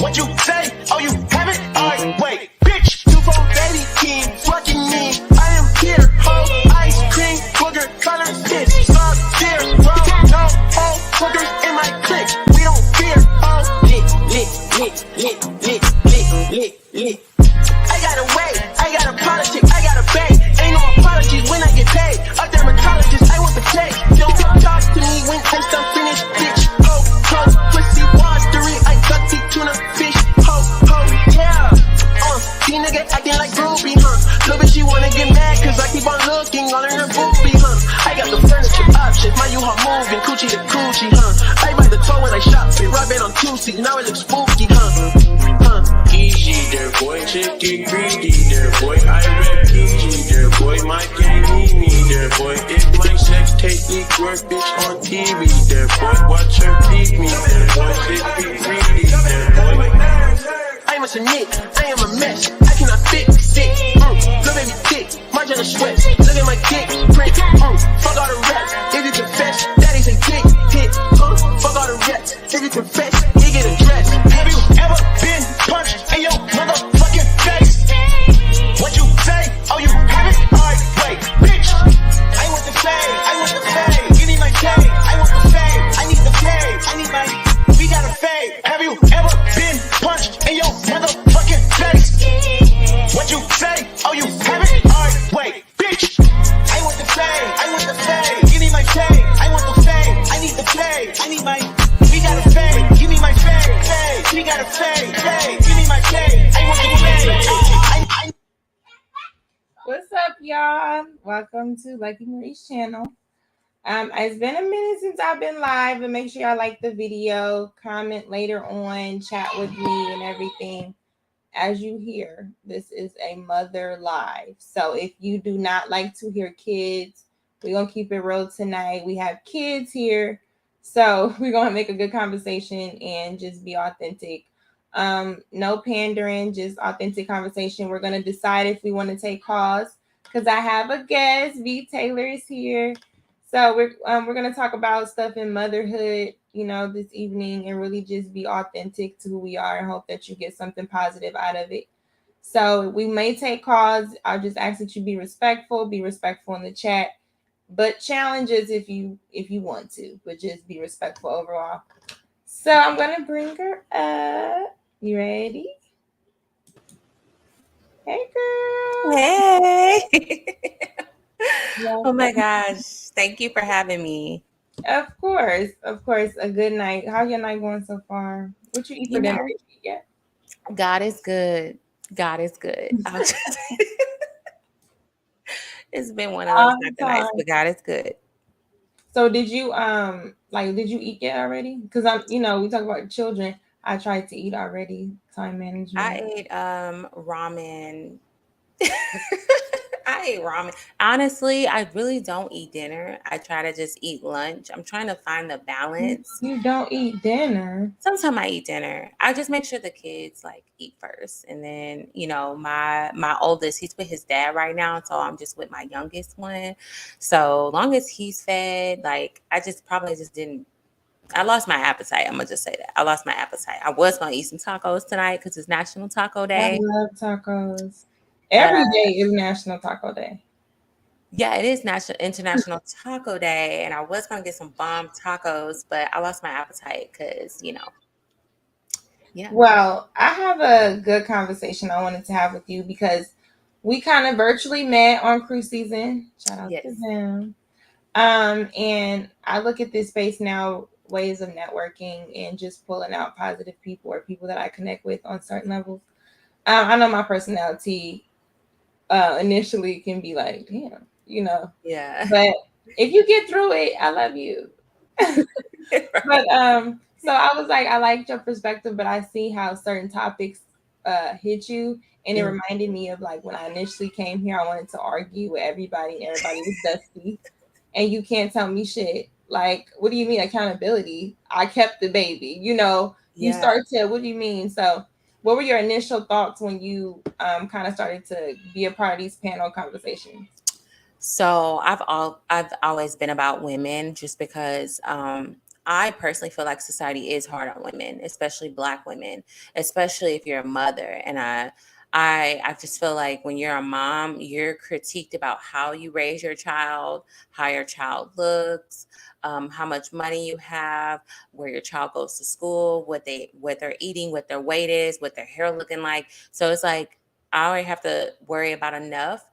What you say? Oh, you have it? Alright, wait, bitch. 2-4 baby king, fucking me. I am here, ho, ice cream, booger, color, bitch. Suck, dear, bro, no, ho, boogers in my clique. We don't fear, ho. Lit. I got a way, I got a politic, I got a bank. Ain't no apologies when I get paid. A dermatologist, I want the cake. Don't talk to me when I'm still finished, bitch. Ho, pussy watery, I duck deep tuna fish. Ho, yeah. These niggas acting like Ruby, huh? Little bitch, she wanna get mad, cause I keep on looking all in her boobie, huh? I got the furniture options, my U-Haul moving, coochie to coochie, huh? I bite the toe when I shop it, rubbing on 2 seats, now it looks spooky, huh? Easy there, boy, chick get greedy there, boy. I rap PG there, boy. My gang need me there, boy. If my sex tape leak work, bitch on TV there, boy. Watch her feed me there, boy. Chick get greedy there, boy. I'm a snake, I am a mess. I cannot fix it. Look at me thick, march on the sweat. Look at my dick print. Fuck all the reps. If you confess, that is a dick hit. Fuck all the reps. If you confess, you get addressed. Have you ever been punched in your motherfucking face? What you say? Oh, you have it? Alright, wait, bitch. I want the fame. I want the fame. Give me my fame. I want the fame. I need the fame. I need my. We got a fame. Have you ever been punched in your motherfucking face? What you say? Oh, you have it? Alright, wait, bitch. I want the fame. I want the fame. Give me my fame. I want the fame. I need the fame. I need my. We got a fame. Give me my fame. Fame. We got a fame. Fame. Give me my fame. I want the fame. What's up, y'all? Welcome to LuckiMaree's channel. It's been a minute since I've been live, but make sure y'all like the video, comment later on, chat with me and everything. As you hear, this is a mother live. So if you do not like to hear kids, we're going to keep it real tonight. We have kids here. So we're going to make a good conversation and just be authentic. No pandering, just authentic conversation. We're going to decide if we want to take calls because I have a guest. V. Taylor is here. So we're going to talk about stuff in motherhood, this evening, and really just be authentic to who we are and hope that you get something positive out of it. So we may take calls. I'll just ask that you be respectful in the chat, but challenges if you want to, but just be respectful overall. So I'm going to bring her up. You ready? Hey, girl. Hey. Oh my gosh. Thank you for having me. Of course. A good night. How's your night going so far? What you eat for dinner? God is good. It's been one of those nights, but God is good. So did you did you eat yet already? Because we talk about children. I tried to eat already. Time management. I ate ramen. I ate ramen. Honestly, I really don't eat dinner. I try to just eat lunch. I'm trying to find the balance. You don't eat dinner? Sometimes I eat dinner. I just make sure the kids eat first. And then, my oldest, he's with his dad right now. So I'm just with my youngest one. So long as he's fed, I lost my appetite. I'm going to just say that. I lost my appetite. I was going to eat some tacos tonight because it's National Taco Day. I love tacos. Every day is National Taco Day. Yeah, it is International Taco Day. And I was going to get some bomb tacos, but I lost my appetite because, Yeah. Well, I have a good conversation I wanted to have with you because we kind of virtually met on cruise season. Shout out to them. And I look at this space now, ways of networking and just pulling out positive people or people that I connect with on certain levels. I know my personality initially can be like, damn, Yeah. But if you get through it, I love you. But so I was like, I liked your perspective, but I see how certain topics hit you. And it reminded me of when I initially came here, I wanted to argue with everybody and everybody was dusty. And you can't tell me shit. What do you mean accountability? I kept the baby, You start to, what do you mean? So what were your initial thoughts when you kind of started to be a part of these panel conversations? So I've always been about women just because I personally feel like society is hard on women, especially Black women, especially if you're a mother. And I just feel like when you're a mom, you're critiqued about how you raise your child, how your child looks, how much money you have, where your child goes to school, what they're eating, what their weight is, what their hair looking like. So it's like I already have to worry about enough.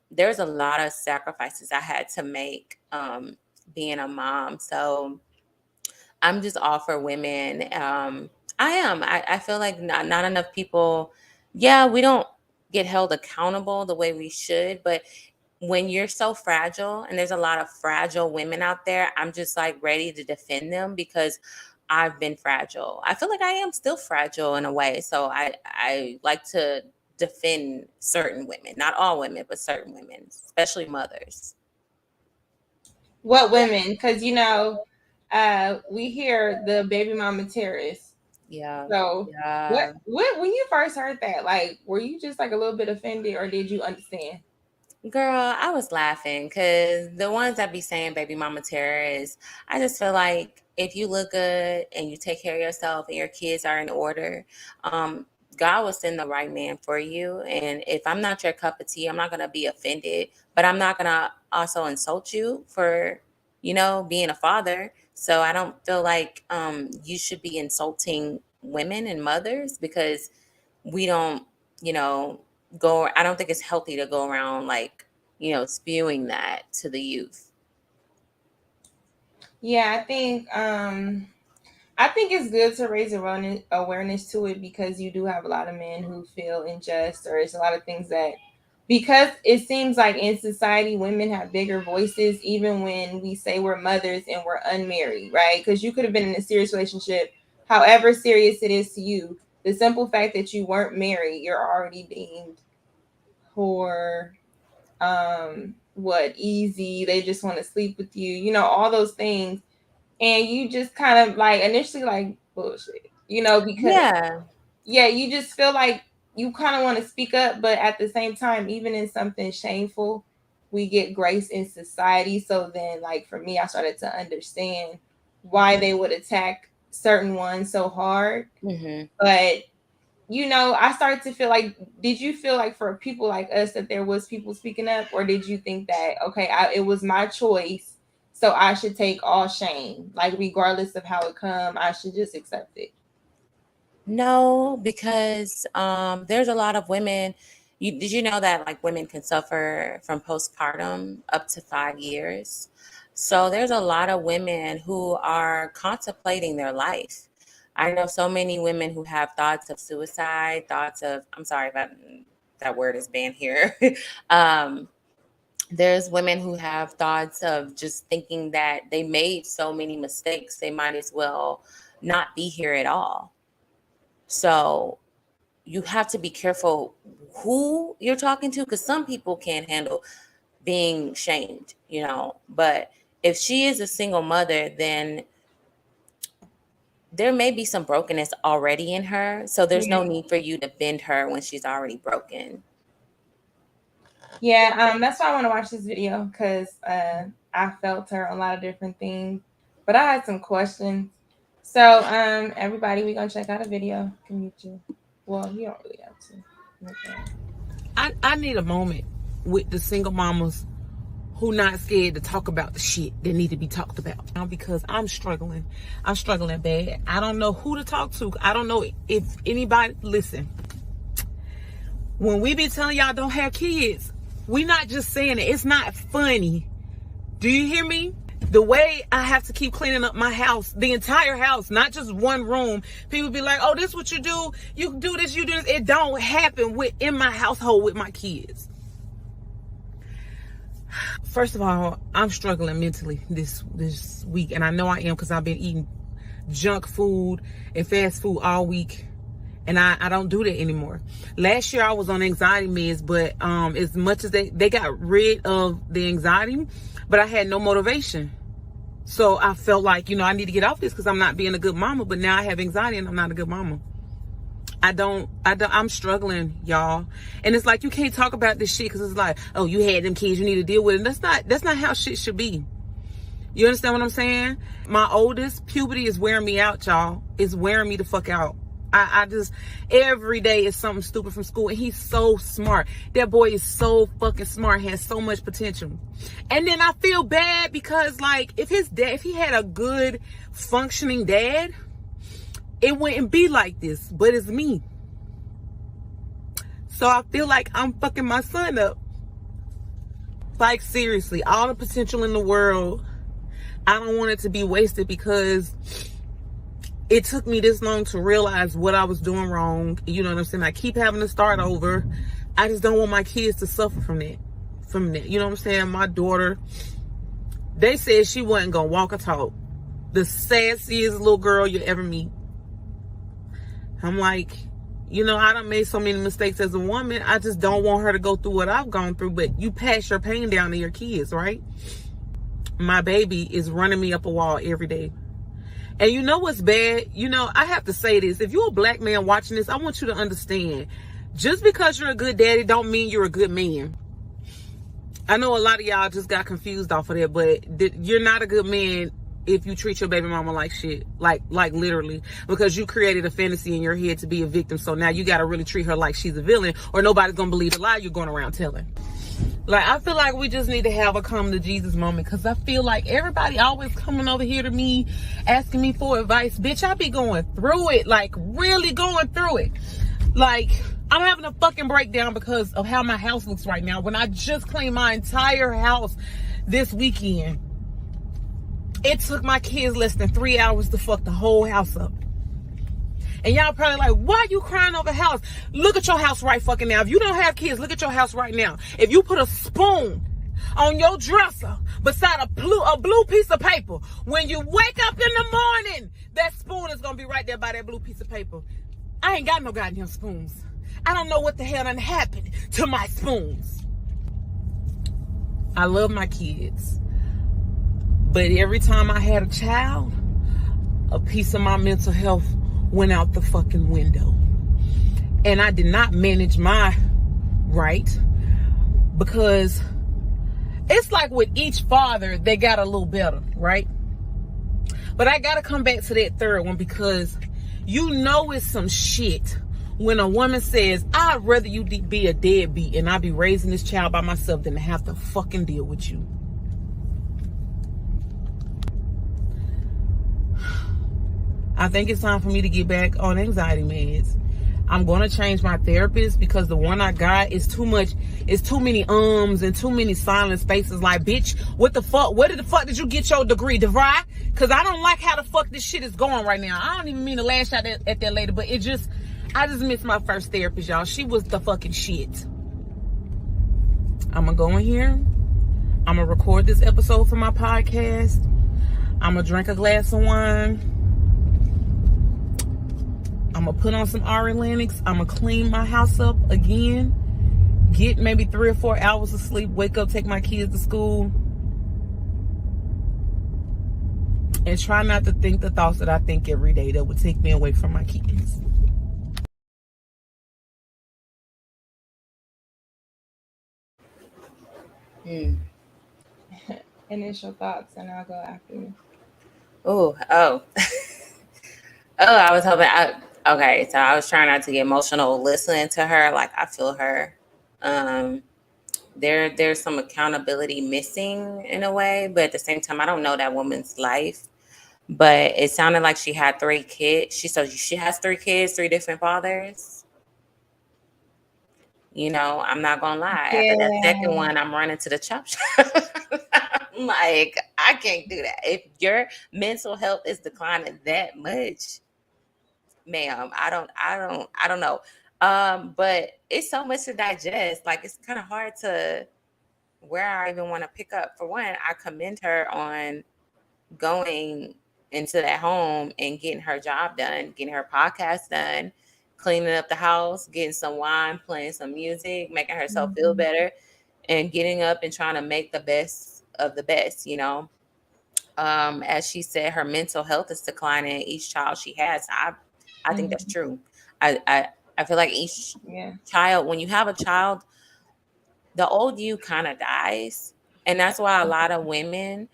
There's a lot of sacrifices I had to make being a mom. So I'm just all for women. I am. I feel like not enough people, yeah, we don't get held accountable the way we should. But when you're so fragile, and there's a lot of fragile women out there, I'm just like ready to defend them because I've been fragile. I feel like I am still fragile in a way. So I like to defend certain women, not all women, but certain women, especially mothers. What women? Because we hear the baby mama terrorists. Yeah. So Yeah. what when you first heard that, like, were you just like a little bit offended, or did you understand? Girl, I was laughing because the ones that be saying baby mama terrorists, I just feel like if you look good and you take care of yourself and your kids are in order, um, God will send the right man for you. And if I'm not your cup of tea, I'm not going to be offended, but I'm not going to also insult you for, being a father. So I don't feel like you should be insulting women and mothers because we don't, you know, I don't think it's healthy to go around like, spewing that to the youth. Yeah, I think it's good to raise awareness to it, because you do have a lot of men who feel unjust, or it's a lot of things that, because it seems like in society women have bigger voices even when we say we're mothers and we're unmarried, right? Because you could have been in a serious relationship, however serious it is to you. The simple fact that you weren't married, you're already deemed poor, what, easy, they just want to sleep with you, all those things. And you just kind of like initially like bullshit, because Yeah. yeah, you just feel like you kind of want to speak up, but at the same time, even in something shameful, we get grace in society. So then, like, for me, I started to understand why they would attack certain ones so hard. Hmm. But I started to feel like, did you feel like for people like us that there was people speaking up, or did you think that, okay, it was my choice, so I should take all shame, like regardless of how it come, I should just accept it? No, because there's a lot of women. Did you know that like women can suffer from postpartum up to 5 years? So there's a lot of women who are contemplating their life. I know so many women who have thoughts of suicide, thoughts of, I'm sorry, that word is banned here. um, there's women who have thoughts of just thinking that they made so many mistakes, they might as well not be here at all. So you have to be careful who you're talking to, because some people can't handle being shamed, But if she is a single mother, then there may be some brokenness already in her. So there's no need for you to bend her when she's already broken. Yeah, that's why I want to watch this video, because I felt her on a lot of different things, but I had some questions. So everybody, we're gonna check out a video. Can mute you. Well, you don't really have to. Okay. I need a moment with the single mamas who not scared to talk about the shit that need to be talked about now, because I'm struggling bad. I don't know who to talk to. I don't know if anybody listen. When we be telling y'all don't have kids, we not just saying it. It's not funny. Do you hear me? The way I have to keep cleaning up my house, the entire house, not just one room. People be like, oh, this what you do. You do this, you do this. It don't happen in my household with my kids. First of all, I'm struggling mentally this week. And I know I am, because I've been eating junk food and fast food all week. And I don't do that anymore. Last year I was on anxiety meds, but as much as they got rid of the anxiety, but I had no motivation. So I felt like, I need to get off this because I'm not being a good mama. But now I have anxiety and I'm not a good mama. I'm struggling, y'all. And it's like, you can't talk about this shit because it's like, oh, you had them kids, you need to deal with it. And that's not how shit should be. You understand what I'm saying? My oldest, puberty is wearing me out, y'all. It's wearing me the fuck out. I just, every day is something stupid from school. And he's so smart. That boy is so fucking smart, has so much potential. And then I feel bad because, like, if he had a good functioning dad, it wouldn't be like this. But it's me. So I feel like I'm fucking my son up. Like, seriously, all the potential in the world, I don't want it to be wasted because it took me this long to realize what I was doing wrong. You know what I'm saying? I keep having to start over. I just don't want my kids to suffer from that. You know what I'm saying? My daughter, they said she wasn't going to walk or talk. The sassiest little girl you ever meet. I'm like, you know, I done made so many mistakes as a woman. I just don't want her to go through what I've gone through. But you pass your pain down to your kids, right? My baby is running me up a wall every day. And you know what's bad? You know, I have to say this. If you're a black man watching this, I want you to understand. Just because you're a good daddy don't mean you're a good man. I know a lot of y'all just got confused off of that, but you're not a good man if you treat your baby mama like shit. Like literally. Because you created a fantasy in your head to be a victim. So now you got to really treat her like she's a villain, or nobody's going to believe the lie you're going around telling. Like, I feel like we just need to have a come to Jesus moment, because I feel like everybody always coming over here to me asking me for advice. Bitch, I be going through it, like really going through it. Like, I'm having a fucking breakdown because of how my house looks right now when I just cleaned my entire house this weekend. It took my kids less than 3 hours to fuck the whole house up. And y'all probably like, why are you crying over house? Look at your house right fucking now. If you don't have kids, look at your house right now. If you put a spoon on your dresser beside a blue piece of paper, when you wake up in the morning, that spoon is going to be right there by that blue piece of paper. I ain't got no goddamn spoons. I don't know what the hell done happened to my spoons. I love my kids. But every time I had a child, a piece of my mental health went out the fucking window. And I did not manage my right, because it's like with each father, they got a little better, right? But I gotta come back to that third one, because you know it's some shit when a woman says, I'd rather you be a deadbeat and I be raising this child by myself than to have to fucking deal with you. I think it's time for me to get back on anxiety meds. I'm going to change my therapist, because the one I got is too much. It's too many ums and too many silent spaces. Like, bitch, what the fuck? Where the fuck did you get your degree, DeVry? Because I don't like how the fuck this shit is going right now. I don't even mean to lash out at that lady, but I just missed my first therapist, y'all. She was the fucking shit. I'm going to go in here. I'm going to record this episode for my podcast. I'm going to drink a glass of wine. I'm going to put on some Ari Lennox. I'm going to clean my house up again. Get maybe 3 or 4 hours of sleep. Wake up, take my kids to school. And try not to think the thoughts that I think every day that would take me away from my kids. Initial thoughts, and I'll go after you. Oh. Oh, I was hoping. Okay, so I was trying not to get emotional listening to her. Like, I feel her. There's some accountability missing in a way, but at the same time, I don't know that woman's life. But it sounded like she had 3 kids. She has 3 kids, 3 different fathers. You know, I'm not gonna lie. After that second one, I'm running to the chop shop. I'm like, I can't do that. If your mental health is declining that much, ma'am, I don't know. But it's so much to digest. Like, it's kind of hard to where I even want to pick up. For one, I commend her on going into that home and getting her job done, getting her podcast done, cleaning up the house, getting some wine, playing some music, making herself feel better, and getting up and trying to make the best of the best, you know. As she said, her mental health is declining each child she has. I think that's true. I feel like each child, when you have a child, the old you kind of dies. And that's why a lot of women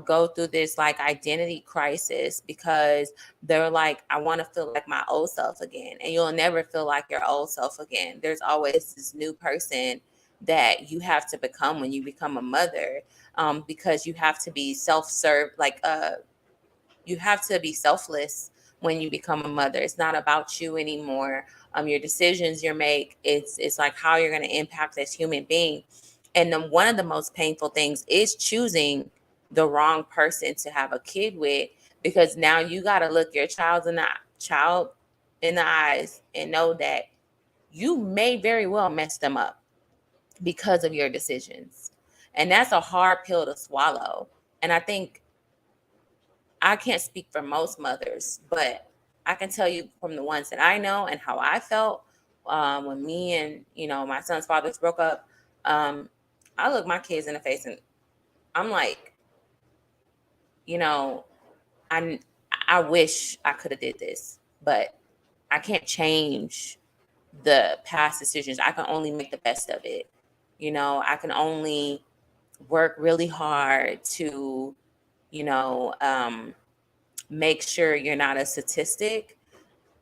go through this like identity crisis because they're like, I want to feel like my old self again. And you'll never feel like your old self again. There's always this new person that you have to become when you become a mother, because you have to be self-served, like you have to be selfless when you become a mother. It's not about you anymore. Your decisions you make, it's like how you're going to impact this human being. And then one of the most painful things is choosing the wrong person to have a kid with, because now you got to look your child in the eyes and know that you may very well mess them up because of your decisions. And that's a hard pill to swallow. And I think I can't speak for most mothers, but I can tell you from the ones that I know and how I felt when me and my son's fathers broke up. I look my kids in the face and I'm like, you know, I I wish I could have did this, but I can't change the past decisions. I can only make the best of it. I can only work really hard to, you know, um, make sure you're not a statistic.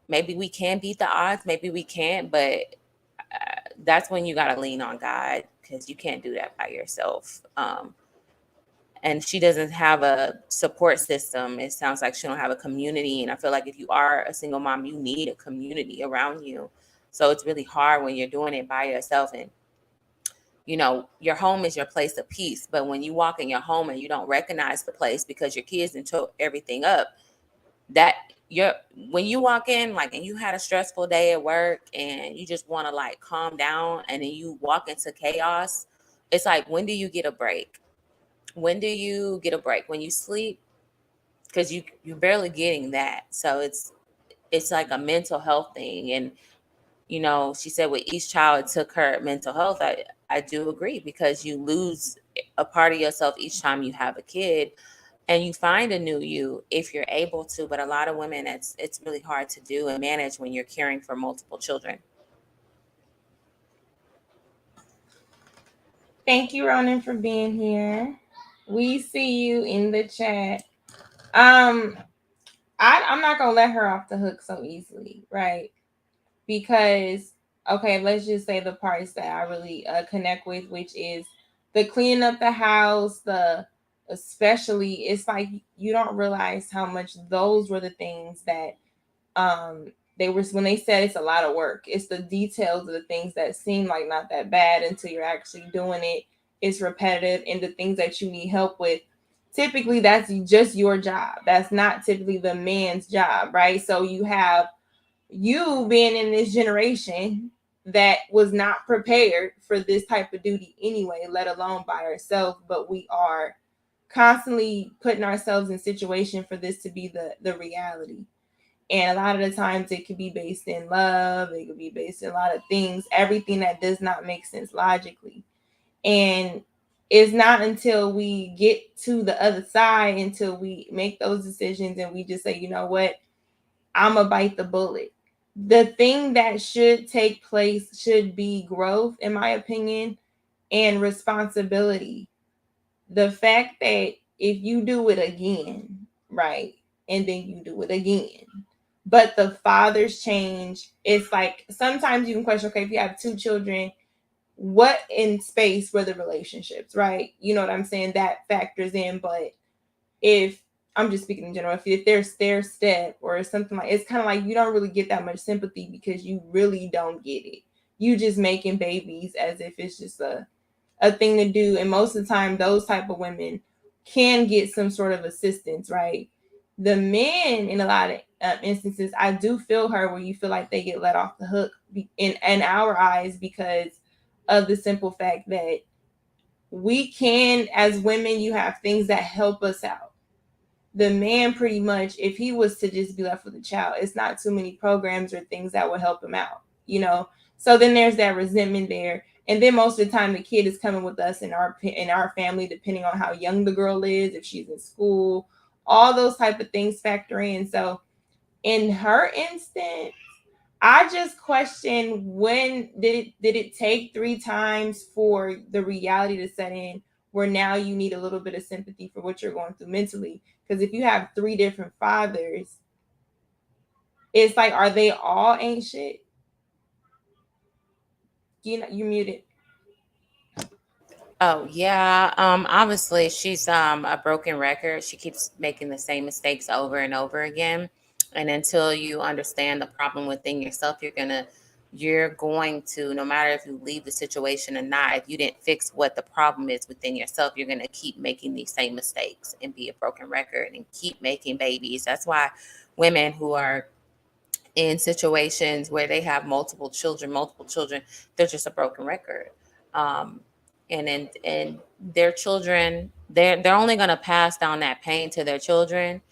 Maybe we can beat the odds, maybe we can't, but that's when you got to lean on God, because you can't do that by yourself. And she doesn't have a support system. It sounds like she don't have a community. And I feel like if you are a single mom, you need a community around you. So it's really hard when you're doing it by yourself. And your home is your place of peace. But when you walk in your home and you don't recognize the place because your kids done tore everything up, that you're when you walk in, like, and you had a stressful day at work and you just want to like calm down, and then you walk into chaos, it's like, when do you get a break? When do you get a break? When you sleep? Because you're barely getting that. So it's like a mental health thing. And she said with each child it took her mental health. I do agree, because you lose a part of yourself each time you have a kid, and you find a new you if you're able to. But a lot of women, it's really hard to do and manage when you're caring for multiple children. Thank you, Ronan, for being here. We see you in the chat. I'm not gonna let her off the hook so easily, right? Because okay, let's just say the parts that I really connect with, which is the cleaning up the house, especially, it's like you don't realize how much those were the things that they were, when they said it's a lot of work. It's the details of the things that seem like not that bad until you're actually doing it. It's repetitive, and the things that you need help with, typically that's just your job. That's not typically the man's job, right? So you have you being in this generation that was not prepared for this type of duty anyway, let alone by ourselves, but we are constantly putting ourselves in situation for this to be the reality. And a lot of the times it could be based in love, it could be based in a lot of things, everything that does not make sense logically. And it's not until we get to the other side, until we make those decisions and we just say, you know what, I'm gonna bite the bullet. The thing that should take place should be growth, in my opinion, and responsibility. The fact that if you do it again, right, and then you do it again, but the fathers change, it's like sometimes you can question, okay, if you have two children, what in space were the relationships, right? You know what I'm saying? That factors in. But if I'm just speaking in general, if there's stair step or something, like, it's kind of like you don't really get that much sympathy because you really don't get it. You just making babies as if it's just a thing to do. And most of the time, those type of women can get some sort of assistance, right? The men, in a lot of instances, I do feel her where you feel like they get let off the hook in our eyes, because of the simple fact that we can, as women, you have things that help us out. The man, pretty much, if he was to just be left with a child, it's not too many programs or things that would help him out. So then there's that resentment there. And then most of the time the kid is coming with us in our family, depending on how young the girl is, if she's in school, all those type of things factor in. So in her instance, I just question, when did it take 3 times for the reality to set in where now you need a little bit of sympathy for what you're going through mentally. Because if you have three different fathers, it's like, are they all ain't shit? You know, you muted. Oh yeah. Obviously she's a broken record. She keeps making the same mistakes over and over again. And until you understand the problem within yourself, you're going to, no matter if you leave the situation or not, if you didn't fix what the problem is within yourself, you're gonna keep making these same mistakes and be a broken record and keep making babies. That's why women who are in situations where they have multiple children, they're just a broken record. Um, and their children, they're only going to pass down that pain to their children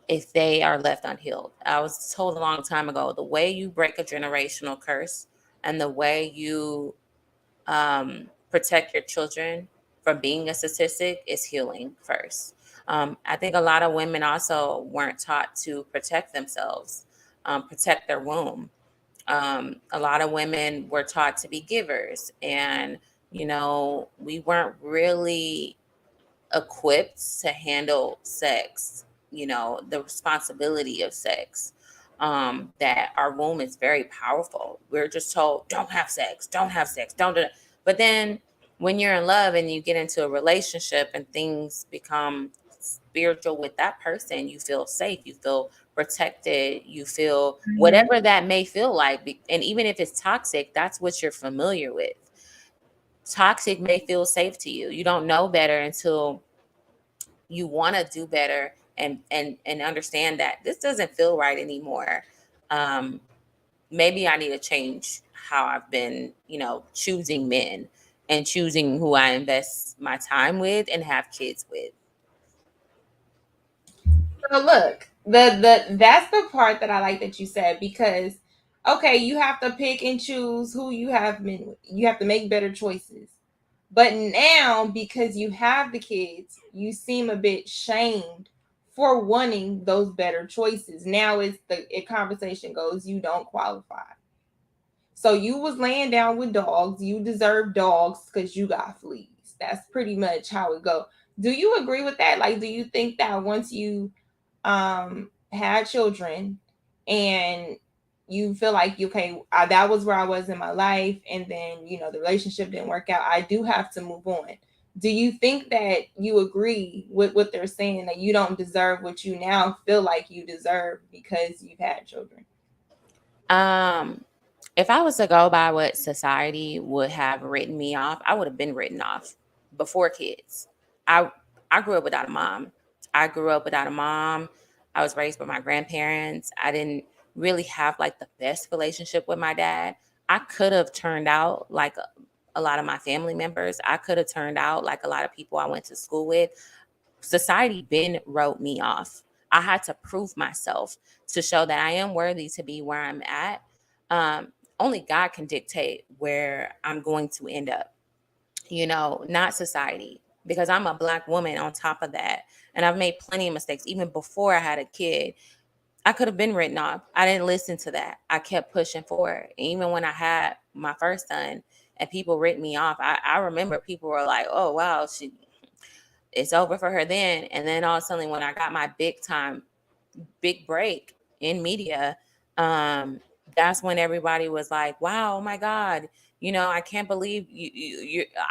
if they are left unhealed. I was told a long time ago, the way you break a generational curse and the way you protect your children from being a statistic is healing first. I think a lot of women also weren't taught to protect themselves, protect their womb. A lot of women were taught to be givers, and we weren't really equipped to handle sex, the responsibility of sex. That our womb is very powerful. We're just told, don't have sex, don't have sex, don't do it. But then when you're in love and you get into a relationship and things become spiritual with that person, you feel safe, you feel protected, you feel whatever that may feel like. And even if it's toxic, that's what you're familiar with. Toxic may feel safe to you. You don't know better until you want to do better and understand that this doesn't feel right anymore. um Maybe I need to change how I've been, choosing men and choosing who I invest my time with and have kids with. So look, the that's the part that I like that you said, because okay, you have to pick and choose who you have been with. You have to make better choices. But now, because you have the kids, you seem a bit shamed for wanting those better choices. Now it's the conversation goes, you don't qualify. So you was laying down with dogs. You deserve dogs because you got fleas. That's pretty much how it go. Do you agree with that? Like, do you think that once you had children and you feel like, okay, that was where I was in my life, and then the relationship didn't work out, I do have to move on? Do you think that you agree with what they're saying, that you don't deserve what you now feel like you deserve because you've had children? um if I was to go by what society would have written me off, I would have been written off before kids. I i grew up without a mom. I was raised by my grandparents. I didn't really have like the best relationship with my dad. I could have turned out like a lot of my family members. I could have turned out like a lot of people I went to school with. Society been wrote me off. I had to prove myself to show that I am worthy to be where I'm at. Only God can dictate where I'm going to end up, not society, because I'm a Black woman on top of that. And I've made plenty of mistakes. Even before I had a kid, I could have been written off. I didn't listen to that. I kept pushing forward. Even when I had my first son and people written me off, I remember people were like, oh, wow, it's over for her then. And then all of a sudden, when I got my big break in media, um, that's when everybody was like, wow, oh my God, I can't believe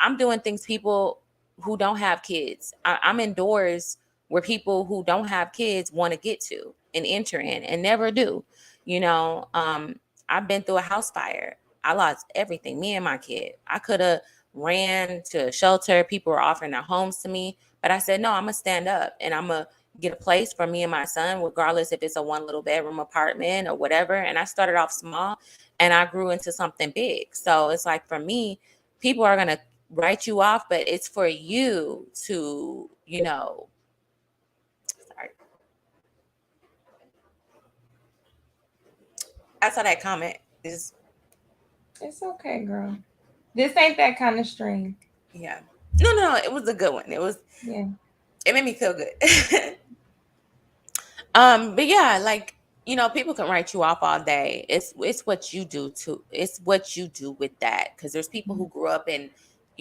I'm doing things people who don't have kids. I'm indoors where people who don't have kids want to get to and enter in and never do. You know, um, I've been through a house fire. I lost everything, me and my kid. I could have ran to a shelter. People were offering their homes to me. But I said, no, I'm going to stand up and I'm going to get a place for me and my son, regardless if it's a one little bedroom apartment or whatever. And I started off small and I grew into something big. So it's like, for me, people are going to write you off, but it's for you to, sorry. I saw that comment. It's okay, girl. This ain't that kind of stream. Yeah. No, it was a good one. Yeah. It made me feel good. But yeah, like, people can write you off all day. It's what you do with that. Because there's people who grew up in,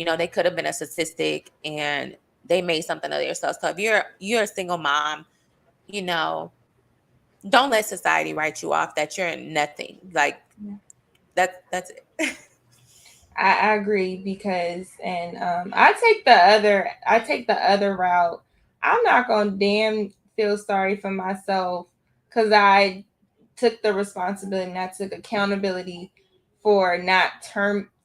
they could have been a statistic and they made something of themselves. So if you're a single mom, you know, don't let society write you off that you're nothing. Like that's it. I agree because, and I take the other route. I'm not gonna damn feel sorry for myself because I took the responsibility and I took accountability for not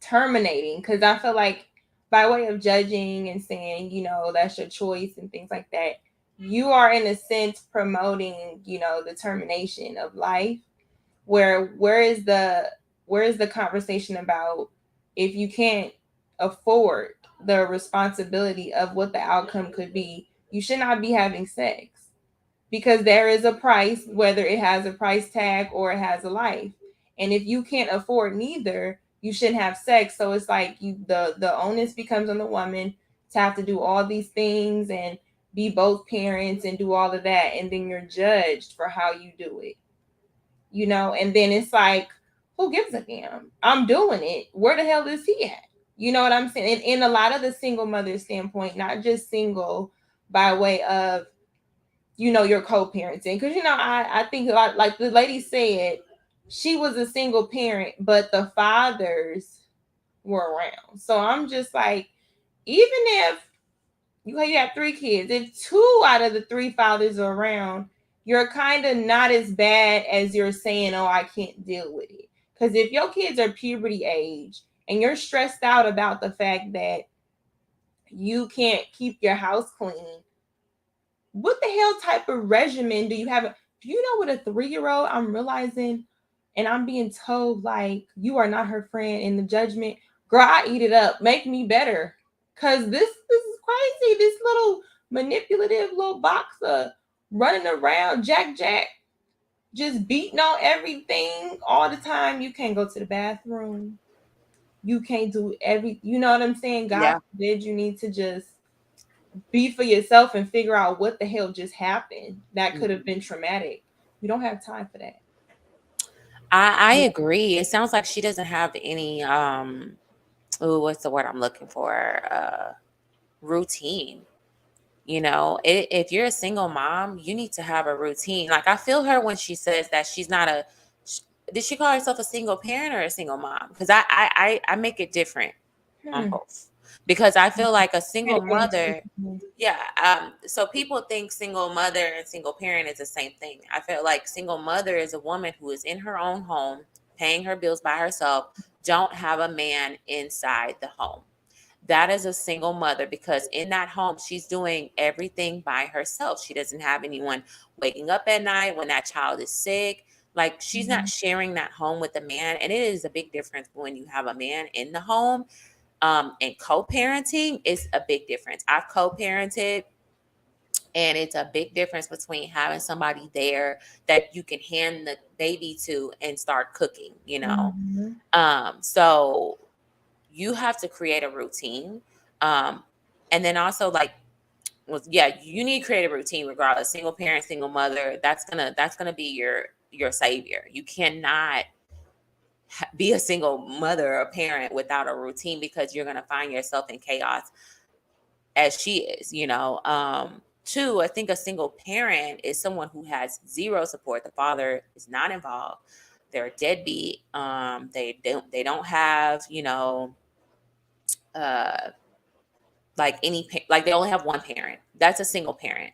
terminating, because I feel like by way of judging and saying, that's your choice and things like that, you are in a sense promoting, the termination of life. Where is the conversation about, if you can't afford the responsibility of what the outcome could be, you should not be having sex, because there is a price, whether it has a price tag or it has a life. And if you can't afford neither, you shouldn't have sex. So it's like the onus becomes on the woman to have to do all these things and be both parents and do all of that, and then you're judged for how you do it. And then it's like, who gives a damn? I'm doing it. Where the hell is he at? You know what I'm saying? And in a lot of the single mother standpoint, not just single by way of, your co-parenting. Because, I think, like the lady said, she was a single parent, but the fathers were around. So I'm just like, even if you have 3 kids, if 2 out of the 3 fathers are around, you're kind of not as bad as you're saying, oh, I can't deal with it. Because if your kids are puberty age and you're stressed out about the fact that you can't keep your house clean, what the hell type of regimen do you have? Do you know what a 3-year-old, I'm realizing, and I'm being told, like, you are not her friend in the judgment. Girl, I eat it up. Make me better. Cause this is crazy. This little manipulative little boxer running around, Jack, just beating on everything all the time. You can't go to the bathroom. You can't do you know what I'm saying? God Yeah. forbid you need to just be for yourself and figure out what the hell just happened. That could have been traumatic. We don't have time for that. I agree. It sounds like she doesn't have any what's the word I'm looking for? Routine. If you're a single mom, you need to have a routine. Like, I feel her when she says that she's not did she call herself a single parent or a single mom? Because I make it different on both, because I feel like a single mother. Yeah. So people think single mother and single parent is the same thing. I feel like single mother is a woman who is in her own home, paying her bills by herself, don't have a man inside the home. That is a single mother, because in that home, she's doing everything by herself. She doesn't have anyone waking up at night when that child is sick. Like, she's not sharing that home with a man. And it is a big difference when you have a man in the home. And co-parenting is a big difference. I've co-parented, and it's a big difference between having somebody there that you can hand the baby to and start cooking. So you have to create a routine. And then also, like, yeah, you need to create a routine regardless. Single parent, single mother, that's gonna be your savior. You cannot be a single mother or parent without a routine, because you're gonna find yourself in chaos, as she is. 2, I think a single parent is someone who has zero support. The father is not involved. They're a deadbeat. They don't have, uh like like they only have one parent. That's a single parent.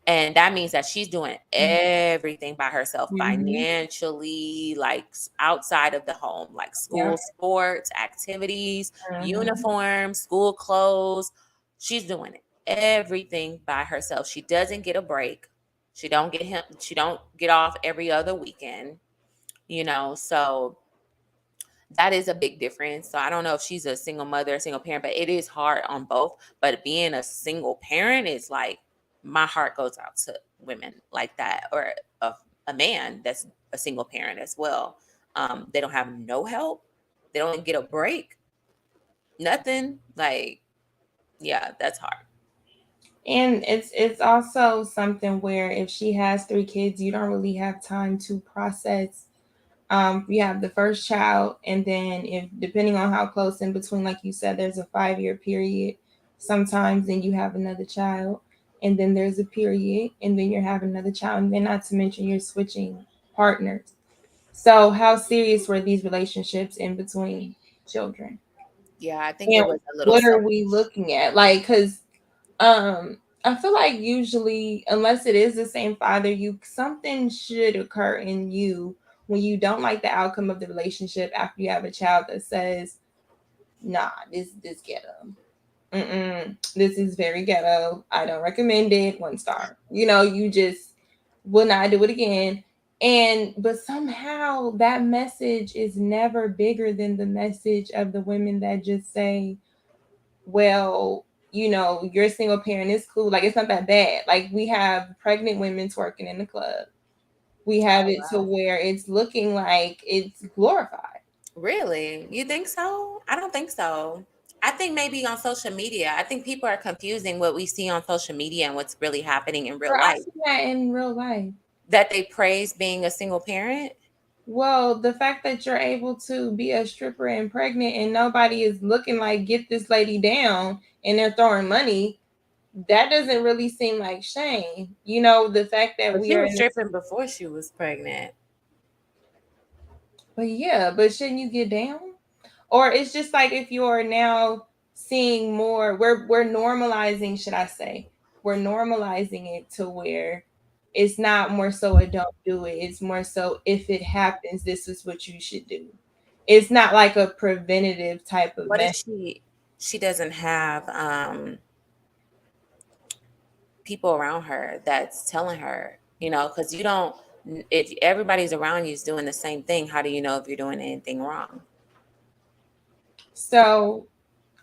And that means that she's doing everything by herself, financially, like outside of the home, like Yeah. school sports, activities, uniforms, school clothes. She's doing everything by herself. She doesn't get a break. She don't get off every other weekend. So that is a big difference. So I don't know if she's a single mother, single parent, but it is hard on both. But being a single parent is like, my heart goes out to women like that, or a man that's a single parent as well. They don't have no help. They don't even get a break. Nothing. Like, yeah, that's hard. And it's also something where if she has 3 kids, you don't really have time to process You have the first child, and then if depending on how close in between, like you said, there's a 5 year period. Sometimes then you have another child, and then there's a period, and then you're having another child, and then not to mention you're switching partners. So how serious were these relationships in between children? Yeah, I think And it was a little what are selfish. we looking at? Like, because I feel like usually, unless it is the same father, you something should occur in you when you don't like the outcome of the relationship after you have a child that says, "Nah, this ghetto. This is very ghetto. I don't recommend it. 1 star. You just will not do it again." And but somehow that message is never bigger than the message of the women that just say, well, you're a single parent, it's cool. Like, it's not that bad. Like, we have pregnant women twerking in the club. We have Oh, it to wow. where it's looking like it's glorified. Really? You think so? I don't think so. I think maybe on social media. I think people are confusing what we see on social media and what's really happening in real Or I life. see that in real life. That they praise being a single parent. Well, the fact that you're able to be a stripper and pregnant and nobody is looking like, get this lady down, and they're throwing money, that doesn't really seem like shame. The fact that But we she are was in this. stripping before she was pregnant. But yeah, but shouldn't you get down? Or it's just like, if you're now seeing more, we're normalizing, should I say, we're normalizing it to where it's not more so a don't do it. It's more so, if it happens, this is what you should do. It's not like a preventative type of What if method. she doesn't have people around her that's telling her, because you don't, if everybody's around you is doing the same thing, how do you know if you're doing anything wrong? So,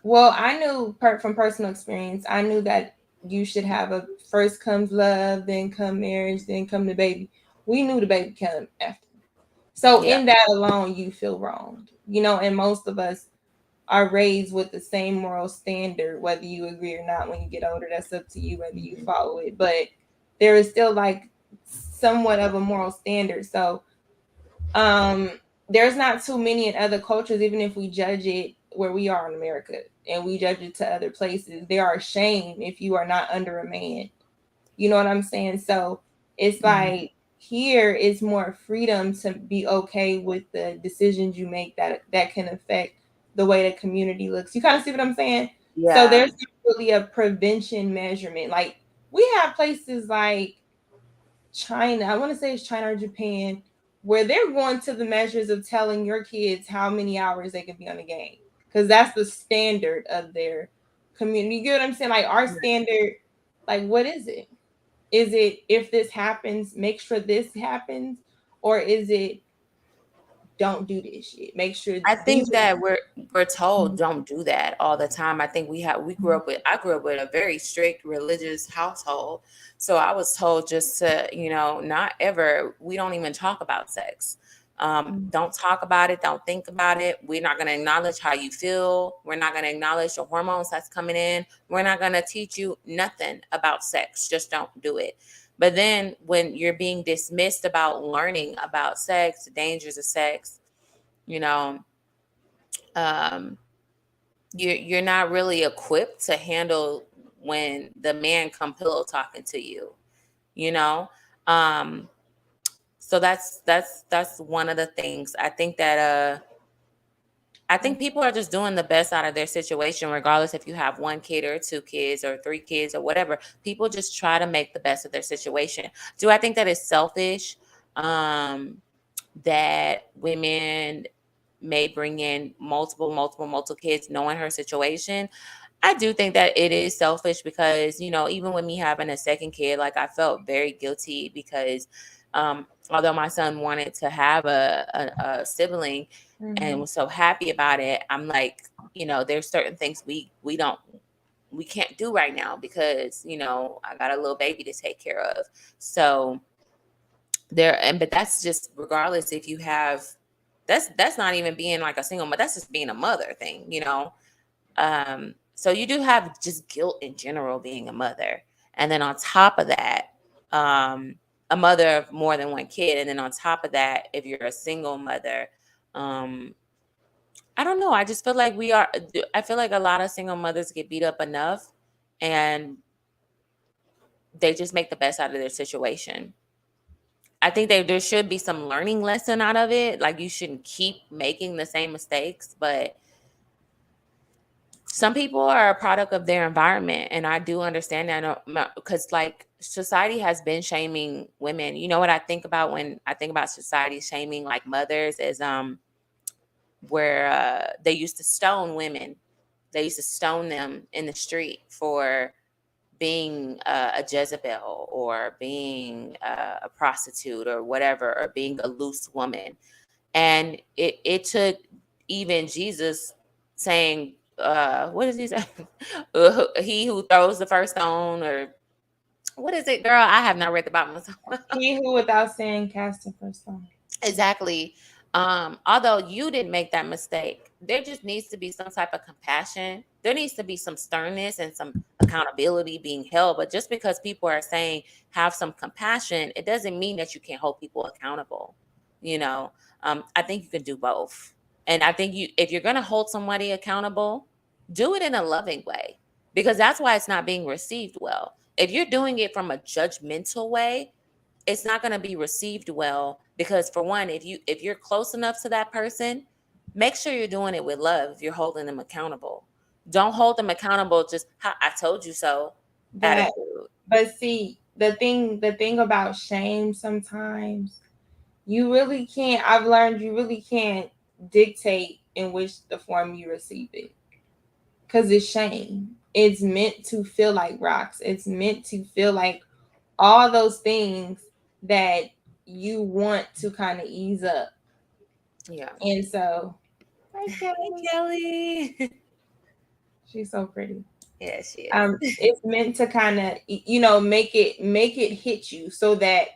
well, I knew from personal experience, I knew that you should have a first comes love, then come marriage, then come the baby. We knew the baby came after. So Yeah. in that alone, you feel wronged, and most of us are raised with the same moral standard, whether you agree or not. When you get older, that's up to you whether you follow it. But there is still like somewhat of a moral standard. So um there's not too many in other cultures, even if we judge it where we are in America and we judge it to other places, they are ashamed if you are not under a man. You know what I'm saying? So it's like, here is more freedom to be okay with the decisions you make that can affect the way the community looks. You kind of see what I'm saying? So Yeah. there's not really a prevention measurement. Like, we have places like China, I want to say it's China or Japan, where they're going to the measures of telling your kids how many hours they can be on the game. Because that's the standard of their community. You get what I'm saying? Like, our standard, like, what is it? Is it, if this happens, make sure this happens? Or is it, don't do this shit? Make sure I these think are. that we're told don't do that all the time. I think we grew up with I grew up with a very strict religious household. So I was told just to, not ever, we don't even talk about sex. Don't talk about it, don't think about it. We're not going to acknowledge how you feel. We're not going to acknowledge the hormones that's coming in. We're not going to teach you nothing about sex. Just don't do it. But then when you're being dismissed about learning about sex, the dangers of sex, you know, um, you're not really equipped to handle when the man come pillow talking to you, you know. Um, so that's one of the things. I think people are just doing the best out of their situation, regardless if you have 1 kid or 2 kids or 3 kids or whatever. People just try to make the best of their situation. Do I think that is selfish? Um, that women may bring in multiple kids knowing her situation. I do think that it is selfish because, even with me having a second kid, like I felt very guilty because although my son wanted to have a sibling and Mhm. was so happy about it, I'm like, there's certain things we can't do right now because, I got a little baby to take care of. So but that's just regardless if you have that's not even being like a single mother, that's just being a mother thing. So you do have just guilt in general being a mother, and then on top of that, um a mother of more than one kid, and then on top of that, if you're a single mother, um, I don't know. I just feel like I feel like a lot of single mothers get beat up enough, and they just make the best out of their situation. I think there should be some learning lesson out of it. Like, you shouldn't keep making the same mistakes, but some people are a product of their environment, and I do understand that, because like society has been shaming women. You know what I think about when I think about society shaming like mothers is where they used to stone women. They used to stone them in the street for being a Jezebel, or being a prostitute, or whatever, or being a loose woman. And it took even Jesus saying, what does he say? He who throws the first stone, or what is it, girl? I have not read the Bible. He who without sin cast the first stone. Exactly. Although you didn't make that mistake, there just needs to be some type of compassion. There needs to be some sternness and some accountability being held. But just because people are saying have some compassion, it doesn't mean that you can't hold people accountable. You know, I think you can do both. And I think if you're going to hold somebody accountable, do it in a loving way, because that's why it's not being received well. If you're doing it from a judgmental way, it's not going to be received well, because for one, if you're close enough to that person, make sure you're doing it with love. If you're holding them accountable, don't hold them accountable just I told you so But attitude. but see, the thing about shame, sometimes you really can't. I've learned you really can't dictate in which the form you receive it, because it's shame. It's meant to feel like rocks. It's meant to feel like all those things that you want to kind of ease up. Yeah. And so, hi Hey, Kelly, Kelly. she's so pretty. Yeah, she is. It's meant to kind of, make it hit you, so that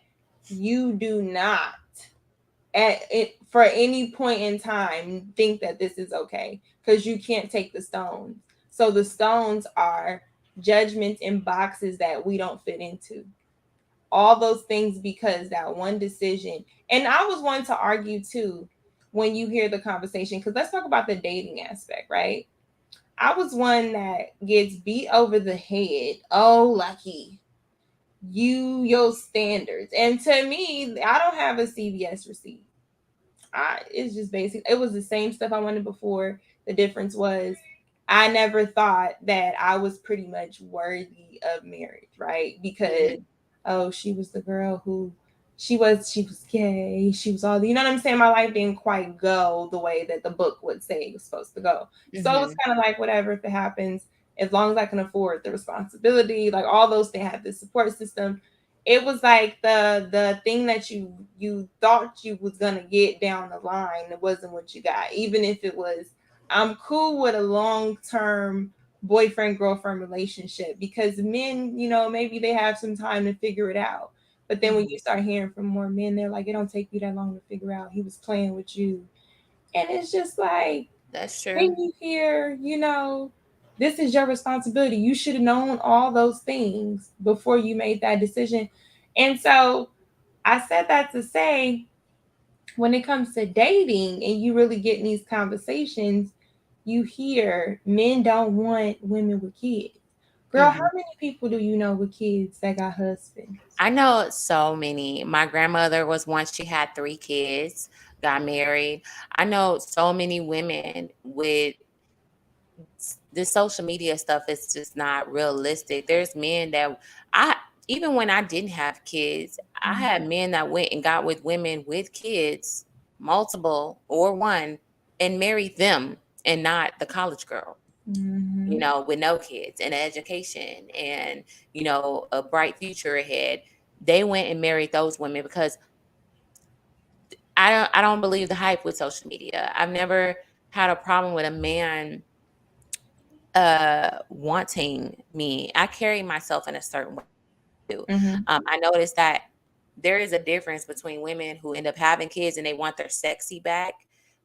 you do not at it for any point in time think that this is okay, because you can't take the stones. So the stones are judgments in boxes that we don't fit into. All those things because that one decision. And I was one to argue too when you hear the conversation, because let's talk about the dating aspect, right? I was one that gets beat over the head. Oh, Lucky, your standards. And to me, I don't have a CVS receipt. It's just basic. It was the same stuff I wanted before. The difference was I never thought that I was pretty much worthy of marriage, right? Because oh, she was the girl who she was gay. She was all, you know what I'm saying? My life didn't quite go the way that the book would say it was supposed to go. So it was kind of like whatever, if it happens, as long as I can afford the responsibility, like all those things, have the support system. It was like the thing that you thought you was gonna get down the line, it wasn't what you got. Even if it was, I'm cool with a long-term boyfriend girlfriend relationship, because men, maybe they have some time to figure it out. But then when you start hearing from more men, they're like, it don't take you that long to figure out he was playing with you. And it's just like, That's when true. you hear, this is your responsibility. You should have known all those things before you made that decision. And so I said that to say, when it comes to dating and you really get in these conversations, you hear men don't want women with kids. Girl, how many people do you know with kids that got husbands? I know so many. My grandmother was one, she had 3 kids, got married. I know so many women with this social media stuff is just not realistic. There's men that I even when I didn't have kids, I had men that went and got with women with kids, multiple or one, and married them, and not the college girl, Mm-hmm. with no kids and education and, a bright future ahead. They went and married those women because I don't believe the hype with social media. I've never had a problem with a man wanting me. I carry myself in a certain way too. Mm-hmm. I noticed that there is a difference between women who end up having kids and they want their sexy back,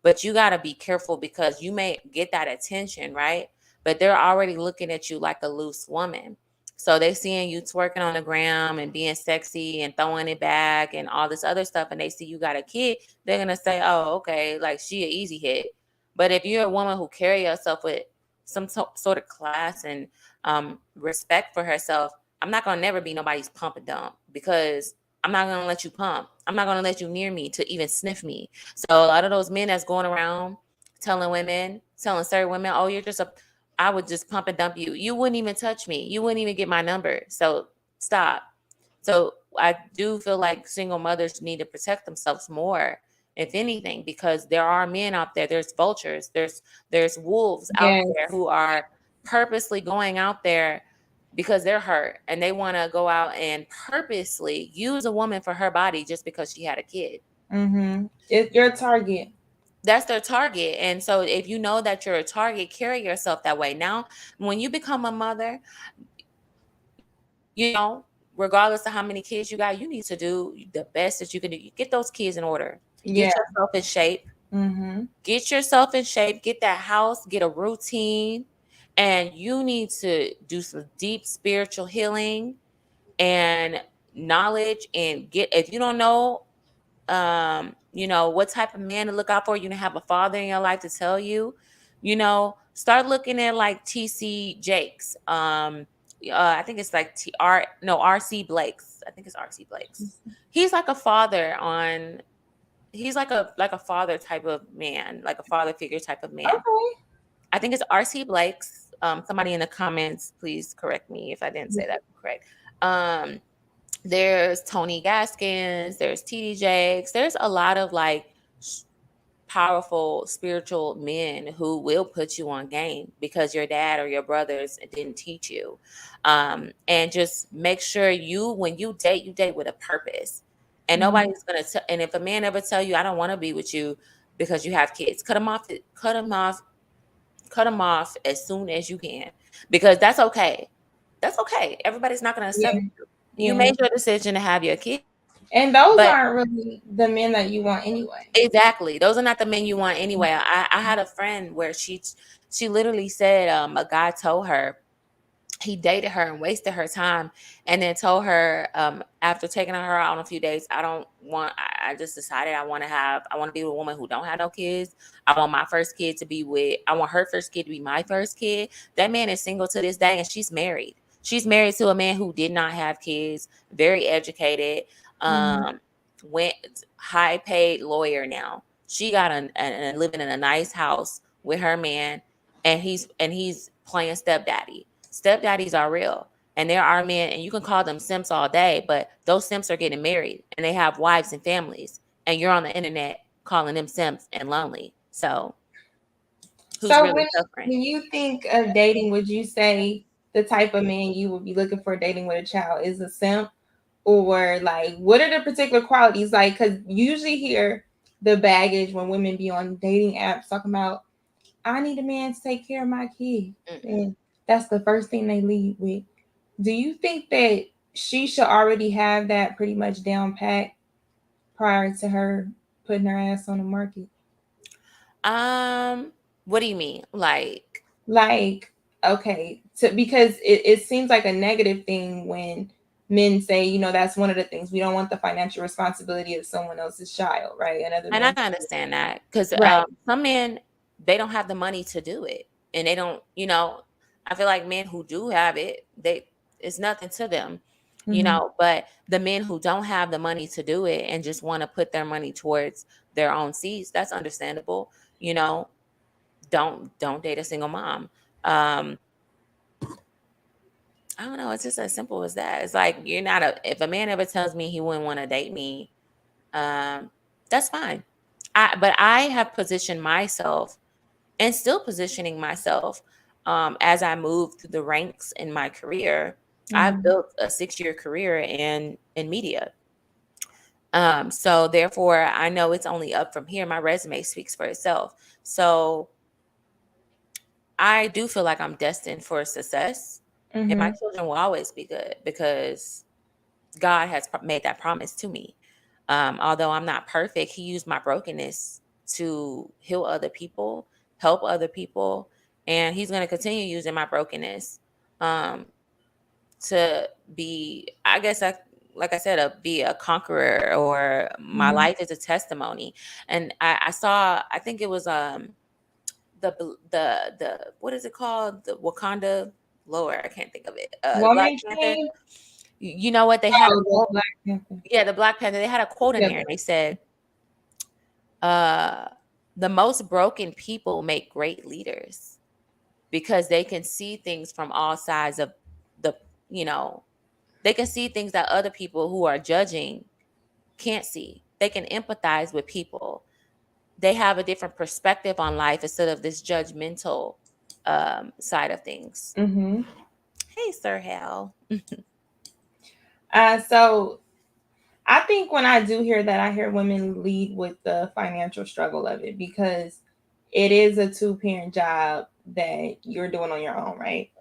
but you got to be careful because you may get that attention, right? But they're already looking at you like a loose woman. So they seeing you twerking on the gram and being sexy and throwing it back and all this other stuff, and they see you got a kid, they're gonna say, "Oh, okay, like she an easy hit." But if you're a woman who carry yourself with some sort of class and respect for herself, I'm not gonna never be nobody's pump and dump, because I'm not gonna let you pump. I'm not gonna let you near me to even sniff me. So a lot of those men that's going around telling certain women, "Oh, you're just a," I would just pump and dump you. You wouldn't even touch me. You wouldn't even get my number. So stop. So I do feel like single mothers need to protect themselves more, if anything, because there are men out there. There's vultures. There's wolves out Yes. there who are purposely going out there because they're hurt and they want to go out and purposely use a woman for her body just because she had a kid. Mm-hmm. It's your target. That's their target. And so if you know that you're a target, carry yourself that way. Now, when you become a mother, regardless of how many kids you got, you need to do the best that you can do. You get those kids in order. Yeah. Get yourself in shape. Mm-hmm. Get yourself in shape. Get that house. Get a routine. And you need to do some deep spiritual healing and knowledge. And if you don't know, what type of man to look out for, you don't have a father in your life to tell you, start looking at like TC Jakes. I think it's like RC Blake's. I think it's RC Blake's. He's like a father on. He's like a father type of man, like a father figure type of man. Okay. I think it's RC Blake's. Somebody in the comments, please correct me if I didn't say that correct. There's Tony Gaskins, there's TD Jakes, there's a lot of like powerful spiritual men who will put you on game because your dad or your brothers didn't teach you. And just make sure when you date with a purpose. And nobody's gonna and if a man ever tell you, "I don't want to be with you because you have kids," cut him off, as soon as you can, because that's okay. That's okay. Everybody's not gonna Yeah. accept you. You Yeah. made your decision to have your kid, And those but aren't really the men that you want anyway. exactly, those are not the men you want anyway. I had a friend where she literally said a guy told her he dated her and wasted her time, and then told her after taking her out on a few days, I just decided I want to be with a woman who don't have no kids. I want her first kid to be my first kid. That man is single to this day, and she's married to a man who did not have kids, very educated, went high paid lawyer. Now she got living in a nice house with her man, and he's playing stepdaddy. Stepdaddies are real. And there are men, and you can call them simps all day, but those simps are getting married and they have wives and families. And you're on the internet calling them simps and lonely. So who's So really suffering? when you think of dating, would you say the type of man you would be looking for dating with a child is a simp? Or like what are the particular qualities? Like, because you usually hear the baggage when women be on dating apps talking about, "I need a man to take care of my kid." And that's the first thing they lead with. Do you think that she should already have that pretty much down pat prior to her putting her ass on the market? What do you mean? Like, okay, because it seems like a negative thing when men say, that's one of the things, we don't want the financial responsibility of someone else's child, right? And other And I men, understand that because right? some men, they don't have the money to do it, and they don't. I feel like men who do have it, it's nothing to them. Mm-hmm. But the men who don't have the money to do it and just want to put their money towards their own seeds, that's understandable. Don't date a single mom. I don't know. It's just as simple as that. It's like if a man ever tells me he wouldn't want to date me, that's fine. But I have positioned myself and still positioning myself as I move through the ranks in my career. I've Mm-hmm. built a 6-year career in media. So therefore, I know it's only up from here. My resume speaks for itself. So I do feel like I'm destined for success, and my Mm-hmm. children will always be good because God has made that promise to me. Although I'm not perfect, He used my brokenness to heal other people, help other people, and He's going to continue using my brokenness. Um, to be, I guess, like I said, be a conqueror, or my Mhm. life is a testimony. And I saw, I think it was the what is it called, the Wakanda, Lord, I can't think of it, the Black Woman Panther. King. You know what, they had a Oh, the quote, Black Panther. yeah, the Black Panther, they had a quote in Yeah. there, and they said, uh the most broken people make great leaders, because they can see things from all sides of the, you know, they can see things that other people who are judging can't see. They can empathize with people. They have a different perspective on life instead of this judgmental side of things. Mm-hmm. Hey, Sir Hal. So I think when I do hear that, I hear women lead with the financial struggle of it, because it is a two-parent job that you're doing on your own, right?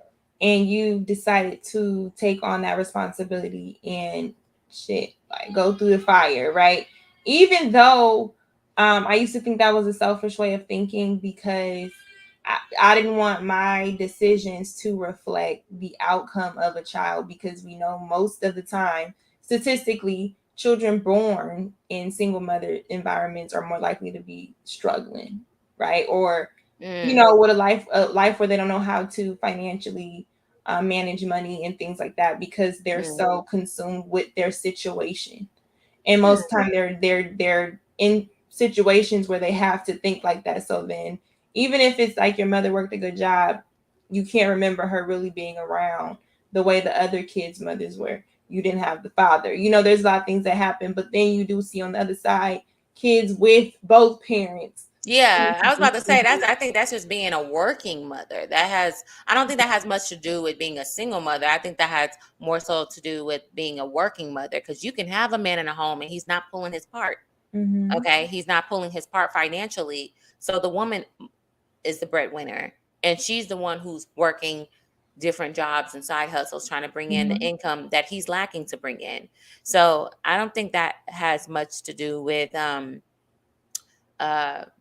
And you decided to take on that responsibility and shit, like go through the fire, right? Even though I used to think that was a selfish way of thinking, because I didn't want my decisions to reflect the outcome of a child, because we know most of the time, statistically, children born in single mother environments are more likely to be struggling, right? Or with a life where they don't know how to financially manage money and things like that, because they're Mm, so consumed with their situation. And mm, most time they're in situations where they have to think like that. So then, even if it's like your mother worked a good job, you can't remember her really being around the way the other kids' mothers were. You didn't have the father. There's a lot of things that happen, but then you do see on the other side kids with both parents. yeah, I was about to say, I think that's just being a working mother. I don't think that has much to do with being a single mother. I think that has more so to do with being a working mother, because you can have a man in a home and he's not pulling his part. Mm-hmm. Okay, he's not pulling his part financially. So the woman is the breadwinner, and she's the one who's working different jobs and side hustles, trying to bring in the Mm-hmm. income that he's lacking to bring in. So I don't think that has much to do with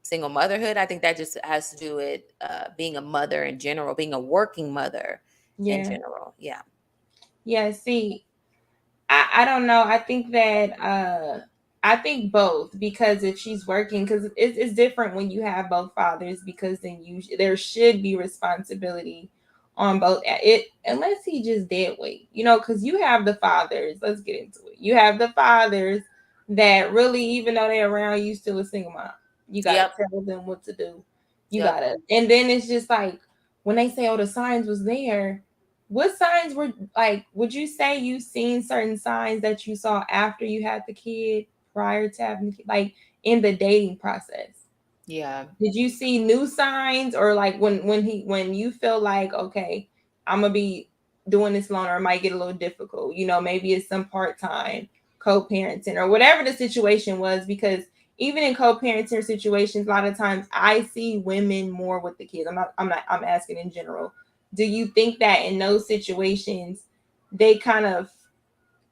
single motherhood. I think that just has to do with being a mother in general, being a working mother in Yeah. general. Yeah. Yeah. See, I don't know. I think both, because if she's working, because it's different when you have both fathers, because then there should be responsibility on both it, unless he just dead weight, because you have the fathers. Let's get into it. You have the fathers that really, even though they're around, you still a single mom. You gotta Yep. tell them what to do. You Yep. gotta, and then it's just like when they say, "Oh, the signs was there." What signs were, like, would you say you seen certain signs that you saw after you had the kid, prior to having the kid, like in the dating process? Yeah. Did you see new signs, or like when you feel like, okay, I'm gonna be doing this longer, it might get a little difficult. Maybe it's some part-time co-parenting or whatever the situation was, because even in co-parenting situations, a lot of times I see women more with the kids. I'm asking in general. Do you think that in those situations they kind of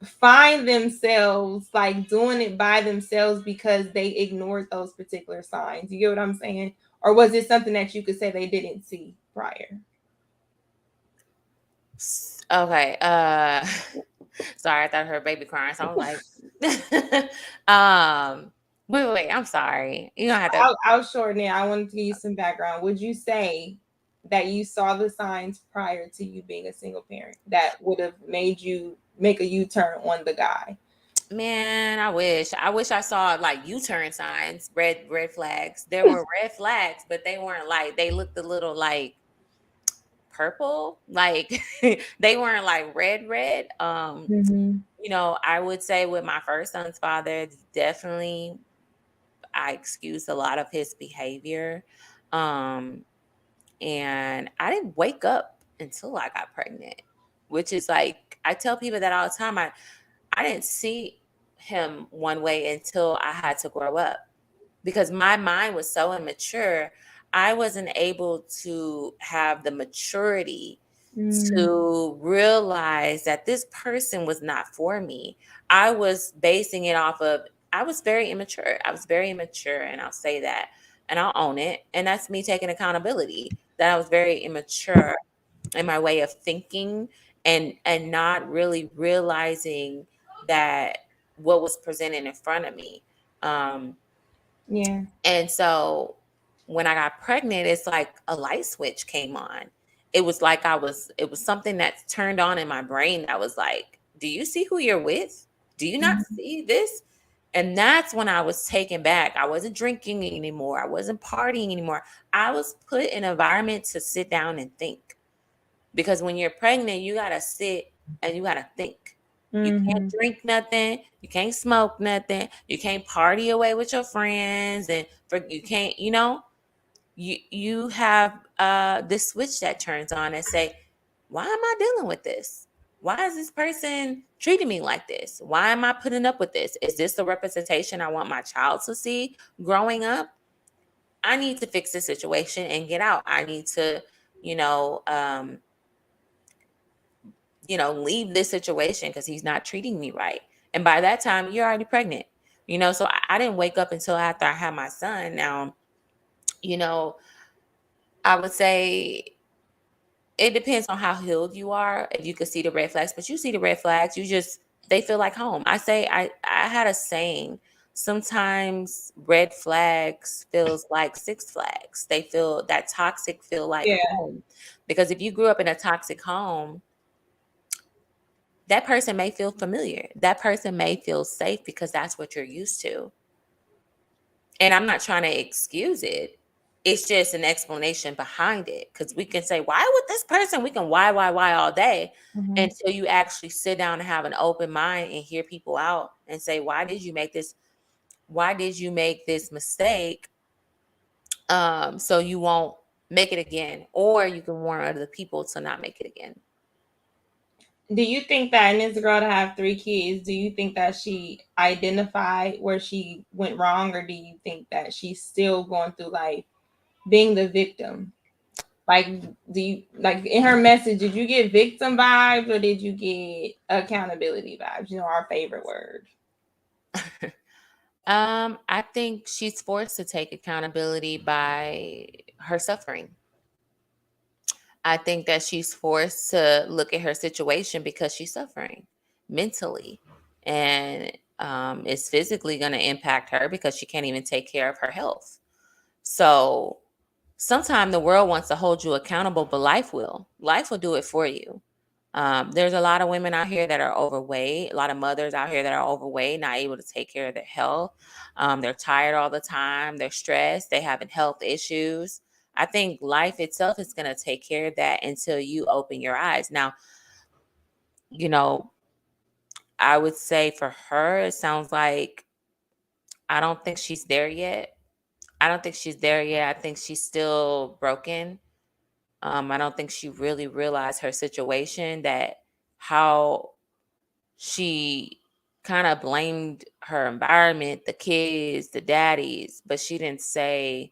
find themselves like doing it by themselves because they ignored those particular signs? You get what I'm saying? Or was it something that you could say they didn't see prior? Okay. Sorry, I thought I heard baby crying. So I was like, um, wait, I'm sorry. You don't have to. I'll shorten it. I wanted to give you some background. Would you say that you saw the signs prior to you being a single parent that would have made you make a U-turn on the guy? Man, I wish I saw like U-turn signs, red flags. There were red flags, but they weren't like, they looked a little like purple. Like they weren't like red. Mm-hmm. I would say with my first son's father, definitely I excused a lot of his behavior. Um and I didn't wake up until I got pregnant, which is like, I tell people that all the time. I didn't see him one way until I had to grow up, because my mind was so immature. I wasn't able to have the maturity Mm-hmm. to realize that this person was not for me. I was basing it off of, I was very immature. I was very immature, and I'll say that, and I'll own it. And that's me taking accountability that I was very immature in my way of thinking and not really realizing that what was presented in front of me. Yeah. And so when I got pregnant, it's like a light switch came on. It was something that turned on in my brain that was like, do you see who you're with? Do you not Mhm. see this? And that's when I was taken back. I wasn't drinking anymore. I wasn't partying anymore. I was put in an environment to sit down and think. Because when you're pregnant, you got to sit and you got to think. You can't Mhm. drink nothing. You can't smoke nothing. You can't party away with your friends, and you can't. You have this switch that turns on and say, "Why am I dealing with this? Why is this person treating me like this? Why am I putting up with this? Is this the representation I want my child to see growing up? I need to fix this situation and get out. I need to, you know, um, leave this situation because he's not treating me right." And by that time, you're already pregnant. So I didn't wake up until after I had my son. Now, you know, I would say it depends on how healed you are. If you could see the red flags, but you see the red flags, they feel like home. I had a saying. Sometimes red flags feels like Six Flags. They feel that toxic feel like Yeah. home. Because if you grew up in a toxic home, that person may feel familiar. That person may feel safe because that's what you're used to. And I'm not trying to excuse it. It's just an explanation behind it. Because we can say, why would this person? We can why all day Mhm. until you actually sit down and have an open mind and hear people out and say, why did you make this? Why did you make this mistake? So you won't make it again, or you can warn other people to not make it again. Do you think that in this girl to have 3 kids, do you think that she identified where she went wrong, or do you think that she's still going through life being the victim? Like, do you like in her message, did you get victim vibes or did you get accountability vibes? Our favorite word. I think she's forced to take accountability by her suffering. I think that she's forced to look at her situation because she's suffering mentally, and it's physically going to impact her because she can't even take care of her health. So sometimes the world wants to hold you accountable, but life will. Life will do it for you. There's a lot of women out here that are overweight, a lot of mothers out here that are overweight, not able to take care of their health. They're tired all the time, they're stressed, they having health issues. I think life itself is going to take care of that until you open your eyes. Now, you know, I would say for her, it sounds like I don't think she's there yet. I don't think she's there yet. I think she's still broken. I don't think she really realized her situation, that how she kind of blamed her environment, the kids, the daddies, but she didn't say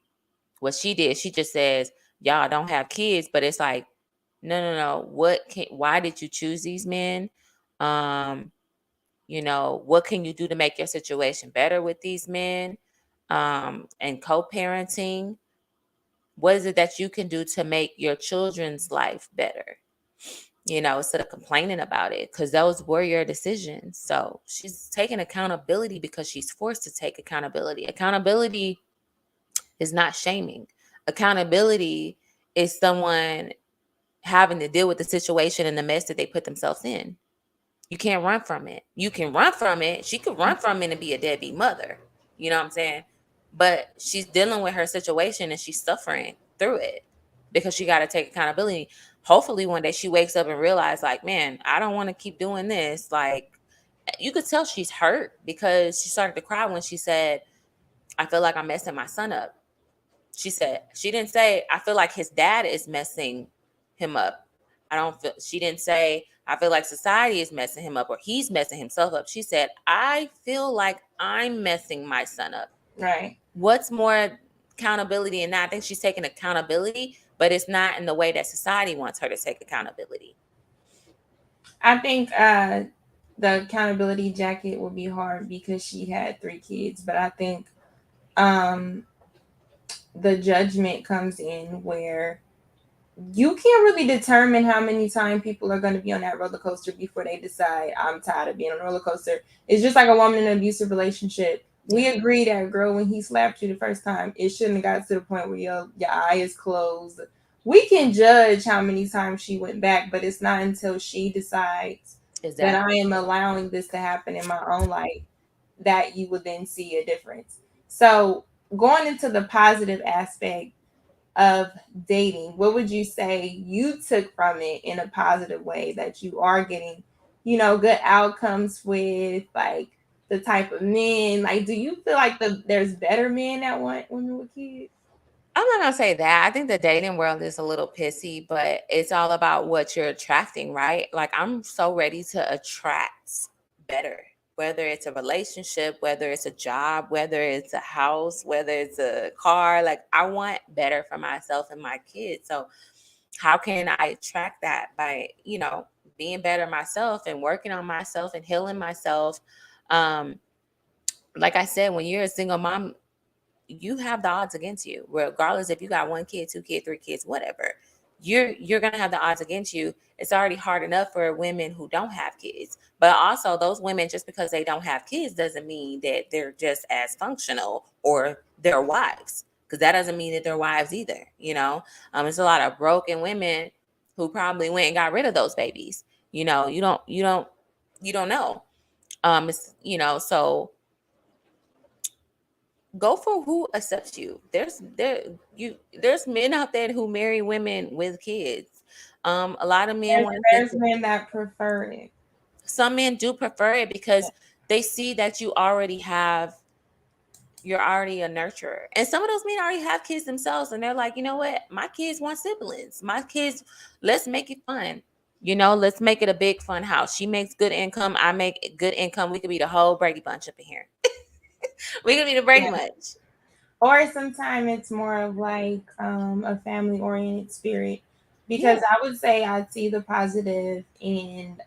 what she did. She just says, y'all don't have kids, but it's like, no. Why did you choose these men? Um, what can you do to make your situation better with these men? And co-parenting. What is it that you can do to make your children's life better? Instead of complaining about it, because those were your decisions. So she's taking accountability because she's forced to take accountability. Accountability is not shaming. Accountability is someone having to deal with the situation and the mess that they put themselves in. You can't run from it. You can run from it. She could run from it and be a deadbeat mother. You know what I'm saying? But she's dealing with her situation and she's suffering through it because she got to take accountability. Hopefully one day she wakes up and realizes, like, man, I don't want to keep doing this. Like, you could tell she's hurt because she started to cry when she said, I feel like I'm messing my son up. She didn't say, I feel like his dad is messing him up. She didn't say, I feel like society is messing him up or he's messing himself up. She said, I feel like I'm messing my son up. Right. What's more accountability in that? I think she's taking accountability, but it's not in the way that society wants her to take accountability. I think the accountability jacket will be hard because she had 3 kids, but I think um, the judgment comes in where you can't really determine how many times people are going to be on that roller coaster before they decide I'm tired of being on a roller coaster. It's just like a woman in an abusive relationship. We agree that, girl, when he slapped you the first time, it shouldn't have got to the point where your eye is closed. We can judge how many times she went back, but it's not until she decides that I am allowing this to happen in my own life that you would then see a difference. So going into the positive aspect of dating, what would you say you took from it in a positive way that you are getting, good outcomes with, like the type of men? Like, do you feel like there's better men that want women with kids? I'm not gonna say that. I think the dating world is a little pissy, but it's all about what you're attracting, right? Like I'm so ready to attract better, whether it's a relationship, whether it's a job, whether it's a house, whether it's a car. Like I want better for myself and my kids. So how can I attract that by, being better myself and working on myself and healing myself? Um, like I said, when you're a single mom, you have the odds against you, regardless if you got 1 kid, 2 kid, 3 kids, whatever. You're gonna have the odds against you. It's already hard enough for women who don't have kids, but also those women, just because they don't have kids doesn't mean that they're just as functional or their wives, because that doesn't mean that they're wives either. There's a lot of broken women who probably went and got rid of those babies. You don't know. So go for who accepts you. There's men out there who marry women with kids. A lot of men want to There's men that prefer it. Some men do prefer it because they see that you're already a nurturer. And some of those men already have kids themselves, and they're like, you know what? My kids want siblings. My kids, let's make it fun. Let's make it a big fun house. She makes good income. I make good income. We could be the whole Brady Bunch up in here. We could be the Brady Bunch. Or sometimes it's more of like a family oriented spirit. Because I would say I see the positive in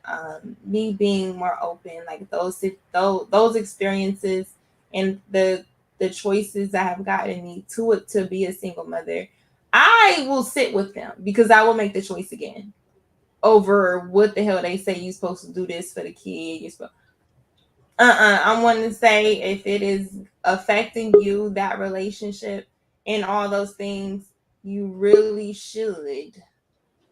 me being more open, like those experiences and the choices that have gotten me to it to be a single mother. I will sit with them because I will make the choice again over what the hell they say you're supposed to do this for the kid. You're supposed I'm wanting to say if it is affecting you, that relationship and all those things, you really should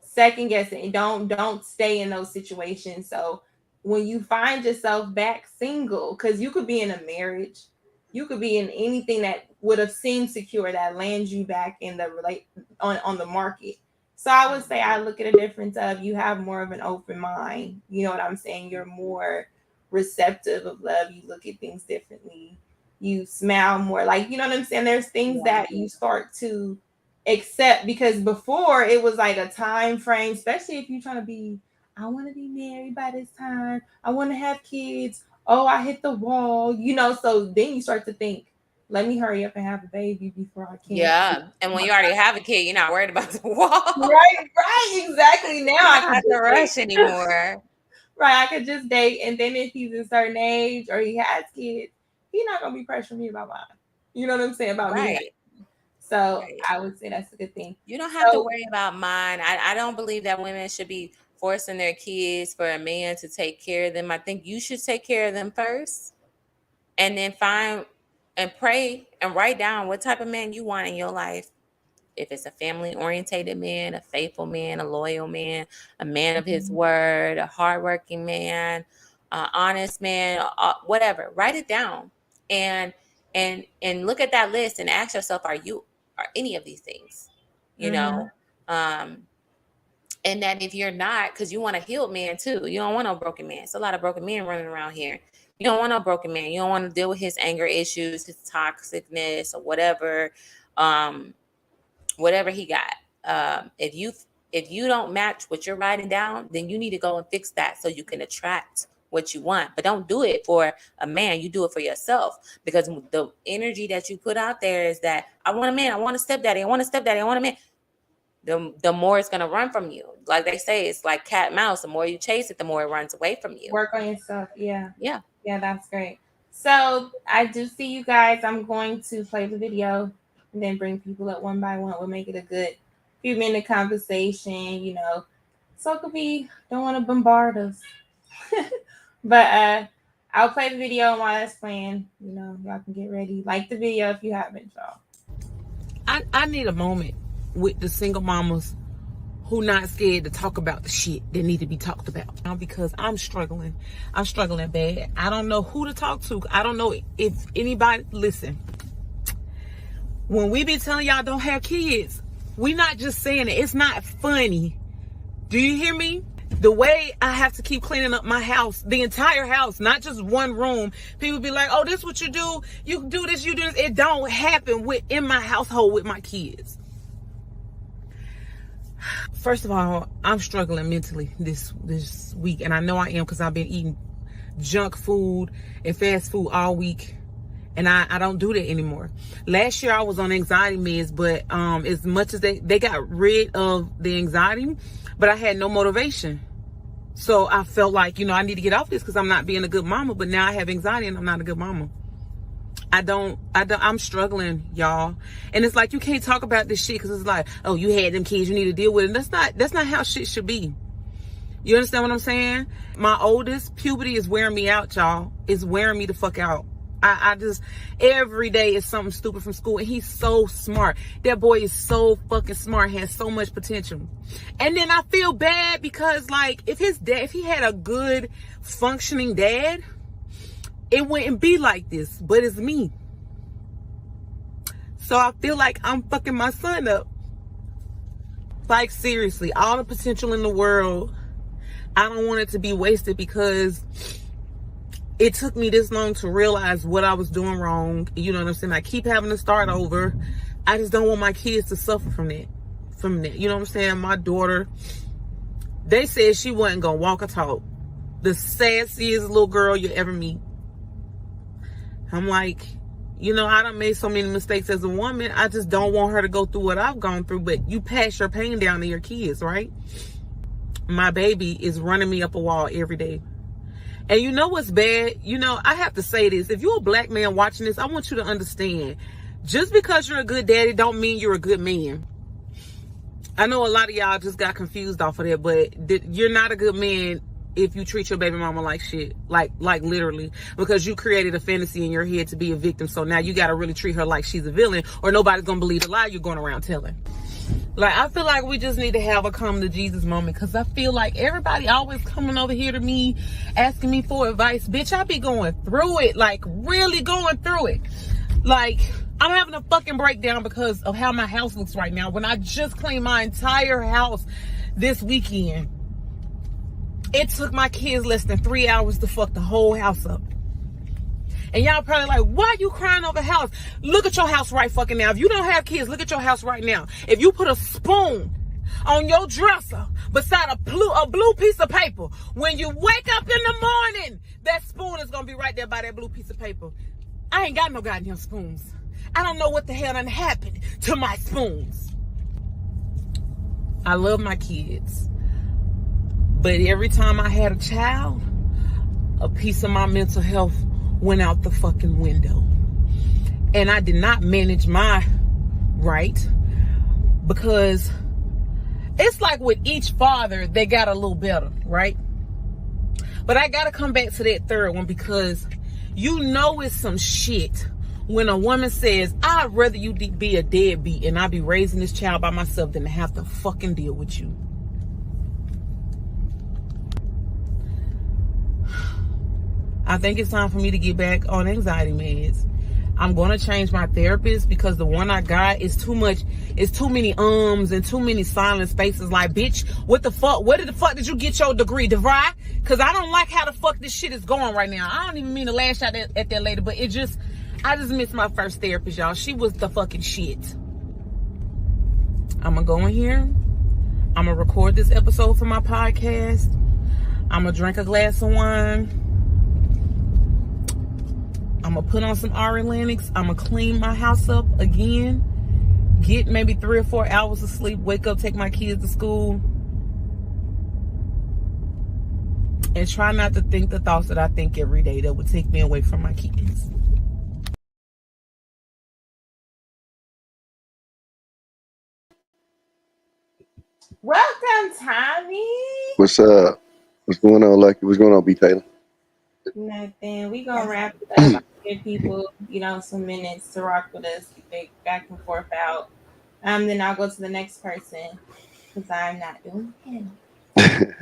second guess it. Don't stay in those situations. So when you find yourself back single, because you could be in a marriage, you could be in anything that would have seemed secure that lands you back in the on the market. So I would say I look at a difference of you have more of an open mind. You know what I'm saying? You're more receptive of love. You look at things differently. You smile more. Like, you know what I'm saying? There's things that you start to accept, because before it was like a time frame, especially if you're trying to be, I want to be married by this time. I want to have kids. Oh, I hit the wall. So then you start to think, let me hurry up and have a baby before I can't. Yeah. And when you already have a kid, you're not worried about the wall. Right, exactly. Now I don't have to rush anymore. Right, I could just date, and then if he's a certain age or he has kids, he's not gonna be pressuring me about mine. You know what I'm saying about me. So I would say that's a good thing. You don't have to worry about mine. I don't believe that women should be forcing their kids for a man to take care of them. I think you should take care of them first, and then find and pray and write down what type of man you want in your life. If it's a family orientated man, a faithful man, a loyal man, a man of his word, a hardworking man, honest man, whatever, write it down and look at that list and ask yourself, are any of these things, and that if you're not, because you want a healed man too, you don't want no broken man. It's a lot of broken men running around here. You don't want no broken man. You don't want to deal with his anger issues, his toxicness, or whatever he got. If you don't match what you're writing down, then you need to go and fix that so you can attract what you want. But don't do it for a man. You do it for yourself, because the energy that you put out there is that I want a man, I want a stepdaddy, I want a stepdaddy, I want a man. The more it's gonna run from you. Like they say, it's like cat and mouse. The more you chase it, the more it runs away from you. Work on yourself. Yeah. Yeah. Yeah, that's great. So I do see you guys. I'm going to play the video and then bring people up one by one. We'll make it a good few minute conversation, you know. So it could be, don't want to bombard us. But I'll play the video while that's playing. You know, y'all can get ready. Like the video if you haven't, y'all. I need a moment with the single mamas who not scared to talk about the shit that need to be talked about. Now, because I'm struggling bad. I don't know who to talk to. I don't know if anybody, listen, when we be telling y'all don't have kids, we not just saying it. It's not funny. Do you hear me? The way I have to keep cleaning up my house, the entire house, not just one room. People be like, oh, this what you do. You do this, you do this. It don't happen in my household with my kids. First of all, I'm struggling mentally this week. And I know I am because I've been eating junk food and fast food all week. And I don't do that anymore. Last year I was on anxiety meds, but as much as they got rid of the anxiety, but I had no motivation. So I felt like, I need to get off this because I'm not being a good mama. But now I have anxiety and I'm not a good mama. I'm struggling, y'all. And it's like, you can't talk about this shit because it's like, oh, you had them kids, you need to deal with it. And that's not how shit should be. You understand what I'm saying? My oldest, puberty is wearing me out, y'all. It's wearing me the fuck out. I just, every day is something stupid from school. And he's so smart. That boy is so fucking smart, has so much potential. And then I feel bad because, like, if he had a good functioning dad, it wouldn't be like this, but it's me. So I feel like I'm fucking my son up. Like, seriously, all the potential in the world, I don't want it to be wasted because it took me this long to realize what I was doing wrong. You know what I'm saying? I keep having to start over. I just don't want my kids to suffer from that. You know what I'm saying? My daughter, they said she wasn't going to walk or talk. The sassiest little girl you ever meet. I'm like, I done made so many mistakes as a woman. I just don't want her to go through what I've gone through. But you pass your pain down to your kids, right? My baby is running me up a wall every day. And you know what's bad? I have to say this. If you're a black man watching this, I want you to understand. Just because you're a good daddy don't mean you're a good man. I know a lot of y'all just got confused off of that, but you're not a good man if you treat your baby mama like shit. Like literally. Because you created a fantasy in your head to be a victim. So now you got to really treat her like she's a villain or nobody's going to believe the lie you're going around telling. Like, I feel like we just need to have a come to Jesus moment because I feel like everybody always coming over here to me, asking me for advice. Bitch, I be going through it, like really going through it. Like, I'm having a fucking breakdown because of how my house looks right now when I just cleaned my entire house this weekend. It took my kids less than 3 hours to fuck the whole house up. And y'all probably like, why are you crying over the house? Look at your house right fucking now. If you don't have kids, look at your house right now. If you put a spoon on your dresser beside a blue piece of paper, when you wake up in the morning, that spoon is going to be right there by that blue piece of paper. I ain't got no goddamn spoons. I don't know what the hell done happened to my spoons. I love my kids. But every time I had a child, a piece of my mental health went out the fucking window. And I did not manage my right because it's like with each father, they got a little better, right? But I got to come back to that third one because it's some shit when a woman says, I'd rather you be a deadbeat and I be raising this child by myself than to have to fucking deal with you. I think it's time for me to get back on anxiety meds. I'm going to change my therapist because the one I got is too much. It's too many ums and too many silent spaces. Like, bitch, what the fuck? Where the fuck did you get your degree, DeVry? Because I don't like how the fuck this shit is going right now. I don't even mean to lash out at that lady, but I just missed my first therapist, y'all. She was the fucking shit. I'm going to go in here. I'm going to record this episode for my podcast. I'm going to drink a glass of wine. I'm going to put on some Lennox. I'm going to clean my house up again. Get maybe 3 or 4 hours of sleep. Wake up, take my kids to school. And try not to think the thoughts that I think every day that would take me away from my kids. Welcome, Tommy. What's up? What's going on, Lucky? What's going on, B Taylor? Nothing. We gonna wrap it up. I'll give people, some minutes to rock with us, get they back and forth out. Then I'll go to the next person because I'm not doing it.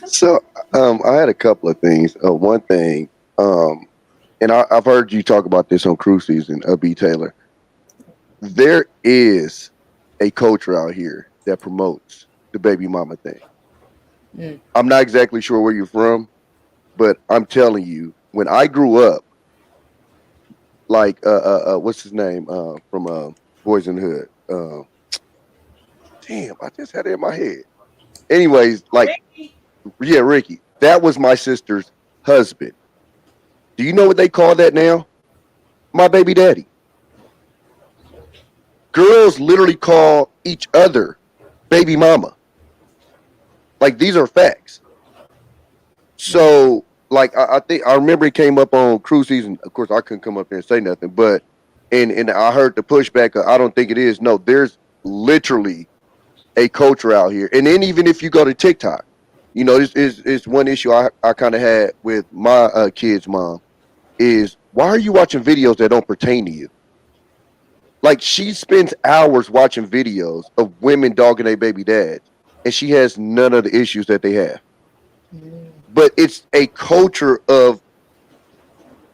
So, I had a couple of things. One thing, and I've heard you talk about this on cruise season, B Taylor. There is a culture out here that promotes the baby mama thing. Mm. I'm not exactly sure where you're from, but I'm telling you, when I grew up, like, what's his name from Boys in the Hood? Damn, I just had it in my head. Anyways, like, Ricky, yeah, Ricky, that was my sister's husband. Do you know what they call that now? My baby daddy. Girls literally call each other baby mama. Like, these are facts. So, like, I think I remember it came up on cruise season. Of course, I couldn't come up there and say nothing, but and I heard the pushback. I don't think it is. No, there's literally a culture out here. And then even if you go to TikTok, this is one issue I kind of had with my kid's mom is why are you watching videos that don't pertain to you? Like, she spends hours watching videos of women dogging their baby dads, and she has none of the issues that they have. Mm. But it's a culture of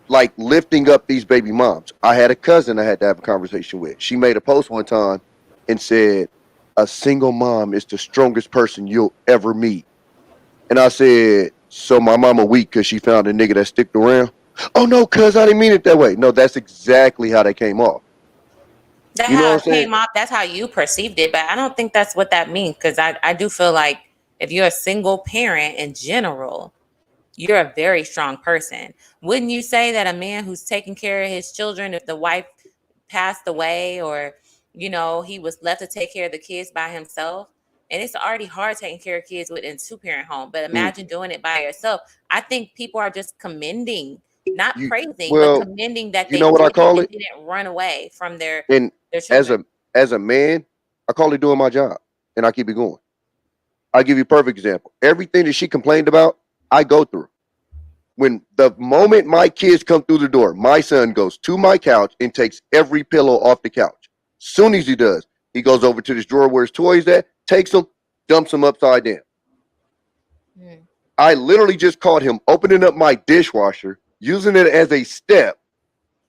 like lifting up these baby moms. I had a cousin I had to have a conversation with. She made a post one time and said, "A single mom is the strongest person you'll ever meet." And I said, "So my mama weak because she found a nigga that sticked around?" "Oh no, cuz I didn't mean it that way." No, that's exactly how they came off. That You know how what it I'm saying? came off. That's how you perceived it, but I don't think that's what that means because I do feel like if you're a single parent in general, you're a very strong person. Wouldn't you say that a man who's taking care of his children, if the wife passed away or, he was left to take care of the kids by himself, and it's already hard taking care of kids within two-parent home, but Mm. imagine doing it by yourself. I think people are just commending, not You praising, but well, commending that you they know what did I it call and it? didn't run away from And their as children. a man, I call it doing my job, and I keep it going. I'll give you a perfect example. Everything that she complained about, I go through. When the moment my kids come through the door, my son goes to my couch and takes every pillow off the couch. Soon as he does, he goes over to this drawer where his toys at, takes them, dumps them upside down. Mm. I literally just caught him opening up my dishwasher, using it as a step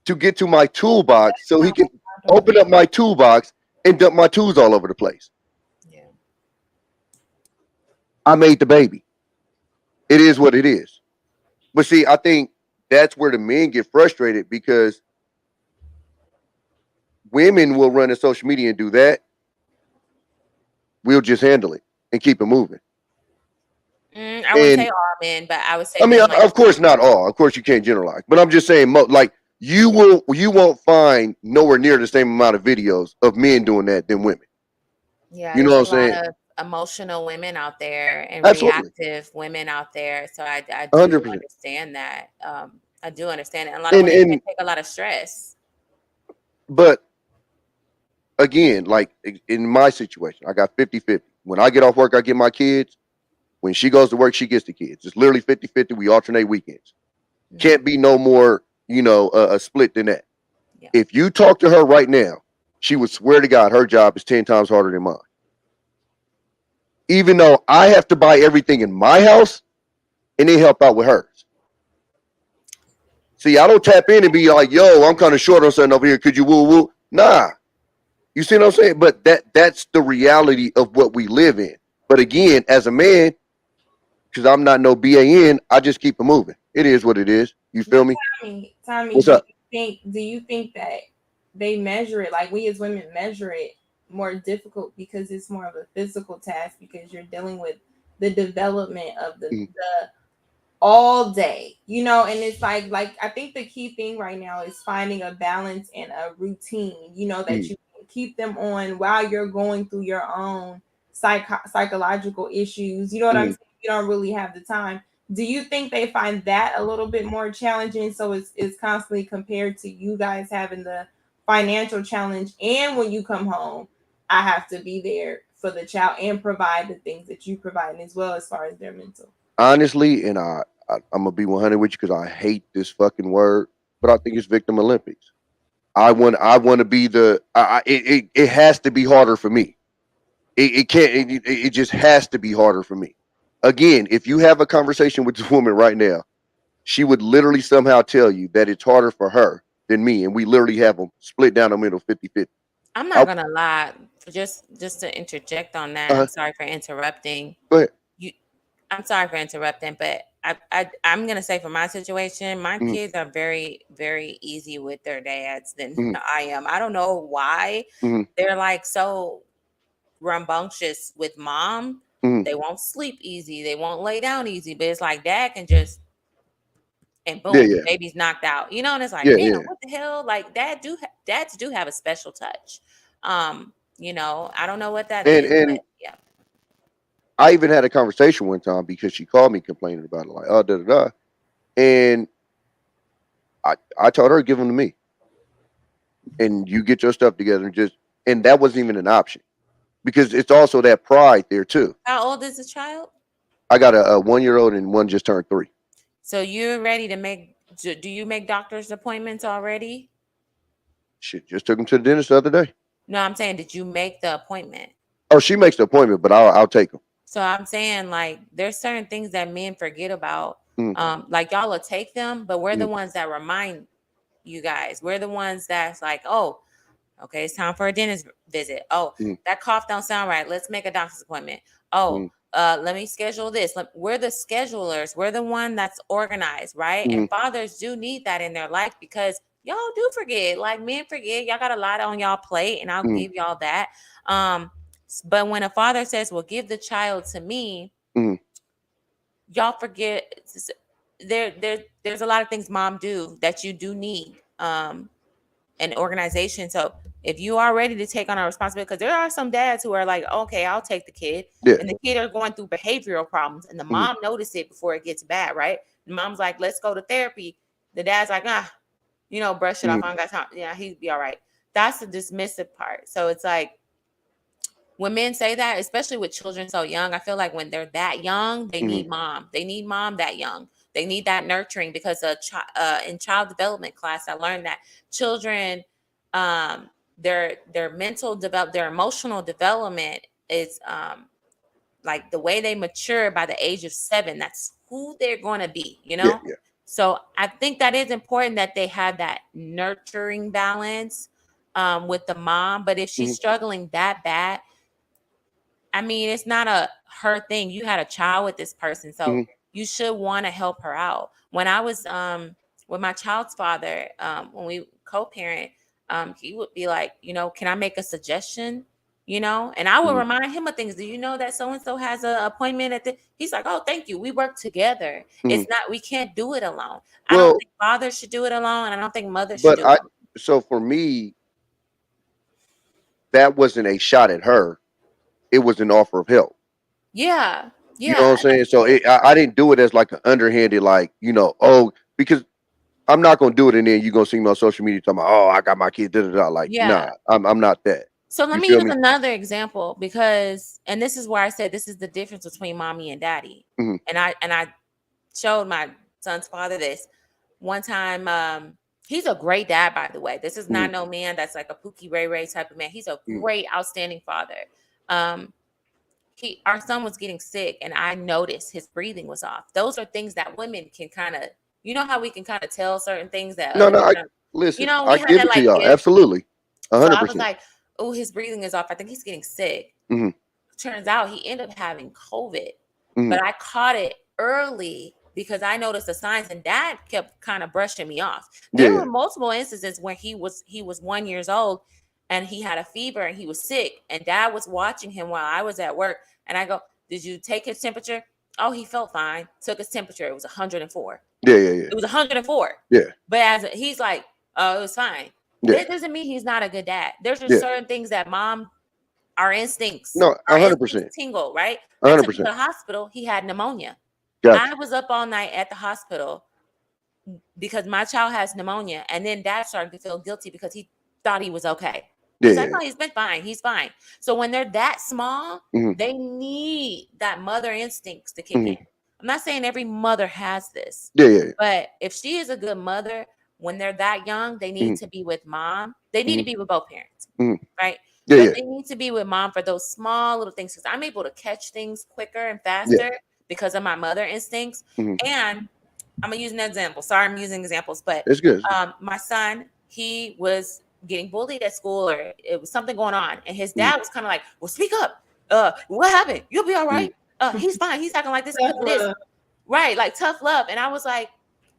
to get to my toolbox so he can open up my toolbox and dump my tools all over the place. Yeah. I made the baby. It is what it is. But see, I think that's where the men get frustrated because women will run in social media and do that. We'll just handle it and keep it moving. I wouldn't say And all men, but I would say I mean, men like of course, not all. Of course, you can't generalize. But I'm just saying, like you won't find nowhere near the same amount of videos of men doing that than women. yeah, You know there's what a I'm lot saying? of emotional women out there and Absolutely, reactive women out there. So I do 100%. understand that. I do understand it. And a lot of women can And take a lot of stress. but again, like in my situation, I got 50-50. When I get off work, I get my kids. When she goes to work, she gets the kids. It's literally 50-50. We alternate weekends. Mhm. Can't be no more, a split than that. Yeah. If you talk to her right now, she would swear to God her job is 10 times harder than mine. Even though I have to buy everything in my house and then help out with hers. See, I don't tap in and be like, yo, I'm kind of short on something over here. Could you woo woo? Nah. You see what I'm saying? But that's the reality of what we live in. But again, as a man, because I'm not no BAN, I just keep it moving. It is what it is. You feel but me? Tommy, What's up? do you think that they measure it like we as women measure it more difficult because it's more of a physical task because you're dealing with the development of Mm, the all day, and it's like I think the key thing right now is finding a balance and a routine, that mm, you can keep them on while you're going through your own psychological issues. You know what I'm mm. saying? You don't really have the time. Do you think they find that a little bit more challenging? So it's constantly compared to you guys having the financial challenge, and when you come home, I have to be there for the child and provide the things that you provide as well as far as their mental. Honestly, and I'm gonna be 100 with you because I hate this fucking word, but I think it's victim Olympics. I want to be the. It has to be harder for me. It can't. It just has to be harder for me. Again, if you have a conversation with this woman right now, she would literally somehow tell you that it's harder for her than me, and we literally have them split down the middle 50-50. I'm I, not gonna lie, just to interject on that. uh, I'm sorry for interrupting. go ahead. You, I'm sorry for interrupting, but I'm gonna say for my situation, my Mhm, kids are very, very easy with their dads than mhm, I am. I don't know why mhm, they're like so rambunctious with mom. mhm. They won't sleep easy. They won't lay down easy. But it's like dad can just and Yeah, boom, yeah, baby's knocked out. You know, and it's like, yeah, damn, yeah. what the hell? Like dads do have a special touch. I don't know what that And is, but and yeah. I even had a conversation one time because she called me complaining about it, like, oh, da da da. And I told her, give them to me, and you get your stuff together, and that wasn't even an option because it's also that pride there too. How old is the child? I got a 1 year old and one just turned 3. So you're ready to make? Do you make doctor's appointments already? Shit, just took him to the dentist the other day. No, I'm saying, did you make the appointment? Oh, she makes the appointment, but I'll take him. So I'm saying, like, there's certain things that men forget about. Mm, Like y'all will take them, but we're the mm, ones that remind you guys. We're the ones that's like, oh, okay, it's time for a dentist visit. Oh, mm, that cough don't sound right. Let's make a doctor's appointment. Oh, mm, let me schedule this. We're the schedulers. We're the one that's organized, right? And mm, fathers do need that in their life because y'all do forget. Like men forget. Y'all got a lot on y'all plate, and I'll mm, give y'all that. But when a father says, "Well, give the child to me," mm, y'all forget. There's a lot of things mom do that you do need. An organization. So if you are ready to take on a responsibility, because there are some dads who are like, okay, I'll take the kid, yeah. and the kid are going through behavioral problems, and the Mm, mom noticed it before it gets bad, right? The mom's like, let's go to therapy. The dad's like, brush it off. mm, I don't got time. Yeah, he'd be all right. That's the dismissive part. So it's like when men say that, especially with children so young, I feel like when they're that young, they mm, need mom. They need mom that young. They need that nurturing because in child development class, I learned that children, their mental develop, their emotional development is like the way they mature by the age of 7. That's who they're going to be, you yeah, know. yeah. So I think that is important that they have that nurturing balance with the mom. But if she's Mm, struggling that bad, I mean, it's not a her thing. You had a child with this person, so mm, you should want to help her out. When I was with my child's father, when we co-parent, he would be like, can I make a suggestion? And I would mm, remind him of things. Do you know that so and so has an appointment at the? He's like, oh, thank you. We work together. mm. It's not. We can't do it alone. I don't Well, think fathers should do it alone, and I don't think mothers should but do it alone. so for me, that wasn't a shot at her. It was an offer of help. Yeah, You know yeah, what I'm saying? So I didn't do it as like an underhanded, like, oh, because I'm not gonna do it, and then you're gonna see me on social media talking about, oh, I got my kid, da da da. Like, yeah. nah, I'm not that. So let You me feel use me? another example because, and this is where I said this is the difference between mommy and daddy. Mhm, And I showed my son's father this one time. He's a great dad, by the way. This is mhm, not no man that's like a Pookie Ray Ray type of man. He's a mhm, great, outstanding father. Um, our son was getting sick, and I noticed his breathing was off. Those are things that women can kind of, how we can kind of tell certain things that No, other no, men don't. listen, We I have give that it to like y'all, gift. absolutely, So I was 100%. like, oh, his breathing is off. I think he's getting sick. Mhm, Turns out he ended up having COVID, mhm, but I caught it early because I noticed the signs, and dad kept kind of brushing me off. yeah, There were yeah, multiple instances where he was 1 year old and he had a fever and he was sick, and dad was watching him while I was at work. And I go, did you take his temperature? Oh, he felt fine. Took his temperature. It was 104. yeah, yeah, yeah, It was 104. yeah, But he's like, oh, it was fine. yeah, That doesn't mean he's not a good dad. There's just yeah. certain things that mom, our instincts, No, our a hundred instincts percent, tingle, right? a I hundred took him to percent. the hospital. He had pneumonia. Gotcha. I was up all night at the hospital because my child has pneumonia. And then dad started to feel guilty because he thought he was okay. He's Yeah. like, oh, he's been fine. He's fine. So when they're that small, Mhm. they need that mother instincts to kick in. Mhm. I'm not saying every mother has this, Yeah. but if she is a good mother, when they're that young, they need Mhm. to be with mom. They need to Mhm. be with both parents, Mhm. right? Yeah. But Yeah. they need to be with mom for those small little things because I'm able to catch things quicker and Yeah. faster because of my mother instincts. Mhm. And I'm gonna use an example. Sorry, I'm using examples, but It's good. It's good. my son, he was getting bullied at school, or it was something going on, and his Mhm. dad was kind of like, "Well, speak up. What happened? You'll be all Mhm. right. He's fine. He's acting like this Tough because of this, love. right? Like tough love." And I was like,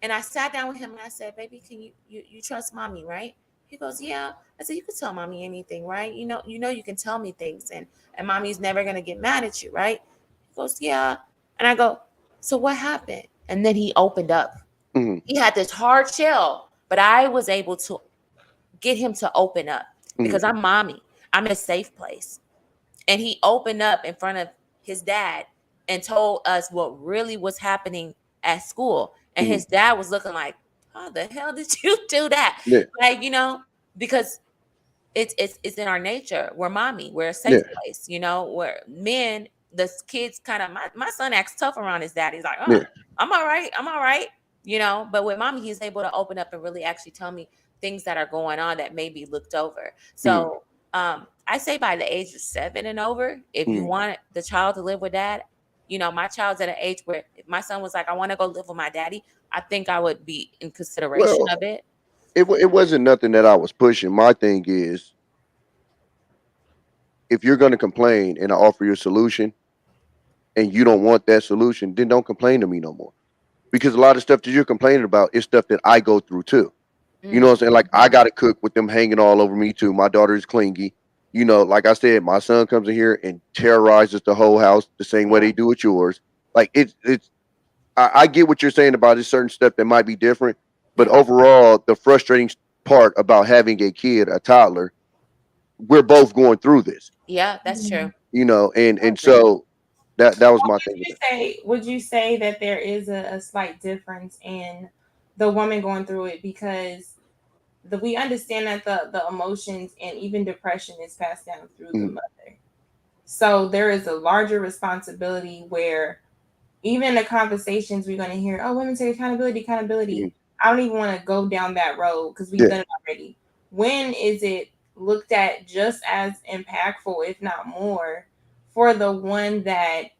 and I sat down with him and I said, "Baby, can you trust mommy, right?" He goes, "Yeah." I said, "You can tell mommy anything, right? You know, you can tell me things, and mommy's never gonna get mad at you, right?" He goes, "Yeah." And I go, "So what happened?" And then he opened up. Mhm. He had this hard shell, but I was able to get him to open up Mhm. because I'm mommy. I'm in a safe place. And he opened up in front of his dad and told us what really was happening at school. And Mhm. his dad was looking like, how the hell did you do that? Yeah. Like, because it's in our nature. We're mommy. We're a safe Yeah. place, where men, the kids kind of my son acts tough around his dad. He's like, Yeah. I'm all right. I'm all right. But with mommy, he's able to open up and really actually tell me things that are going on that may be looked over. Mhm. So I say by the age of 7 and over, if you Mhm. want the child to live with dad, my child's at an age where if my son was like, I want to go live with my daddy, I think I would be in consideration Well, of it. it wasn't nothing that I was pushing. My thing is, if you're going to complain and I offer you a solution and you don't want that solution, then don't complain to me no more. Because a lot of stuff that you're complaining about is stuff that I go through too. You know what I'm saying? Like I got to cook with them hanging all over me too. My daughter is clingy. Like I said, my son comes in here and terrorizes the whole house the same way Yeah. they do with yours. Like it's I get what you're saying about this certain stuff that might be different, but Yeah. overall, the frustrating part about having a kid, a toddler, we're both going through this. Yeah, that's Mhm. true. And I and agree. so that was Well, my thing with that. would you say that there is a slight difference in the woman going through it because we understand that the emotions and even depression is passed down through the Mhm. mother. So there is a larger responsibility where even the conversations we're going to hear, oh, women say accountability, Mhm. accountability. I don't even want to go down that road because we've Yeah. done it already. When is it looked at just as impactful, if not more, for the one that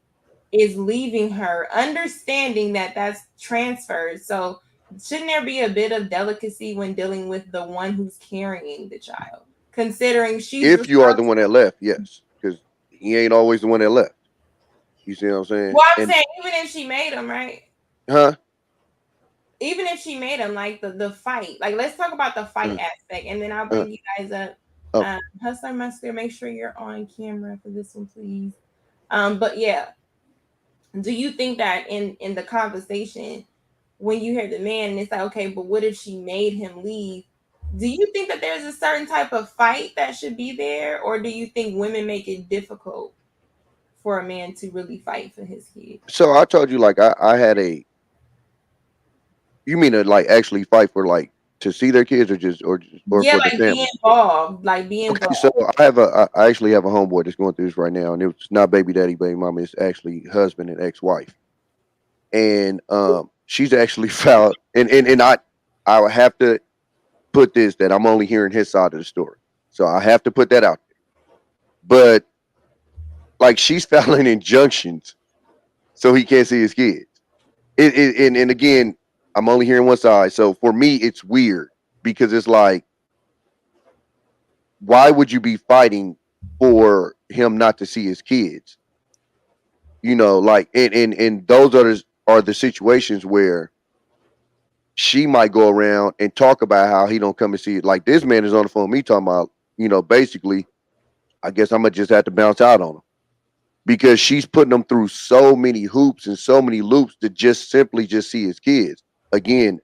is leaving her, understanding that that's transferred? So shouldn't there be a bit of delicacy when dealing with the one who's carrying the child, considering she's If you are the responsible? one that left, yes, because he ain't always the one that left. You see what I'm saying? Well, I'm And saying even if she made him, right? huh? Even if she made him, like the fight, like let's talk about the fight Uh, aspect, and then I'll uh, bring you guys up. okay. Hustler Master, make sure you're on camera for this one, please. But yeah, do you think that in the conversation when you hear the man and it's like, okay, but what if she made him leave? Do you think that there's a certain type of fight that should be there, or do you think women make it difficult for a man to really fight for his kid? So I told you, like I had a. You mean to like actually fight for like to see their kids or Yeah, for the like be family? involved, like be Okay, involved. so I actually have a homeboy that's going through this right now, and it's not baby daddy, baby mama. It's actually husband and ex wife, and she's actually found, and I would have to put this that I'm only hearing his side of the story, so I have to put that out there. But like she's filing injunctions so he can't see his kids. And again, I'm only hearing one side, so for me it's weird because it's like, why would you be fighting for him not to see his kids? Like and those are the situations where she might go around and talk about how he don't come and see it. Like this man is on the phone with me talking about, basically, I guess I'm gonna just have to bounce out on him because she's putting him through so many hoops and so many loops to just simply just see his kids. Again,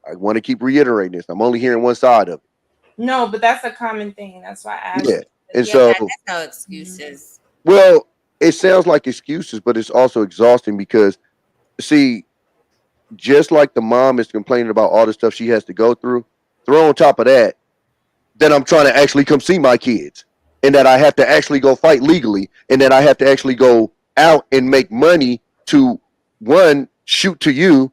I want to keep reiterating this. I'm only hearing one side of No, but that's a common thing. That's why I it. asked Yeah. you. And Yeah, so, there's no Mhm. excuses. well, it sounds like excuses, but it's also exhausting because see, just like the mom is complaining about all the stuff she has to go through, throw on top of that that I'm trying to actually come see my kids, and that I have to actually go fight legally, and that I have to actually go out and make money to, one, shoot to you,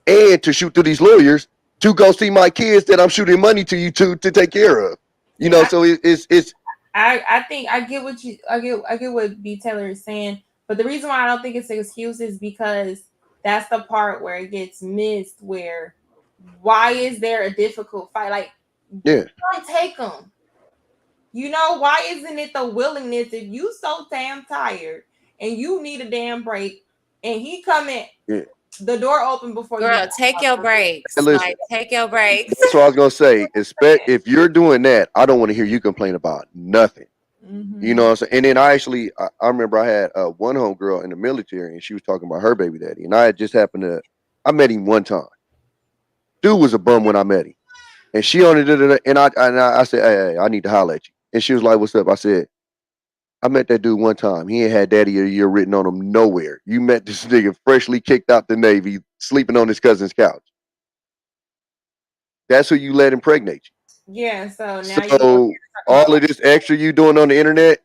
and to shoot to these lawyers to go see my kids that I'm shooting money to you to take care of. You know, Yeah, so it's I think I get what I get what B Taylor is saying, but the reason why I don't think it's an excuse is because that's the part where it gets missed. Where why is there a difficult fight? Like, yeah. don't take them. You know, why isn't it the willingness? If you so damn tired and you need a damn break, and he come in, Yeah. the door open before you. Girl, take your breaks. And listen, Like, take your breaks. that's what I was gonna say. Expect if you're doing that, I don't want to hear you complain about nothing. Mm-hmm. You know what I'm saying? And then I remember I had one homegirl in the military, and she was talking about her baby daddy, and I had just happened to I met him one time. Dude was a bum when I met him, and she only did it, and I said, hey, I need to holler at you, and she was like, what's up? I said, I met that dude one time. He ain't had daddy a year written on him nowhere. You met this nigga freshly kicked out the Navy, sleeping on his cousin's couch. That's who you let impregnate you. Yeah. So now you So all of this extra you doing on the internet,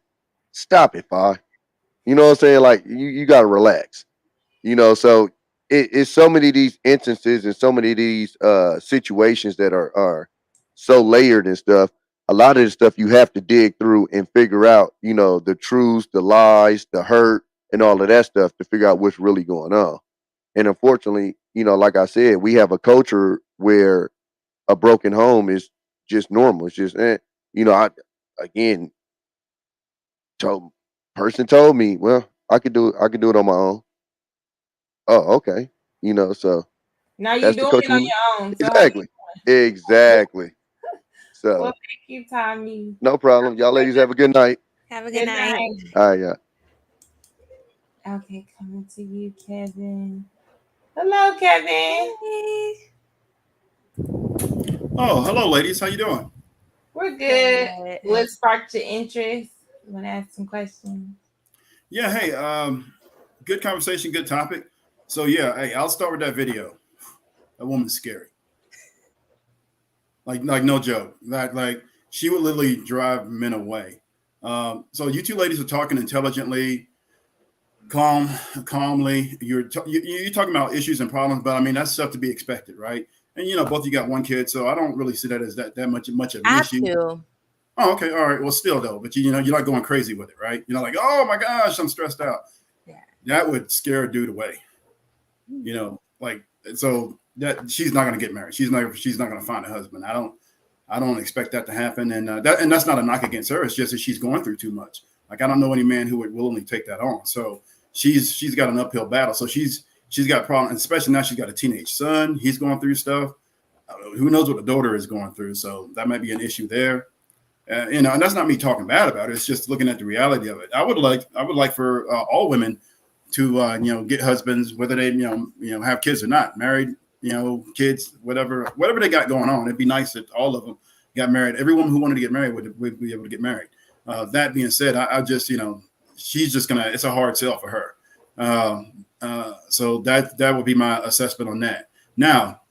stop it, Fi. You know what I'm saying? Like you gotta relax. You know, so it's so many of these instances and so many of these situations that are so layered and stuff. A lot of the stuff you have to dig through and figure out, you know, the truths, the lies, the hurt, and all of that stuff to figure out what's really going on. And unfortunately, you know, like I said, we have a culture where a broken home is just normal. It's just, you know, I again told person told me, well, I could do it on my own. Oh, okay. You know, so now you that's the doing coach it on we your own. So how you exactly. Exactly. well, So thank you, Tommy. no problem. Y'all ladies have a good night. Have a good Good night. night. All right, yeah. Okay, coming to you, Kevin. Hello, Kevin. Hey. Oh, hello, ladies. How you doing? We're good. Good. What sparked your interest? You want to ask some questions? Yeah. Hey. Good conversation. Good topic. So yeah. Hey, I'll start with that video. That woman's scary. Like no joke. Like she would literally drive men away. So you two ladies are talking intelligently, calmly. You're talking about issues and problems, but I mean that's stuff to be expected, right? And you know, both of you got one kid, so I don't really see that as that much of an I issue. do. Oh, okay, all right. Well, still though, but you know, you're not going crazy with it, right? You're not like, oh my gosh, I'm stressed out. Yeah. That would scare a dude away. You know, like so that she's not going to get married. She's not going to find a husband. I don't expect that to happen. And that's not a knock against her. It's just that she's going through too much. Like I don't know any man who would willingly take that on. So she's got an uphill battle. So she's got problems, especially now she's got a teenage son. He's going through stuff. Who knows what the daughter is going through? So that might be an issue there. You know, and that's not me talking bad about it. It's just looking at the reality of it. I would like for all women to you know, get husbands, whether they you know have kids or not, married, you know, kids, whatever they got going on. It'd be nice if all of them got married. Every woman who wanted to get married would be able to get married. That being said, I just, you know, she's just gonna. It's a hard sell for her. So that would be my assessment on that. Now,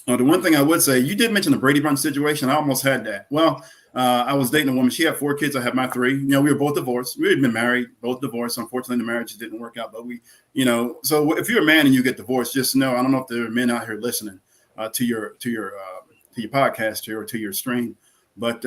the one thing I would say, you did mention the Brady Bunch situation. I almost had that. Well, I was dating a woman. She had 4 kids. I had my 3. You know, we were both divorced. We had been married, both divorced. Unfortunately, the marriage didn't work out. But we, you know, so if you're a man and you get divorced, just know, I don't know if there are men out here listening to your podcast here or to your stream. But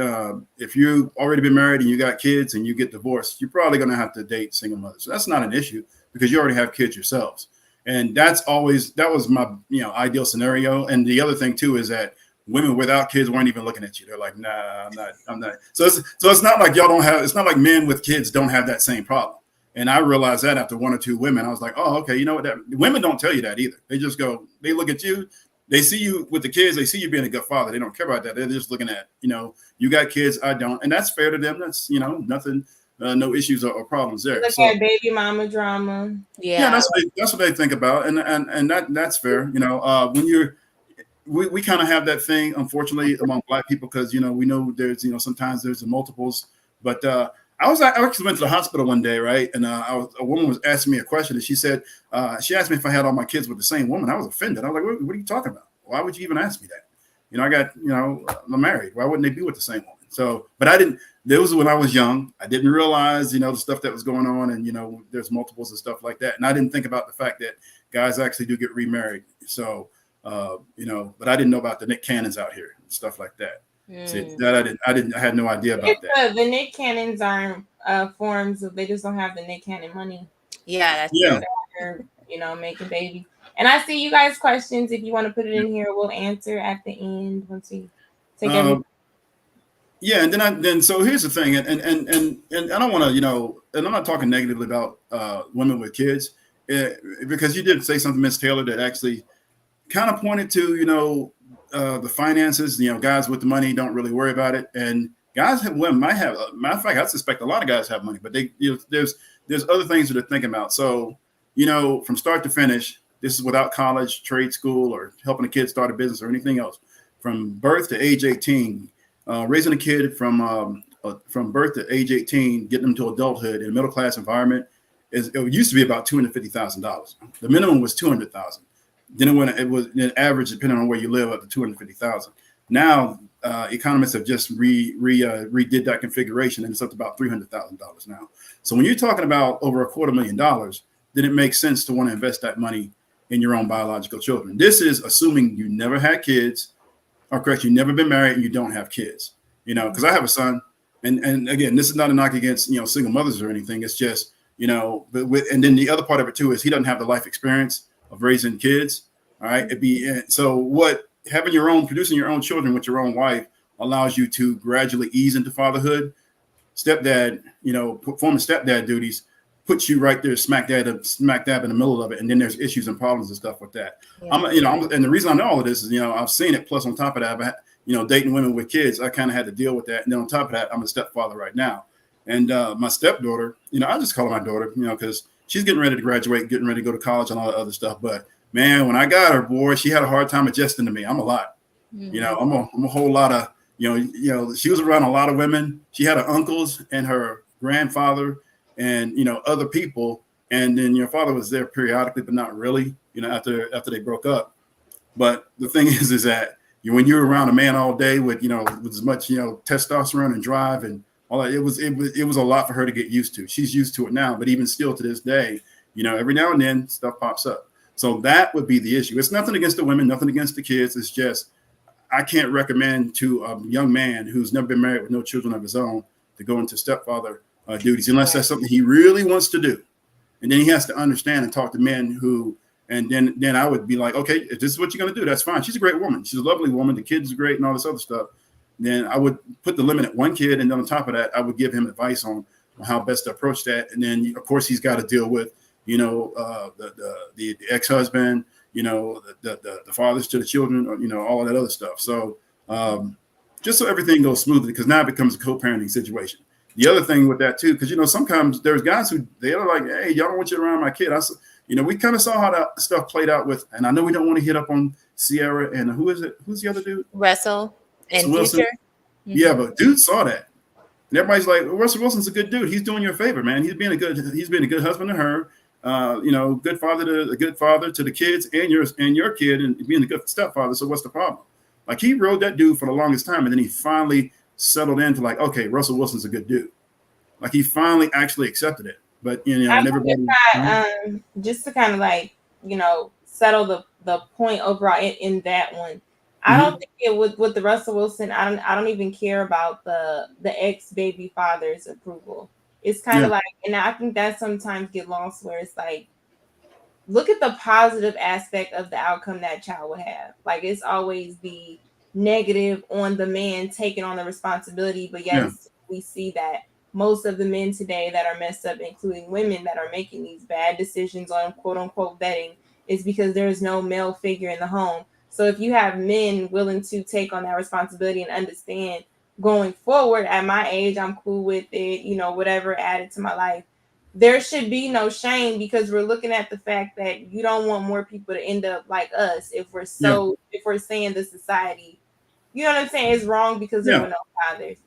if you've already been married and you got kids and you get divorced, you're probably going to have to date single mothers. So that's not an issue because you already have kids yourselves. And that was my, you know, ideal scenario. And the other thing too is that women without kids weren't even looking at you. They're like, nah, I'm not. So it's not like it's not like men with kids don't have that same problem. And I realized that after 1 or 2 women, I was like, oh, okay, you know what? Women don't tell you that either. They just go, they look at you, they see you with the kids, they see you being a good father. They don't care about that. They're just looking at, you know, you got kids, I don't. And that's fair to them. That's, you know, nothing, no issues or problems there. Look at baby mama drama. Yeah, that's what they think about. And that's fair. You know, when we kind of have that thing, unfortunately, among Black people, because, you know, we know there's, you know, sometimes there's the multiples. But I actually went to the hospital one day, right? And a woman was asking me a question, and she said, she asked me if I had all my kids with the same woman. I was offended. I was like, what are you talking about? Why would you even ask me that? You know, I got, you know, I'm married. Why wouldn't they be with the same woman? So, but I didn't. That was when I was young. I didn't realize, the stuff that was going on, and there's multiples and stuff like that. And I didn't think about the fact that guys actually do get remarried. So, but I didn't know about the Nick Cannons out here and stuff like that. See, that I had no idea about that. The Nick Cannons aren't forms of, they just don't have the Nick Cannon money. Yeah, they're, making babies. And I see you guys' questions. If you want to put it in here, we'll answer at the end once we take everything. Yeah, and then so here's the thing, and I don't want to, and I'm not talking negatively about women with kids, because you did say something, Miss Taylor, that actually kind of pointed to the finances. Guys with the money don't really worry about it, and women might have. Matter of fact, I suspect a lot of guys have money, but they there's other things that they're thinking about. So from start to finish, this is without college, trade school, or helping a kid start a business or anything else. From birth to age 18. Raising a kid from birth to age 18, getting them to adulthood in a middle class environment, it used to be about $250,000. The minimum was $200,000. Then it was an average, depending on where you live, up to $250,000. Now economists have just redid that configuration, and it's up to about $300,000 now. So when you're talking about over $250,000, then it makes sense to want to invest that money in your own biological children. This is assuming you never had kids. Or correct, you've never been married and you don't have kids, because I have a son, and again, this is not a knock against, single mothers or anything. It's just, and then the other part of it too is he doesn't have the life experience of raising kids. All right. Producing your own children with your own wife allows you to gradually ease into fatherhood. Stepdad, performing stepdad duties puts you right there smack dab in the middle of it, and then there's issues and problems and stuff with that. Yeah. And the reason I know all of this is I've seen it. Plus, on top of that, dating women with kids, I kind of had to deal with that. And then on top of that, I'm a stepfather right now, and my stepdaughter, I just call her my daughter, because she's getting ready to graduate, getting ready to go to college, and all that other stuff. But man, when I got her, boy, she had a hard time adjusting to me. I'm a lot, I'm a whole lot of, she was around a lot of women. She had her uncles and her grandfather. And other people, and then your father was there periodically, but not really. After they broke up. But the thing is that when you're around a man all day with with as much testosterone and drive and all that, it was a lot for her to get used to. She's used to it now, but even still to this day, every now and then stuff pops up. So that would be the issue. It's nothing against the women, nothing against the kids. It's just I can't recommend to a young man who's never been married with no children of his own to go into stepfather duties, unless that's something he really wants to do. And then he has to understand and talk to men who, and then I would be like, okay, if this is what you're going to do, that's fine. She's a great woman. She's a lovely woman. The kid's great and all this other stuff. Then I would put the limit at one kid. And then on top of that, I would give him advice on how best to approach that. And then, of course, he's got to deal with, the ex-husband, the fathers to the children, all of that other stuff. So just so everything goes smoothly, because now it becomes a co-parenting situation. The other thing with that too, because sometimes there's guys who they're like, hey, y'all don't want you around my kid. We kind of saw how that stuff played out with, and I know we don't want to hit up on Sierra and who is it? Who's the other dude? Russell and Wilson. Future. Mm-hmm. Yeah, but dude saw that, and everybody's like, well, Russell Wilson's a good dude. He's doing you a favor, man. He's being a good husband to her. Good father to the kids and your kid, and being a good stepfather. So what's the problem? Like, he rode that dude for the longest time, and then he finally settled into like, okay, Russell Wilson's a good dude. Like, he finally actually accepted it. But and everybody just to kind of like settle the point overall in that one. I don't think it with the Russell Wilson. I don't even care about the ex baby father's approval. It's kind of like, and I think that sometimes get lost where it's like, look at the positive aspect of the outcome that child would have. Like, it's always the negative on the man taking on the responsibility, but yes, we see that most of the men today that are messed up, including women that are making these bad decisions on quote unquote vetting, is because there is no male figure in the home. So if you have men willing to take on that responsibility and understand going forward, at my age, I'm cool with it, whatever added to my life, there should be no shame, because we're looking at the fact that you don't want more people to end up like us if we're saying the society, you know what I'm saying, is wrong because there were no fathers.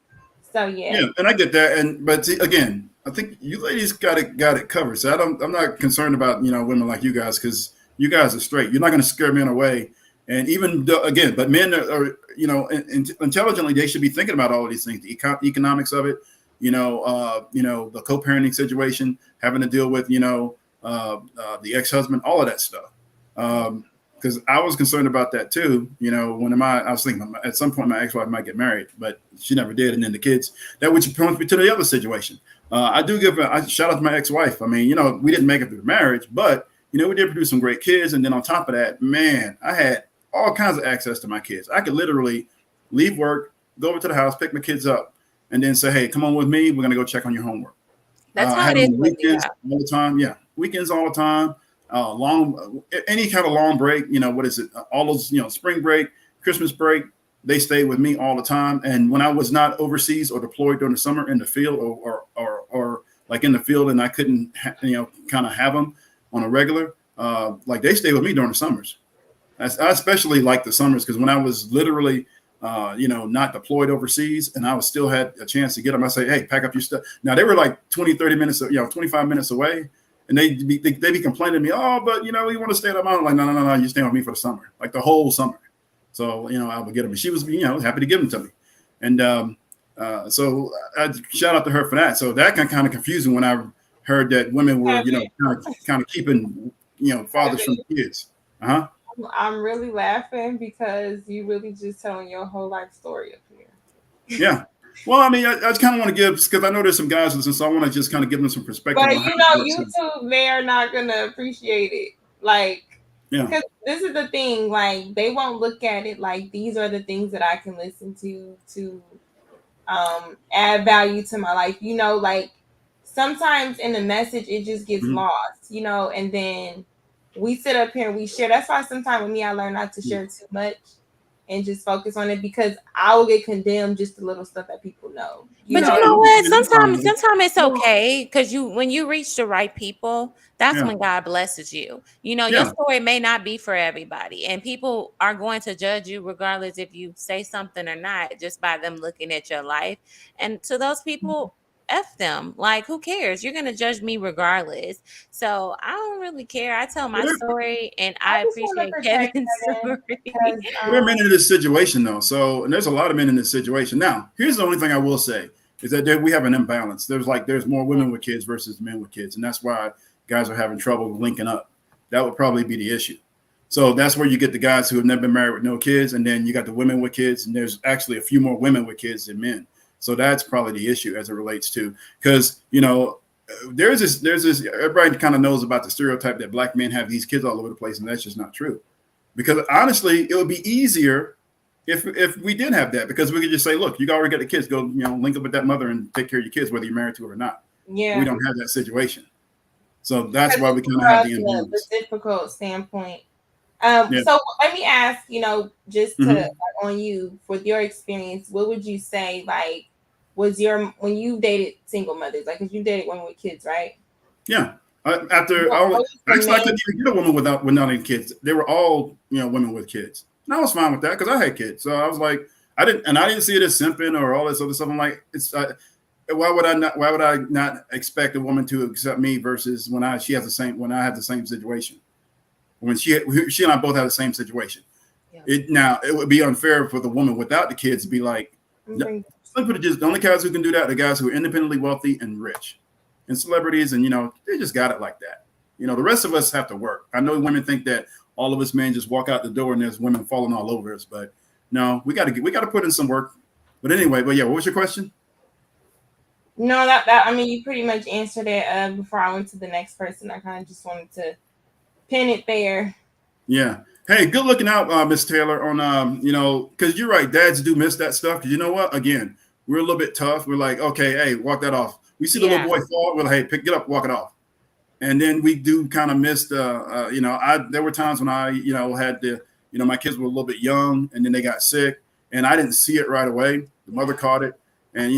So yeah, and I get that, but see, again, I think you ladies got it covered. So I'm not concerned about women like you guys, because you guys are straight. You're not going to scare men away And even again, but men are intelligently, they should be thinking about all of these things, the economics of it, the co-parenting situation, having to deal with, the ex-husband, all of that stuff. Because I was concerned about that too. I was thinking at some point my ex-wife might get married, but she never did. And then the kids, that which points me to the other situation. I do give a shout out to my ex-wife. I mean, we didn't make it through the marriage, but we did produce some great kids. And then on top of that, man, I had all kinds of access to my kids. I could literally leave work, go over to the house, pick my kids up, and then say, hey, come on with me. We're going to go check on your homework. That's how it is with weekends all the time. Yeah. Weekends all the time. Any kind of long break, what is it? All those, spring break, Christmas break, they stayed with me all the time. And when I was not overseas or deployed during the summer in the field or like in the field and I couldn't, kind of have them on a regular, like they stayed with me during the summers. I especially like the summers because when I was literally, not deployed overseas and I was still had a chance to get them, I say, hey, pack up your stuff. Now they were like 20, 30 minutes, 25 minutes away. And they'd be complaining to me, oh, but you want to stay at the mountain. Like, no, you stay with me for the summer, like the whole summer. So, I would get them. And she was, happy to give them to me. And so I shout out to her for that. So that got kind of confusing when I heard that women were, kind of keeping, fathers from the kids. Uh-huh. I'm really laughing because you really just telling your whole life story up here. Yeah. Well, I mean, I kind of want to give, because I know there's some guys listening, so I want to just kind of give them some perspective. But YouTube, they're not going to appreciate it. Like, because this is the thing, like, they won't look at it like these are the things that I can listen to add value to my life. Like, sometimes in the message, it just gets lost, and then we sit up here and we share. That's why sometimes with me, I learn not to share too much. And just focus on it because I will get condemned just the little stuff that people know. You know what? Sometimes it's okay because when you reach the right people, that's when God blesses you. Your story may not be for everybody, and people are going to judge you regardless if you say something or not, just by them looking at your life. And to those people, F them. Like, who cares? You're going to judge me regardless. So I don't really care. I tell my story and I appreciate Kevin's story. There are men in this situation, though. And there's a lot of men in this situation. Now, here's the only thing I will say is that we have an imbalance. There's more women with kids versus men with kids. And that's why guys are having trouble linking up. That would probably be the issue. So that's where you get the guys who have never been married with no kids. And then you got the women with kids. And there's actually a few more women with kids than men. So that's probably the issue as it relates to, because, there's this, everybody kind of knows about the stereotype that black men have these kids all over the place. And that's just not true, because honestly, it would be easier if we did have that, because we could just say, look, you already got the kids, go, link up with that mother and take care of your kids, whether you're married to her or not. Yeah. We don't have that situation. So that's why we kind of have the difficult standpoint. So let me ask, just to on you, with your experience, what would you say, like, when you dated single mothers, like, because you dated women with kids, right? Yeah. I actually didn't get a woman without any kids. They were all, women with kids. And I was fine with that because I had kids. So I was like, I didn't see it as simping or all this other stuff. I'm like, why would I not expect a woman to accept me versus when I had the same situation? When she and I both had the same situation. Yeah. It would be unfair for the woman without the kids to be like, the only guys who can do that are the guys who are independently wealthy and rich, and celebrities, and they just got it like that. The rest of us have to work. I know women think that all of us men just walk out the door and there's women falling all over us, but no, we got to put in some work. But anyway, what was your question? No, that you pretty much answered it before I went to the next person. I kind of just wanted to pin it there. Yeah. Hey, good looking out, Miss Taylor, on because you're right, dads do miss that stuff. Because you know what? Again, we're a little bit tough. We're like, okay, hey, walk that off. We see the little boy fall, we're like, hey, pick it up, walk it off. And then we do kind of miss there were times when I, had my kids were a little bit young and then they got sick and I didn't see it right away. The mother caught it. And,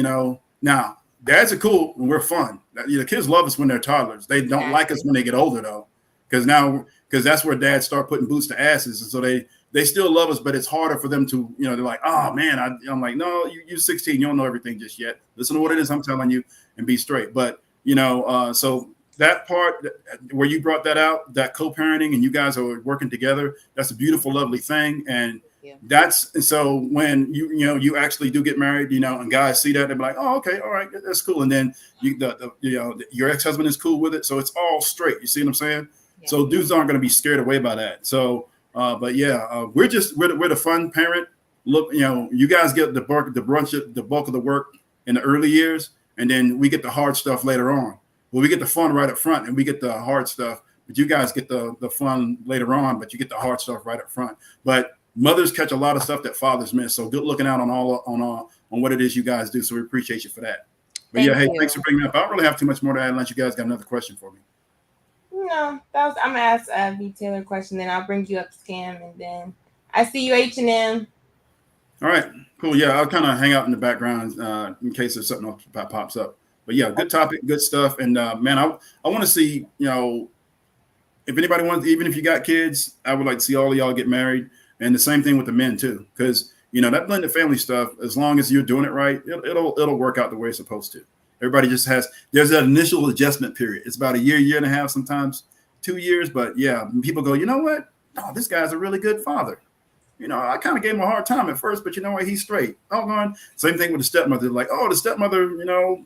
now dads are cool and we're fun. The kids love us when they're toddlers. They don't like us when they get older, though. Because that's where dads start putting boots to asses. And so they still love us, but it's harder for them to, they're like, oh man, I'm like, no, you're 16. You don't know everything just yet. Listen to what it is I'm telling you and be straight. But, so that part where you brought that out, that co-parenting and you guys are working together, that's a beautiful, lovely thing. And that's so when you actually do get married, and guys see that, they're like, oh, okay, all right, that's cool. And then your ex-husband is cool with it, so it's all straight. You see what I'm saying? Yeah. So dudes aren't going to be scared away by that. So, but yeah, we're the fun parent. Look, you guys get the bulk of the work in the early years, and then we get the hard stuff later on. Well, we get the fun right up front, and we get the hard stuff. But you guys get the fun later on, but you get the hard stuff right up front. But mothers catch a lot of stuff that fathers miss. So good looking out on what it is you guys do. So we appreciate you for that. But thanks for bringing it up. I don't really have too much more to add unless you guys got another question for me. No, I'm gonna ask B Taylor a question, then I'll bring you up, Scam, and then I see you, H&M. All right, cool. Yeah, I'll kind of hang out in the background in case there's something else that pops up. But yeah, good topic, good stuff. And man, I want to see, if anybody wants, even if you got kids, I would like to see all of y'all get married. And the same thing with the men too, because that blended family stuff, as long as you're doing it right, it'll work out the way it's supposed to. Everybody just there's that initial adjustment period. It's about a year and a half, sometimes 2 years. But yeah, people go, you know what? Oh, this guy's a really good father. I kind of gave him a hard time at first, but you know what? He's straight. Oh, same thing with the stepmother. Like, oh, the stepmother,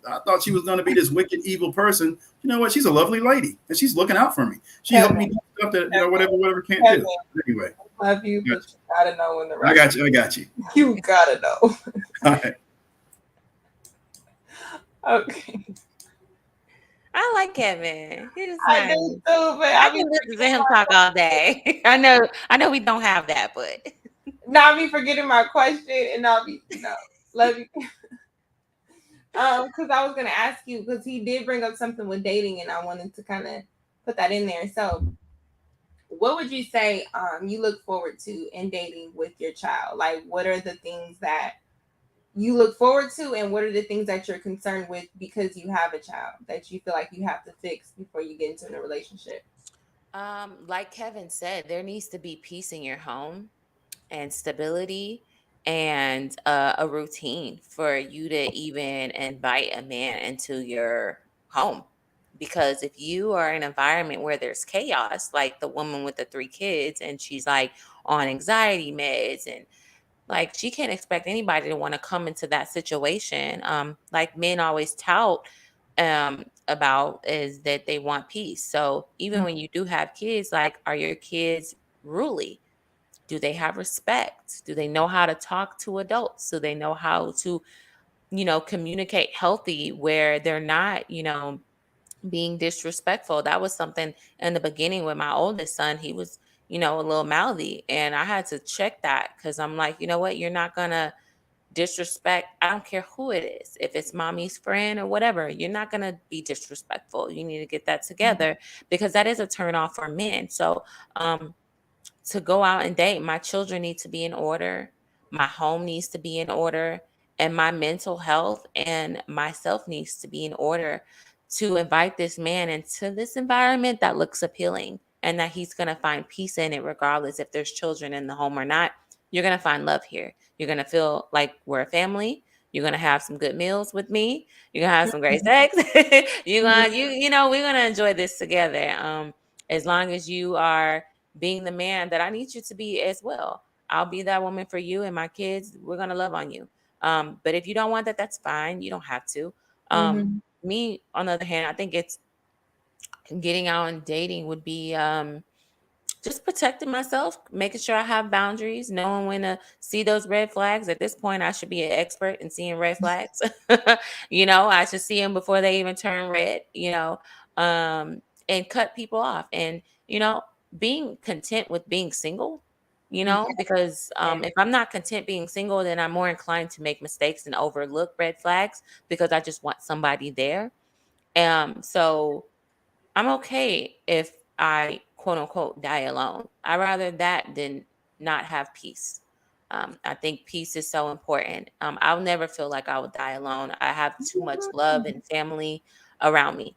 I thought she was going to be this wicked, evil person. You know what? She's a lovely lady, and she's looking out for me. She helped me do stuff that, whatever can't do. Anyway. Love you, but you got to know when the right. I got you. You got to know. All right. Okay. I like Kevin. He's nice. I do too, but I can listen to him talk all day. I know we don't have that, but now I'll be forgetting my question, and I'll be, love you. Because I was gonna ask you, because he did bring up something with dating, and I wanted to kind of put that in there. So, what would you say you look forward to in dating with your child? Like, what are the things that you look forward to, and what are the things that you're concerned with because you have a child that you feel like you have to fix before you get into a relationship? Like Kevin said, there needs to be peace in your home and stability and a routine for you to even invite a man into your home. Because if you are in an environment where there's chaos, like the woman with the 3 kids, and she's like on anxiety meds, and like she can't expect anybody to want to come into that situation. Like men always tout about is that they want peace. So even when you do have kids, like, are your kids ruly? Do they have respect? Do they know how to talk to adults? Do they know how to, communicate healthy where they're not, being disrespectful? That was something in the beginning with my oldest son. He was, a little mouthy, and I had to check that because I'm like, you know what? You're not going to disrespect. I don't care who it is. If it's mommy's friend or whatever, you're not going to be disrespectful. You need to get that together because that is a turn off for men. So, to go out and date, my children need to be in order. My home needs to be in order, and my mental health and myself needs to be in order to invite this man into this environment that looks appealing and that he's going to find peace in it, regardless if there's children in the home or not. You're going to find love here. You're going to feel like we're a family. You're going to have some good meals with me. You're going to have some great sex. We're going to enjoy this together. As long as you are being the man that I need you to be as well. I'll be that woman for you and my kids. We're going to love on you. But if you don't want that, that's fine. You don't have to. Me, on the other hand, I think it's getting out and dating would be just protecting myself, making sure I have boundaries, knowing when to see those red flags. At this point, I should be an expert in seeing red flags. I should see them before they even turn red, and cut people off. And, being content with being single, because if I'm not content being single, then I'm more inclined to make mistakes and overlook red flags because I just want somebody there. So I'm okay if I quote unquote die alone. I'd rather that than not have peace. I think peace is so important. I'll never feel like I would die alone. I have too much love and family around me.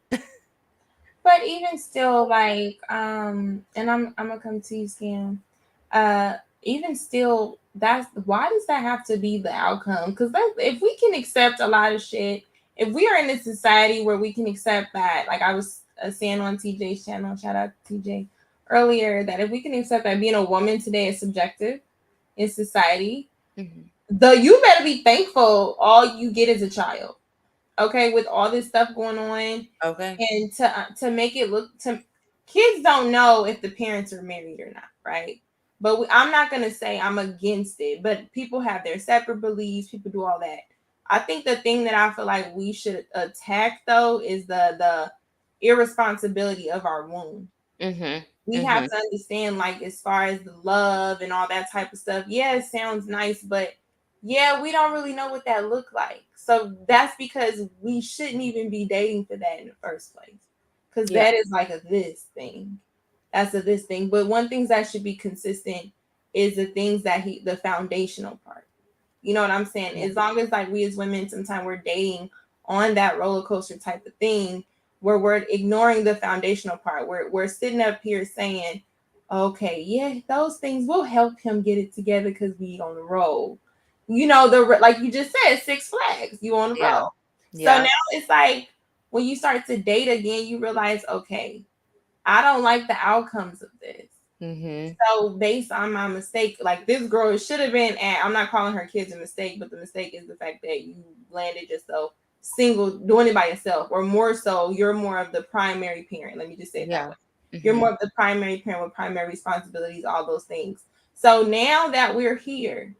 But even still, like, and I'm gonna come to you, Scam. Even still, why does that have to be the outcome? Because if we can accept a lot of shit, if we are in a society where we can accept that, like I was saying on TJ's channel, shout out to TJ earlier, that if we can accept that being a woman today is subjective in society, you better be thankful all you get is a child. Okay, with all this stuff going on, Okay, and to make it look to kids don't know if the parents are married or not, right? But I'm not gonna say I'm against it, but people have their separate beliefs. People do all that. I think the thing that I feel like we should attack though is the irresponsibility of our womb. We have to understand, like, as far as the love and all that type of stuff. Yeah, it sounds nice, but yeah, we don't really know what that look like. So that's because we shouldn't even be dating for that in the first place. Because that is like a this thing. That's a this thing. But one thing that should be consistent is the things that the foundational part. You know what I'm saying? As long as like we as women, sometimes we're dating on that roller coaster type of thing, where we're ignoring the foundational part. We're sitting up here saying, okay, yeah, those things will help him get it together because we on the roll. You know, like you just said, Six Flags, you on the roll. So now it's like when you start to date again, you realize, okay, I don't like the outcomes of this. So based on my mistake, like this girl should have been at, I'm not calling her kids a mistake, but the mistake is the fact that you landed yourself single, doing it by yourself, or more so, you're more of the primary parent. Let me just say it that way. You're more of the primary parent with primary responsibilities, all those things. So now that we're here,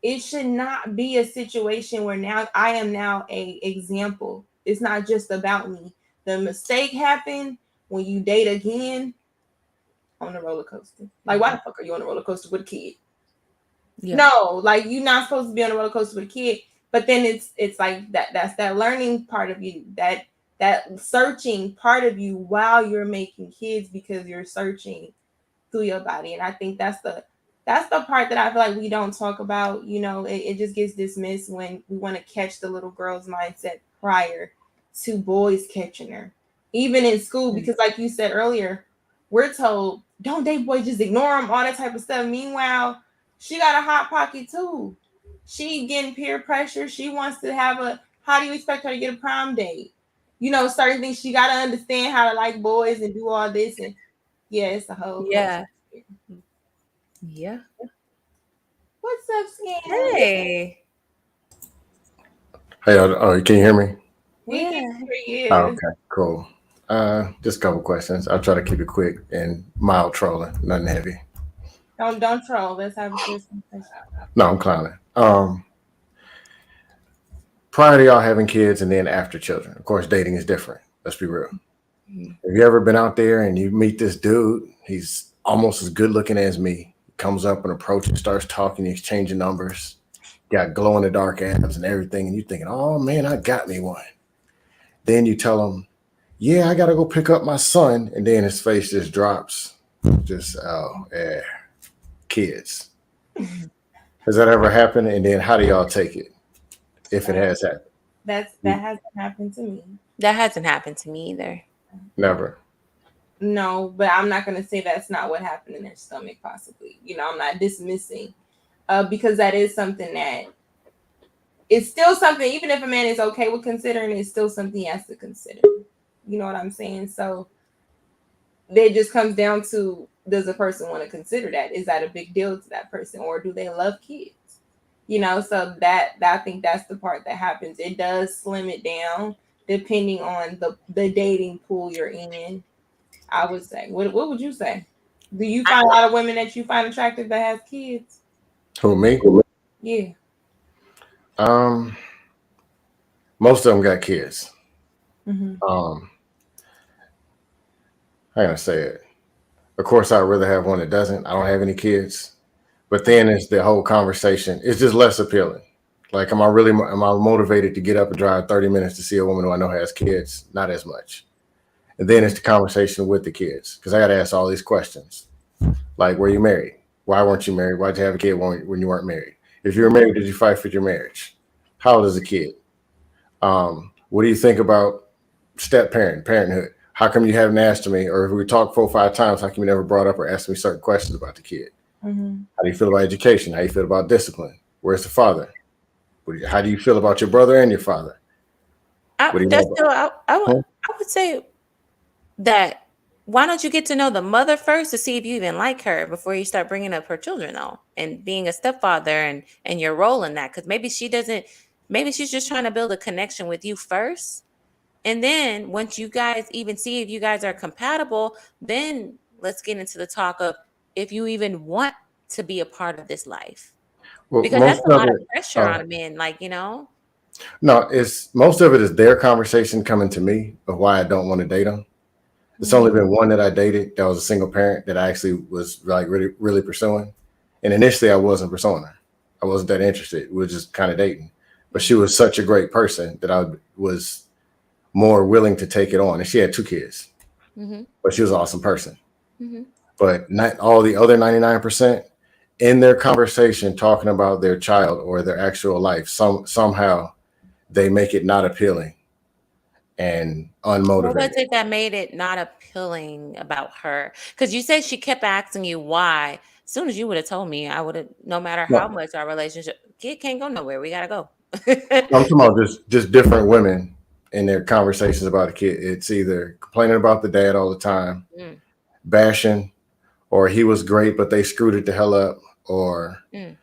it should not be a situation where now I am now a example. It's not just about me. The mistake happened when you date again on the roller coaster. Like, why the fuck are you on the roller coaster with a kid? No, like you're not supposed to be on a roller coaster with a kid. But then it's like that's that learning part of you, that searching part of you while you're making kids, because you're searching through your body. And I think that's the part that I feel like we don't talk about. You know, it just gets dismissed when we want to catch the little girl's mindset prior to boys catching her, even in school, because like you said earlier, we're told don't date boys, just ignore them, all that type of stuff. Meanwhile, she got a hot pocket too. She getting peer pressure. She wants to have how do you expect her to get a prom date? You know, certain things she got to understand how to like boys and do all this. And yeah, it's a whole culture. What's up, Scan? Hey. Hey, can you hear me? We can hear you. Oh, okay, cool. Just a couple questions. I'll try to keep it quick and mild trolling, nothing heavy. Don't troll. Let's have a serious conversation. No, I'm clowning. Prior to y'all having kids and then after children, of course, dating is different. Let's be real. Have you ever been out there and you meet this dude? He's almost as good looking as me. He comes up and approaches, starts talking, exchanging numbers, got glow in the dark abs and everything, and you're thinking, oh man, I got me one. Then you tell him, yeah, I gotta go pick up my son, and then his face just drops. Just kids. Has that ever happened? And then how do y'all take it if it has happened? That hasn't happened to me. That hasn't happened to me either. Never. No, but I'm not gonna say that's not what happened in their stomach, possibly. You know, I'm not dismissing, because that is something that it's still something, even if a man is okay with considering, it's still something he has to consider. You know what I'm saying? So it just comes down to, does a person want to consider that? Is that a big deal to that person, or do they love kids? You know, so that I think that's the part that happens. It does slim it down depending on the dating pool you're in, I would say. What would you say? Do you find a lot of women that you find attractive that has kids? Who, me? Yeah. Most of them got kids. Mm-hmm. How can I say it? Of course, I'd rather have one that doesn't. I don't have any kids. But then it's the whole conversation. It's just less appealing. Like, am I motivated to get up and drive 30 minutes to see a woman who I know has kids? Not as much. And then it's the conversation with the kids, because I got to ask all these questions. Like, were you married? Why weren't you married? Why'd you have a kid when you weren't married? If you were married, did you fight for your marriage? How old is the kid? What do you think about parenthood? How come you haven't asked me? Or if we talked 4 or 5 times, how come you never brought up or asked me certain questions about the kid? Mm-hmm. How do you feel about education? How do you feel about discipline? Where's the father? How do you feel about your brother and your father? I would say that why don't you get to know the mother first to see if you even like her before you start bringing up her children, though, and being a stepfather and your role in that? Because maybe she doesn't, maybe she's just trying to build a connection with you first, and then once you guys even see if you guys are compatible, then let's get into the talk of if you even want to be a part of this life, Well, because most that's a of lot of it, pressure on a man, like, you know. no, it's most of it is their conversation coming to me of why I don't want to date them. It's only been one that I dated that was a single parent that I actually was like really, really pursuing. And initially I wasn't pursuing her. I wasn't that interested. We were just kind of dating. But she was such a great person that I was more willing to take it on. And she had 2 kids, Mm-hmm. but she was an awesome person. Mm-hmm. But not all the other 99% in their conversation talking about their child or their actual life, somehow they make it not appealing and What was unmotivated. it that made it not appealing about her? Because you said she kept asking you why. As soon as you would have told me, I would have, no matter how No, much our relationship, kid can't go nowhere. We gotta go. I'm talking about just different women in their conversations about a kid. It's either complaining about the dad all the time, Mm, bashing, or he was great, but they screwed it the hell up, or mm.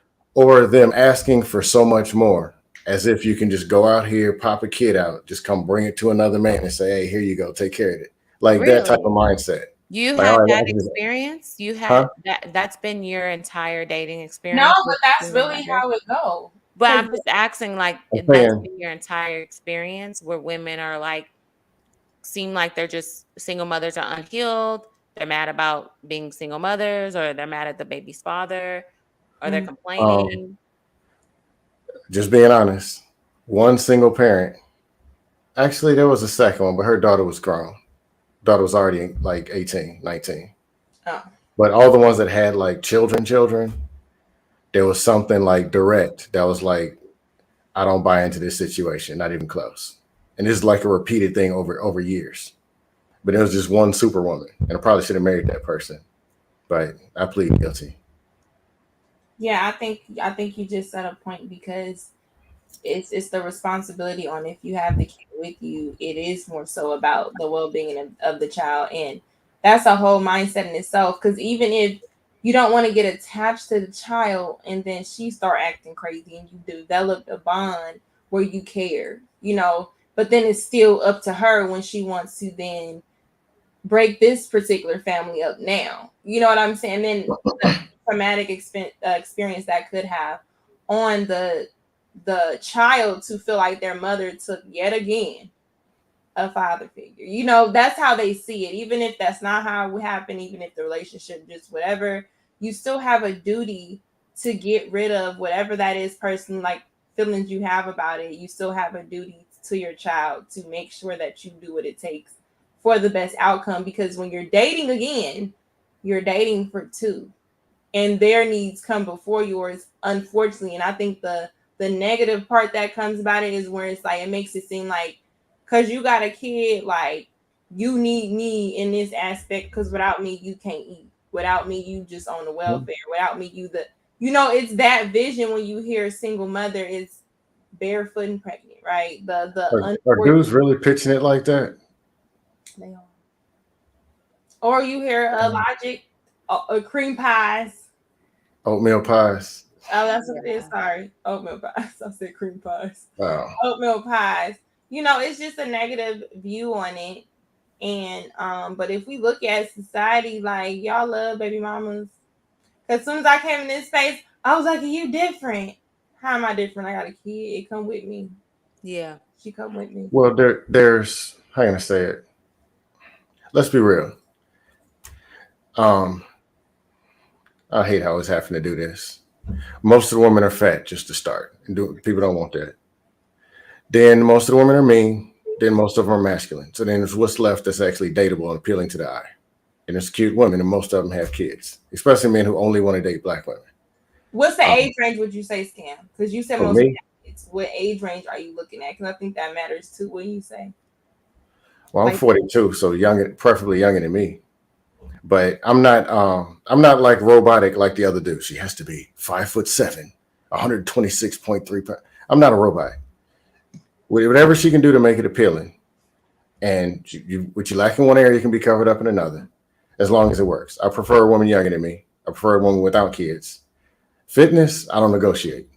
them asking for so much more, as if you can just go out here, pop a kid out, just come bring it to another man and say, "Hey, here you go, take care of it." Like that type Really? of mindset. You Like, all had right, that I can just, experience? You huh? had that, that's been your entire dating No, experience but with that's single really mothers? how it go. But Cause I'm just asking, like, I'm that's saying, been your entire experience where women are like, seem like they're just single mothers are unhealed. They're mad about being single mothers, or they're mad at the baby's father, or they're um, complaining. just being honest, one single parent. Actually, there was a second one, but her daughter was grown. Daughter was already like 18, 19. oh, But all the ones that had like children, there was something like direct that was like, I don't buy into this situation, not even close. And this is like a repeated thing over years. But it was just one superwoman, and I probably should have married that person. But I plead guilty. yeah, I think you just set a point because it's the responsibility on if you have the kid with you, it is more so about the well-being of the child, and that's a whole mindset in itself. Because even if you don't want to get attached to the child and then she start acting crazy and you develop a bond where you care, but then it's still up to her when she wants to then break this particular family up now. You know what I'm saying? Then the traumatic experience that could have on the child to feel like their mother took yet again a father figure. That's how they see it. Even if that's not how it would happen, even if the relationship just whatever, you still have a duty to get rid of whatever that is person like feelings you have about it. You still have a duty to your child to make sure that you do what it takes for the best outcome, because when you're dating again, you're dating for two and their needs come before yours, unfortunately. And I think the negative part that comes about it is where it's like it makes it seem like because you got a kid, like you need me in this aspect, because without me you can't eat, without me you just on the welfare, without me it's that vision when you hear a single mother is barefoot and pregnant, right? The Are unfortunate dudes really pitching it like that? they are. Or you hear a logic, cream pies. Oatmeal pies. Oh, that's what it is. Yeah. Sorry. Oatmeal pies. I said cream pies. Wow. Oatmeal pies. It's just a negative view on it. And but if we look at society, like y'all love baby mamas. As soon as I came in this space, I was like, you different. How am I different? I got a kid. It come with me. Yeah. She come with me. Well, there's how can I say it? Let's be real. Um, I hate how it's having to do this. Most of the women are fat just to start, and people don't want that. Then most of the women are mean. Then most of them are masculine. So then there's what's left that's actually dateable and appealing to the eye. And it's cute women, and most of them have kids, especially men who only want to date black women. What's the Um, age range would you say, Scam? Because you said for most me, kids. What age range are you looking at? Because I think that matters too. What do you say? well, I'm Like 42, so younger, preferably younger than me. But I'm not like robotic like the other dude. She has to be 5'7", 126.3 pounds. I'm not a robot. Whatever she can do to make it appealing, and what you lack in one area can be covered up in another, as long as it works. I prefer a woman younger than me. I prefer a woman without kids. Fitness, I don't negotiate.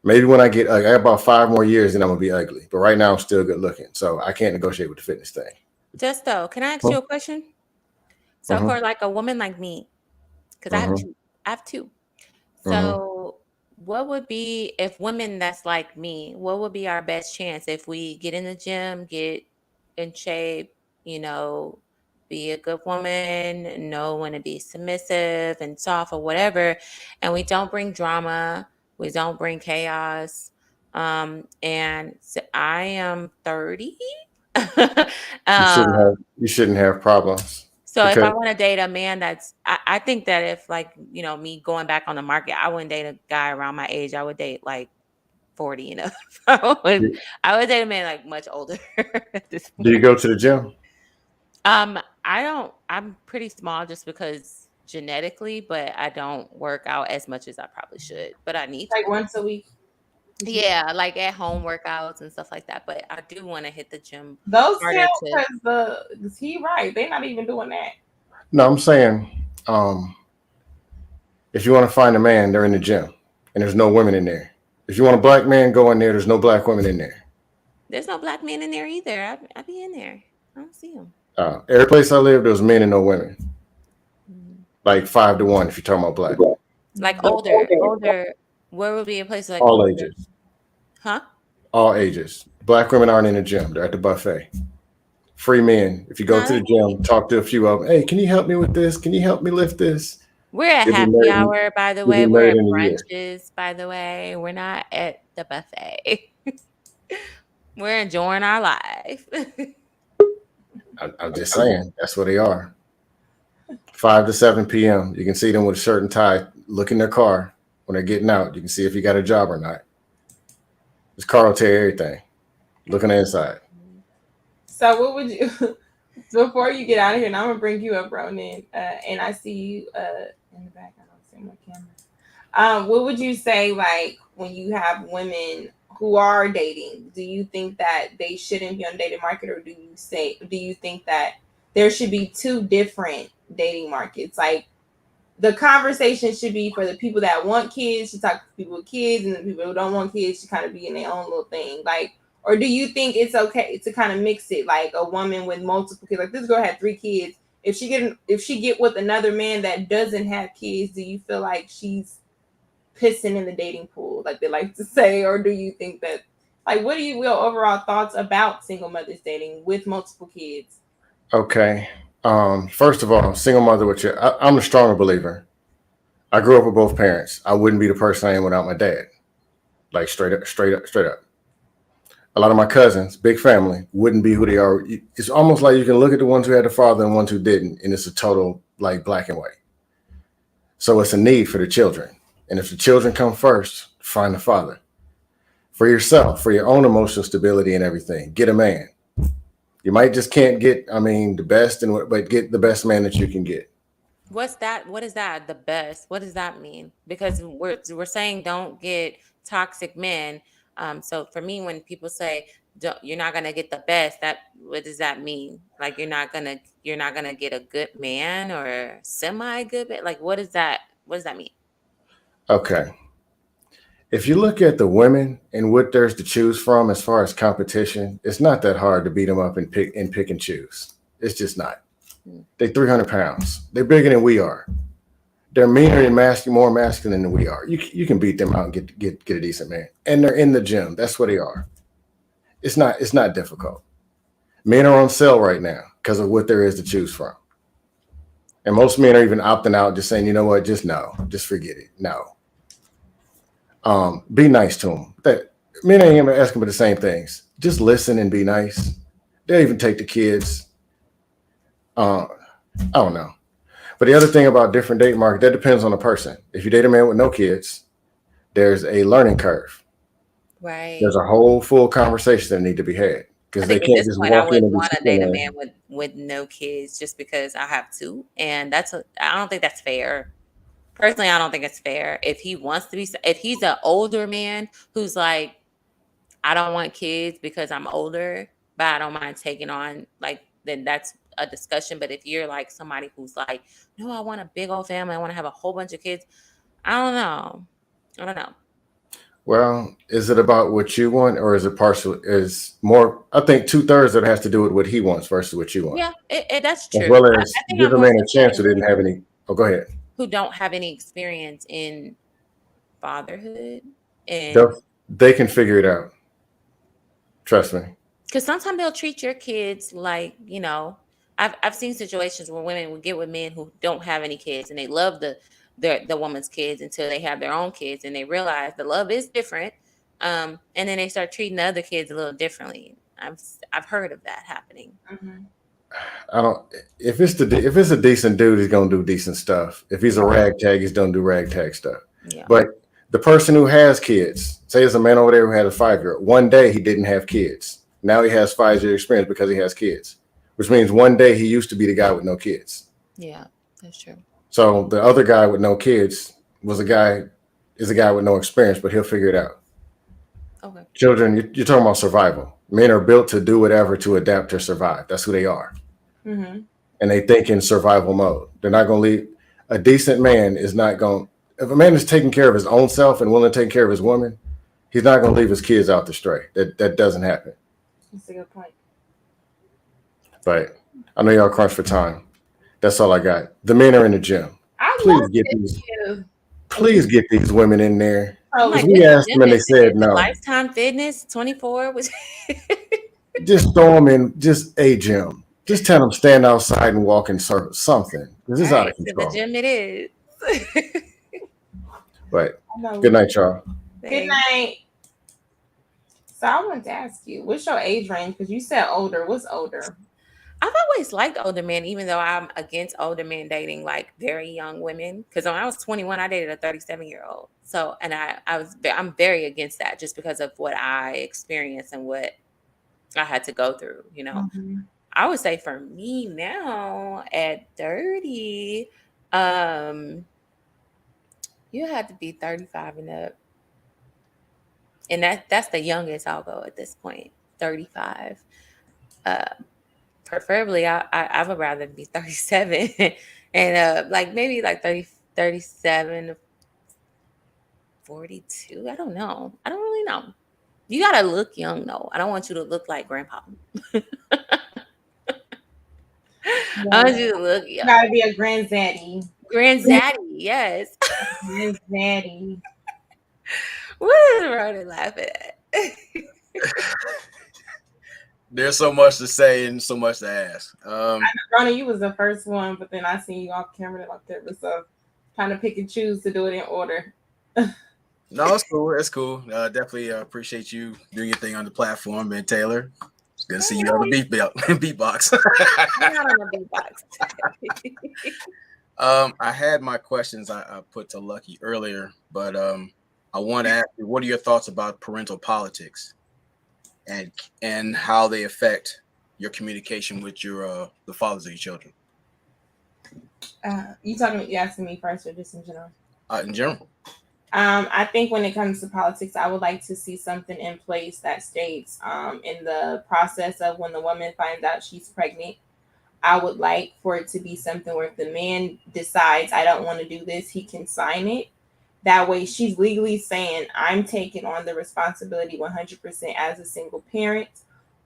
Maybe when I get, I got about 5 more years, then I'm gonna be ugly. But right now, I'm still good looking, so I can't negotiate with the fitness thing. Just though, can I ask Huh? you a question? So Mm-hmm. for like a woman like me, because Mm-hmm. I have two. Mm-hmm. So what would be if women that's like me, what would be our best chance if we get in the gym, get in shape, you know, be a good woman, know when to be submissive and soft or whatever, and we don't bring drama, we don't bring chaos. And so I am 30. um, You shouldn't have problems so if because I want to date a man I think that if like, you know, me going back on the market, I wouldn't date a guy around my age. I would date like 40, you know. I would date a man like much older at this do you point. go to the gym? I'm pretty small just because genetically, but I don't work out as much as I probably should, but I need Like to. once a week. Yeah, like at home workouts and stuff like that. But I do want to hit the gym Those harder count to. because he right. They're not even doing that. No, I'm saying, if you want to find a man, they're in the gym, and there's no women in there. If you want a black man, go in there. There's no black women in there. There's no black men in there either. I be in there. I don't see them. Every place I lived, there was men and no women, like 5 to 1. If you're talking about black, Like older. Where would be a place like all older? ages, Huh? all ages. Black women aren't in the gym; they're at the buffet. Free men. If you go No, to the gym, talk to a few of them. Hey, can you help me with this? Can you help me lift this? we're at You'll be happy married. hour, by the You'll way. be We're married at in a year. brunches, by the way. We're not at the buffet. We're enjoying our life. I'm just saying that's where they are. 5 to 7 p.m. You can see them with a shirt and tie, look in their car when they're getting out. You can see if you got a job or not. This car will tell you everything. Look on the inside. So what would you before you get out of here? And I'm gonna bring you up, Ronan. And I see you in the back. I don't see my camera. What would you say, like, when you have women who are dating? Do you think that they shouldn't be on the dating market, or do you think that there should be two different dating markets? Like, the conversation should be for the people that want kids to talk to people with kids, and the people who don't want kids to kind of be in their own little thing. Like, or do you think it's okay to kind of mix it, like a woman with multiple kids? Like, this girl had 3 kids. If she get with another man that doesn't have kids, do you feel like she's pissing in the dating pool, like they like to say? Or do you think that, like, what are your overall thoughts about single mothers dating with multiple kids? Okay. First of all, single mother with you. I'm a stronger believer. I grew up with both parents. I wouldn't be the person I am without my dad. Like straight up, straight up, straight up. A lot of my cousins, big family, wouldn't be who they are. It's almost like you can look at the ones who had a father and ones who didn't, and it's a total like black and white. So it's a need for the children. And if the children come first, find the father. For yourself, for your own emotional stability and everything, get a man. You might just can't get, the best, but get the best man that you can get. What's that? What is that? The best? What does that mean? Because we're saying don't get toxic men. So for me, when people say you're not gonna get the best, that what does that mean? Like you're not gonna get a good man or semi good man? Like what is that? What does that mean? Okay. If you look at the women and what there's to choose from as far as competition, it's not that hard to beat them up and pick and choose. It's just not. They're 300 pounds. They're bigger than we are. They're meaner and more masculine than we are. You can beat them out and get a decent man. And they're in the gym. That's what they are. It's not difficult. Men are on sale right now because of what there is to choose from. And most men are even opting out, just saying, you know what, just no, just forget it. No. Be nice to them. That men ain't even asking for the same things. Just listen and be nice. They'll even take the kids. I don't know. But the other thing about different date market, that depends on the person. If you date a man with no kids, there's a learning curve. Right. There's a whole full conversation that need to be had I because they think at can't this just point I walk in wouldn't and be want to sitting date a there. man with no kids just because I have two, and I don't think that's fair. Personally, I don't think it's fair. If he wants to be, if he's an older man who's like, I don't want kids because I'm older, but I don't mind taking on, like, then that's a discussion. But if you're like somebody who's like, no, I want a big old family, I want to have a whole bunch of kids, I don't know. I don't know. Well, is it about what you want, or is it partial? Is more? I think 2/3 that has to do with what he wants versus what you want, Yeah, that's as true. well I as think give I'm a more man so a chance who saying didn't have any. Oh, go ahead. who don't have any experience in fatherhood, and They'll, they can figure it out. Trust me. because sometimes they'll treat your kids like, I've seen situations where women will get with men who don't have any kids, and they love the woman's kids until they have their own kids, and they realize the love is different, and then they start treating the other kids a little differently. I've heard of that happening. Mhm. I don't. If it's a decent dude, he's gonna do decent stuff. If he's a ragtag, he's gonna do ragtag stuff. Yeah. But the person who has kids, say there's a man over there who had a 5-year-old. One day he didn't have kids. Now he has 5 year experience because he has kids, which means one day he used to be the guy with no kids. Yeah, that's true. So the other guy with no kids is a guy with no experience, but he'll figure it out. Okay. Children, you're talking about survival. Men are built to do whatever to adapt to survive. That's who they are. Mm-hmm. And they think in survival mode. They're not going to leave. A decent man is not going. If a man is taking care of his own self and willing to take care of his woman, he's not going to leave his kids out to stray. That doesn't happen. That's a good point. But I know y'all crunch for time. That's all I got. The men are in the gym. Please get these women in there. Oh, Like, we asked them and they said no. Lifetime Fitness 24 was Just throw them in just a gym. Just tell them stand outside and walk in circles. Something. This is out of control. The gym it is. But good night, y'all. Good night. So I wanted to ask you, what's your age range? Because you said older. What's older? I've always liked older men, even though I'm against older men dating like very young women. Because when I was 21, I dated a 37-year-old. So, and I'm very against that, just because of what I experienced and what I had to go through. Mm-hmm. I would say for me now at 30, you had to be 35 and up. And that's the youngest I'll go at this point, 35. Preferably, I would rather be 37 and like maybe like 30, 37 to 42. I don't know. I don't really know. You got to look young, though. I don't want you to look like grandpa. I want you to look young. You got to be a granddaddy. Granddaddy, yes. Granddaddy. What is Rhoda laughing at? There's so much to say and so much to ask. Rona, you was the first one, but then I seen you off camera like that, so trying to pick and choose to do it in order. No, it's cool. It's cool. Definitely appreciate you doing your thing on the platform, and Taylor. It's good to see you on the beatbox. I'm not on the beatbox. I had my questions I put to Lucky earlier, but I want to ask you, what are your thoughts about parental politics and how they affect your communication with your the fathers of your children? You asking me first or just in general? In general. I think when it comes to politics, I would like to see something in place that states in the process of when the woman finds out she's pregnant, I would like for it to be something where if the man decides, I don't want to do this, he can sign it. That way she's legally saying, I'm taking on the responsibility 100% as a single parent,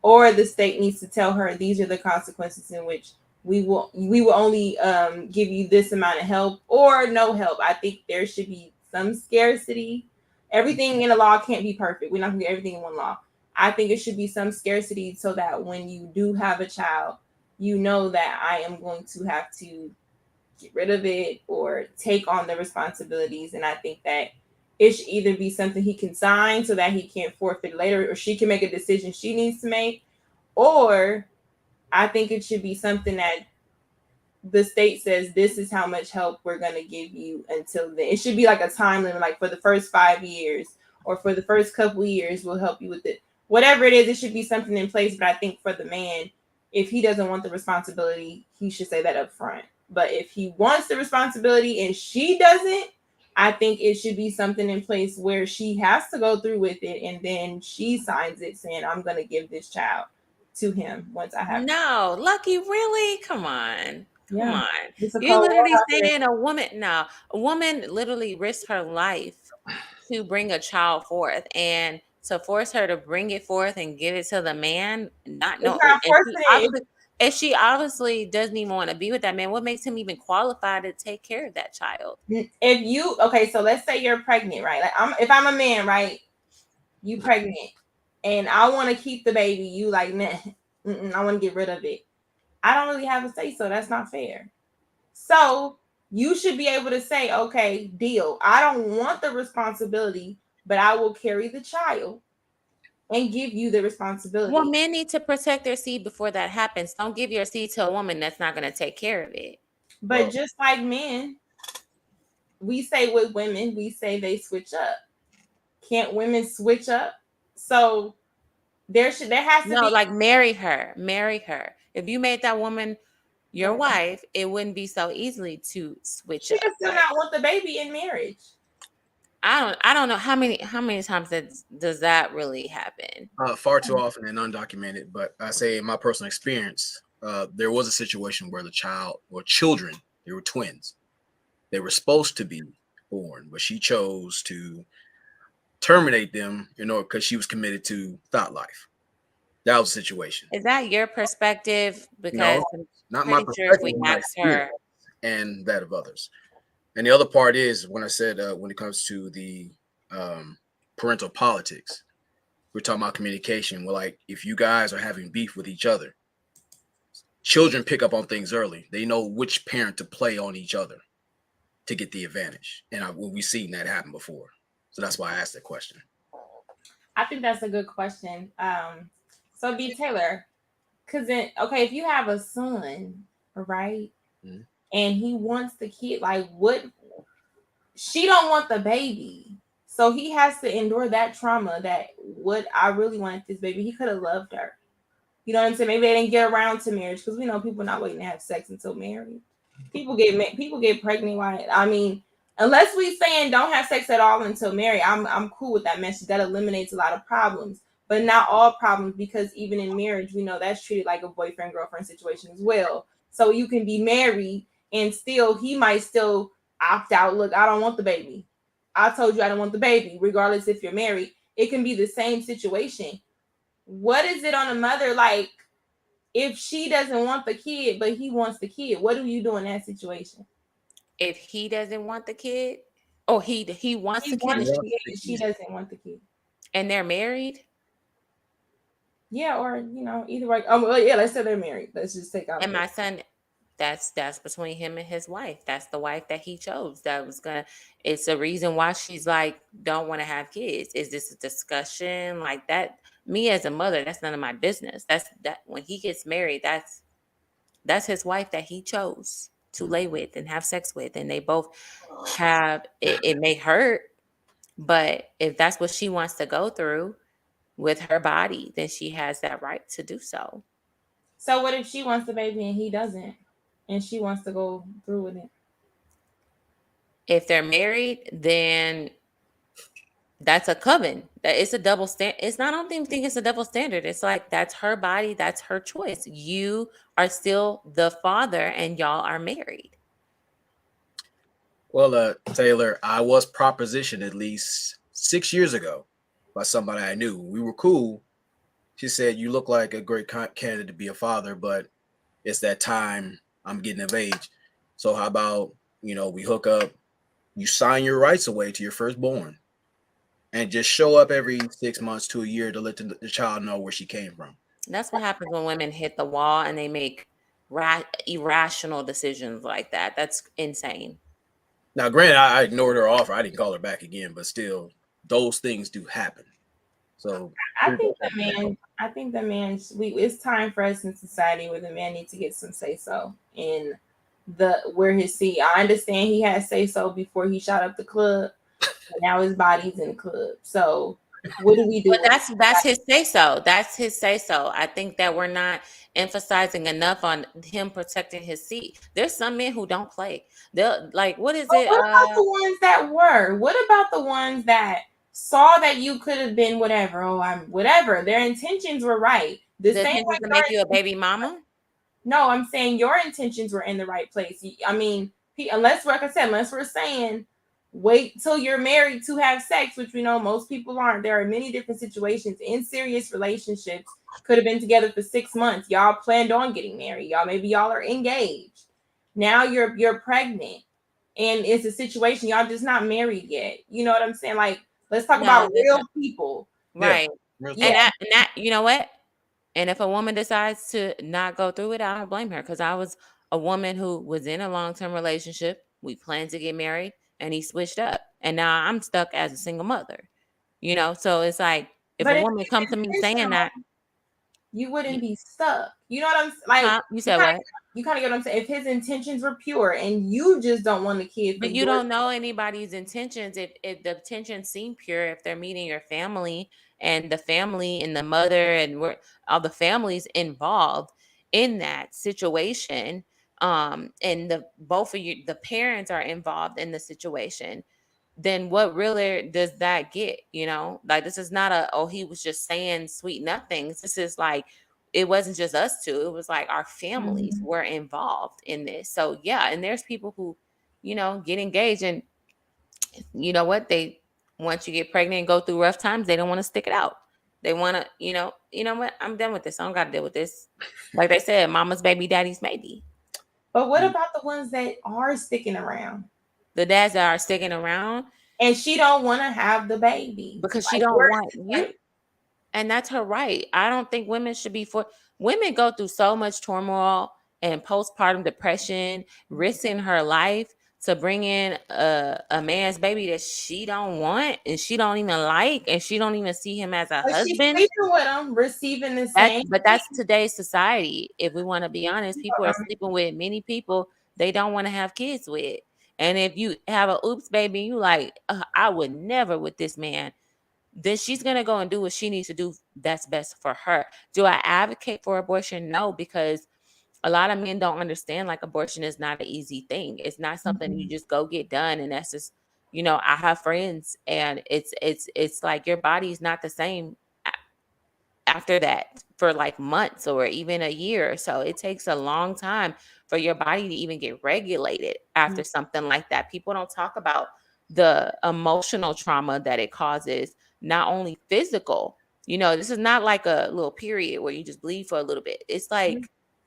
or the state needs to tell her these are the consequences in which we will only give you this amount of help or no help. I think there should be some scarcity. Everything in a law can't be perfect. We're not going to get everything in one law. I think it should be some scarcity so that when you do have a child, you know that I am going to have to get rid of it or take on the responsibilities. And I think that it should either be something he can sign so that he can't forfeit later, or she can make a decision she needs to make, or I think it should be something that the state says, this is how much help we're going to give you until then. It should be like a time limit, like for the first 5 years or for the first couple years, we'll help you with it. Whatever it is, it should be something in place. But I think for the man, if he doesn't want the responsibility, he should say that up front. But if he wants the responsibility and she doesn't, I think it should be something in place where she has to go through with it and then she signs it saying, I'm going to give this child to him once I have. No, Lucky, really? Come on. Come Yeah. on. It's a You're cold world literally out there. saying a woman literally risked her life to bring a child forth, and to force her to bring it forth and give it to the man, not It's know, not forcing it. if she obviously doesn't even want to be with that man, what makes him even qualified to take care of that child? If you okay, so let's say you're pregnant, right? Like if I'm a man, right? You pregnant, and I want to keep the baby. You like, nah, I want to get rid of it. I don't really have a say, so that's not fair. So you should be able to say, okay, deal. I don't want the responsibility, but I will carry the child and give you the responsibility. Well, men need to protect their seed before that happens. Don't give your seed to a woman that's not going to take care of it. But just like men, we say with women, we say they switch up. Can't women switch up? So there has to No, be. like marry her. If you made that woman your wife, it wouldn't be so easily to switch She up. can still not want the baby in marriage. I don't know how many times does that really happen? Far too often and undocumented. But I say in my personal experience, there was a situation where the child or children, they were twins. They were supposed to be born, but she chose to terminate them, because she was committed to thought life. That was the situation. Is that your perspective? Because No, I'm not my pretty sure if we perspective, my ask her, experience and that of others. And the other part is when I said when it comes to the parental politics, we're talking about communication. Well, like if you guys are having beef with each other, children pick up on things early. They know which parent to play on each other to get the advantage. And we've seen that happen before. So that's why I asked that question. I think that's a good question. So B Taylor, because then if you have a son, right, and he wants the kid, like what? She don't want the baby, so he has to endure that trauma. That what I really wanted this baby. He could have loved her. You know what I'm saying? Maybe they didn't get around to marriage because we know people not waiting to have sex until married. People get pregnant. Unless we saying don't have sex at all until married, I'm cool with that message. That eliminates a lot of problems, but not all problems, because even in marriage, we know that's treated like a boyfriend girlfriend situation as well. So you can be married and he might still opt out. Look, I don't want the baby. I told you I don't want the baby. Regardless if you're married, it can be the same situation. What is it on a mother like? If she doesn't want the kid, but he wants the kid, what do you do in that situation? if he doesn't want the kid, he wants the kid, She doesn't want the kid, and they're married. Yeah, or either way. Let's say they're married. Let's just take out. And my son, that's between him and his wife. That's the wife that he chose. It's a reason why she's like, don't want to have kids. Is this a discussion like that? Me as a mother, that's none of my business. That when he gets married, that's his wife that he chose to lay with and have sex with. And they both have it may hurt, but if that's what she wants to go through with her body, then she has that right to do so. So what if she wants the baby and he doesn't, and she wants to go through with it? If they're married, then that's a coven. It's a double standard. It's not. I don't even think it's a double standard. It's like that's her body. That's her choice. You are still the father, and y'all are married. Well, Taylor, I was propositioned at least 6 years ago by somebody I knew. We were cool. She said, "You look like a great candidate to be a father, but it's that time I'm getting of age. So how about, we hook up, you sign your rights away to your firstborn and just show up every 6 months to a year to let the child know where she came from." That's what happens when women hit the wall and they make irrational decisions like that. That's insane. Now, granted, I ignored her offer. I didn't call her back again, but still, those things do happen. So I think the man. It's time for us in society where the man needs to get some say so in where his seat. I understand he had say so before he shot up the club. And now his body's in the club. So what do we do? But that's his say so. That's his say so. I think that we're not emphasizing enough on him protecting his seat. There's some men who don't play. They'll what is it? What about the ones that were? What about the ones that saw that you could have been whatever? Whatever. Their intentions were right. The The same way intentions to make you a baby mama? no, I'm saying your intentions were in the right place. I mean, unless, like I said, unless we're saying wait till you're married to have sex, which we know most people aren't. There are many different situations in serious relationships. Could have been together for 6 months. Y'all planned on getting married. Maybe y'all are engaged. Now you're pregnant, and it's a situation y'all just not married yet. You know what I'm saying? Like, let's talk about real people. Right. Yeah. And that, you know what? And if a woman decides to not go through it, I don't blame her, because I was a woman who was in a long-term relationship. We planned to get married, and he switched up. And now I'm stuck as a single mother. So it's like, if But a if woman it's comes to me saying that, you wouldn't be stuck. You know what I'm like? huh? You said what? You kind of get what I'm saying. If his intentions were pure and you just don't want the kid, But you don't know anybody's intentions. If the intentions seem pure, if they're meeting your family and the family and the mother and all the families involved in that situation, and both of you, the parents are involved in the situation, then what really does that get? Like, this is not he was just saying sweet nothings. This is like, it wasn't just us two. It was like our families were involved in this. So yeah, and there's people who get engaged, and you know what? Once you get pregnant and go through rough times, they don't want to stick it out. They want to, you know what? I'm done with this. I don't got to deal with this. Like they said, mama's baby, daddy's maybe. But what about the ones that are sticking around? The dads that are sticking around, and she don't want to have the baby because she don't want you. And that's her right. I don't think women should be women go through so much turmoil and postpartum depression, risking her life to bring in a man's baby that she don't want and she don't even like, and she don't even see him as a husband. She's sleeping with him, receiving the same. But that's today's society. If we want to be honest, people are sleeping with many people they don't want to have kids with. And if you have a oops baby, you like, I would never with this man, then she's going to go and do what she needs to do that's best for her. Do I advocate for abortion? No, because a lot of men don't understand, like, abortion is not an easy thing. It's not something you just go get done. And that's just, I have friends, and it's like your body is not the same after that for like months or even a year. So it takes a long time for your body to even get regulated after something like that. People don't talk about the emotional trauma that it causes, not only physical. This is not like a little period where you just bleed for a little bit. It's like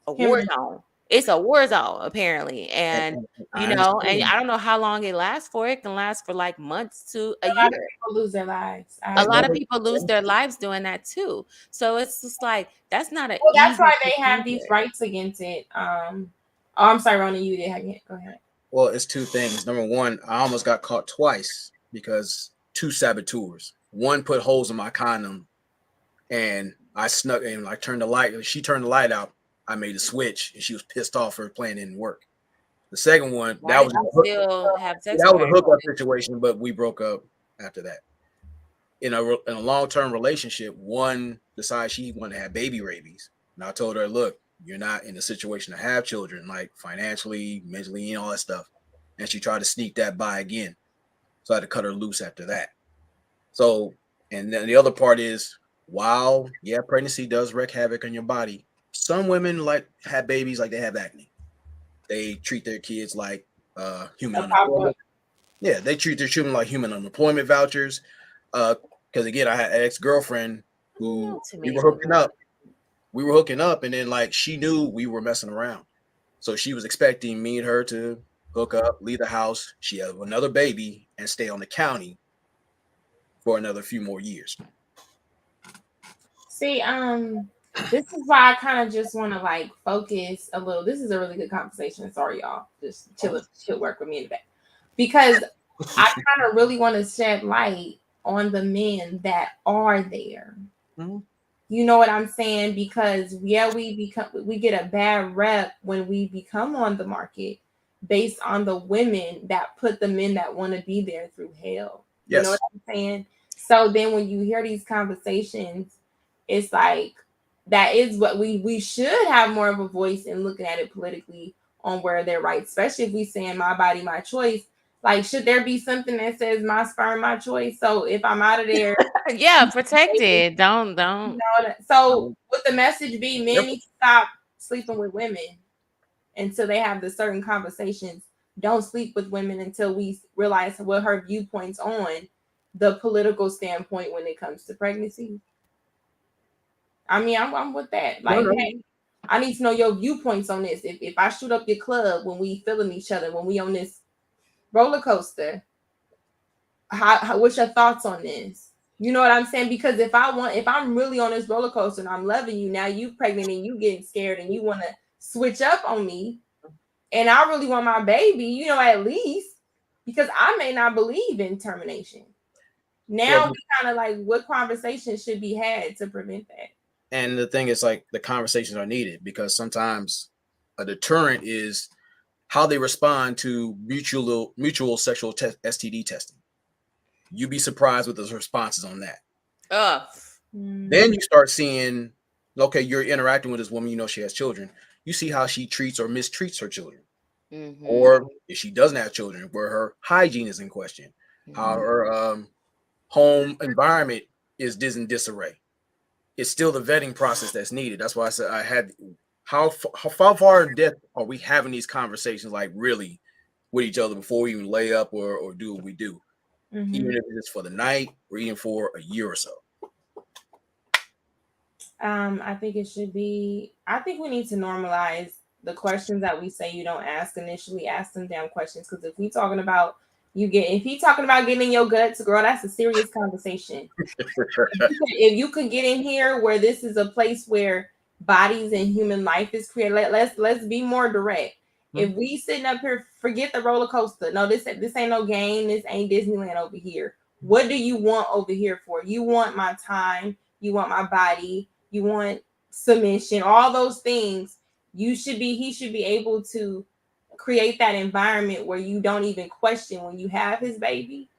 a war zone. It's a war zone, apparently. And, and I don't know how long it lasts for. It can last for like months to a year. A lot of people lose their lives. A lot of people lose their lives doing that too. So it's just like, that's not an that's why they have these rights against it. I'm sorry, Rona, you did have it. Go ahead. Well, it's two things. Number one, I almost got caught twice because two saboteurs. One put holes in my condom, and I snuck in. I turned the light. She turned the light out. I made a switch, and she was pissed off her plan didn't work. The second one, that was a hookup situation, but we broke up after that. In a long-term relationship, one decided she wanted to have baby rabies, and I told her, look, you're not in a situation to have children, like financially, mentally, and all that stuff. And she tried to sneak that by again. So I had to cut her loose after that. So, and then the other part is, while, pregnancy does wreak havoc on your body, some women have babies like they have acne. They treat their kids like human unemployment. Yeah, they treat their children like human unemployment vouchers. Because again, I had an ex-girlfriend who we were hooking up, and then she knew we were messing around. So she was expecting me and her to hook up, leave the house. She had another baby and stay on the county for another few more years. See, this is why I kind of just want to focus a little. This is a really good conversation. Sorry, y'all. Just chill work with me in the back. Because I kind of really want to shed light on the men that are there. Mm-hmm. You know what I'm saying? Because we get a bad rep when we become on the market based on the women that put the men that want to be there through hell. You know what I'm saying? So then when you hear these conversations, it's like, that is what we should have more of a voice in looking at it politically on where they're right, especially if we saying my body, my choice. Like, should there be something that says my sperm, my choice? So if I'm out of there, Yeah, protect it. Don't. so would the message be men need to stop sleeping with women until they have the certain conversations? Don't sleep with women until we realize what her viewpoints on the political standpoint when it comes to pregnancy. I mean, I'm with that. Like, hey, I need to know your viewpoints on this. If I shoot up your club when we feeling each other, when we on this roller coaster, what's your thoughts on this? You know what I'm saying? Because if I'm really on this roller coaster and I'm loving you, now you pregnant and you getting scared and you want to switch up on me, and I really want my baby, you know, at least, because I may not believe in termination. Now we kind of like, what conversation should be had to prevent that? And the thing is, like, the conversations are needed because sometimes a deterrent is how they respond to mutual sexual STD testing. You'd be surprised with the responses on that. Then you start seeing, okay, you're interacting with this woman, you know she has children. You see how she treats or mistreats her children. Mm-hmm. Or if she doesn't have children, where her hygiene is in question, how her home environment is in disarray. It's still the vetting process that's needed. That's why I said I had how far in depth are we having these conversations, like really with each other before we even lay up or do what we do, even if it's for the night or even for a year or so. I think it should be. I think we need to normalize the questions that we say you don't ask initially. Ask them damn questions, because if we talking about if he talking about getting in your guts, girl, that's a serious conversation. If you could get in here where this is a place where bodies and human life is created, let's be more direct. If we sitting up here, forget the roller coaster. No, this ain't no game. This ain't Disneyland over here. What do you want over here for? You want my time. You want my body. You want submission. All those things. He should be able to create that environment where you don't even question when you have his baby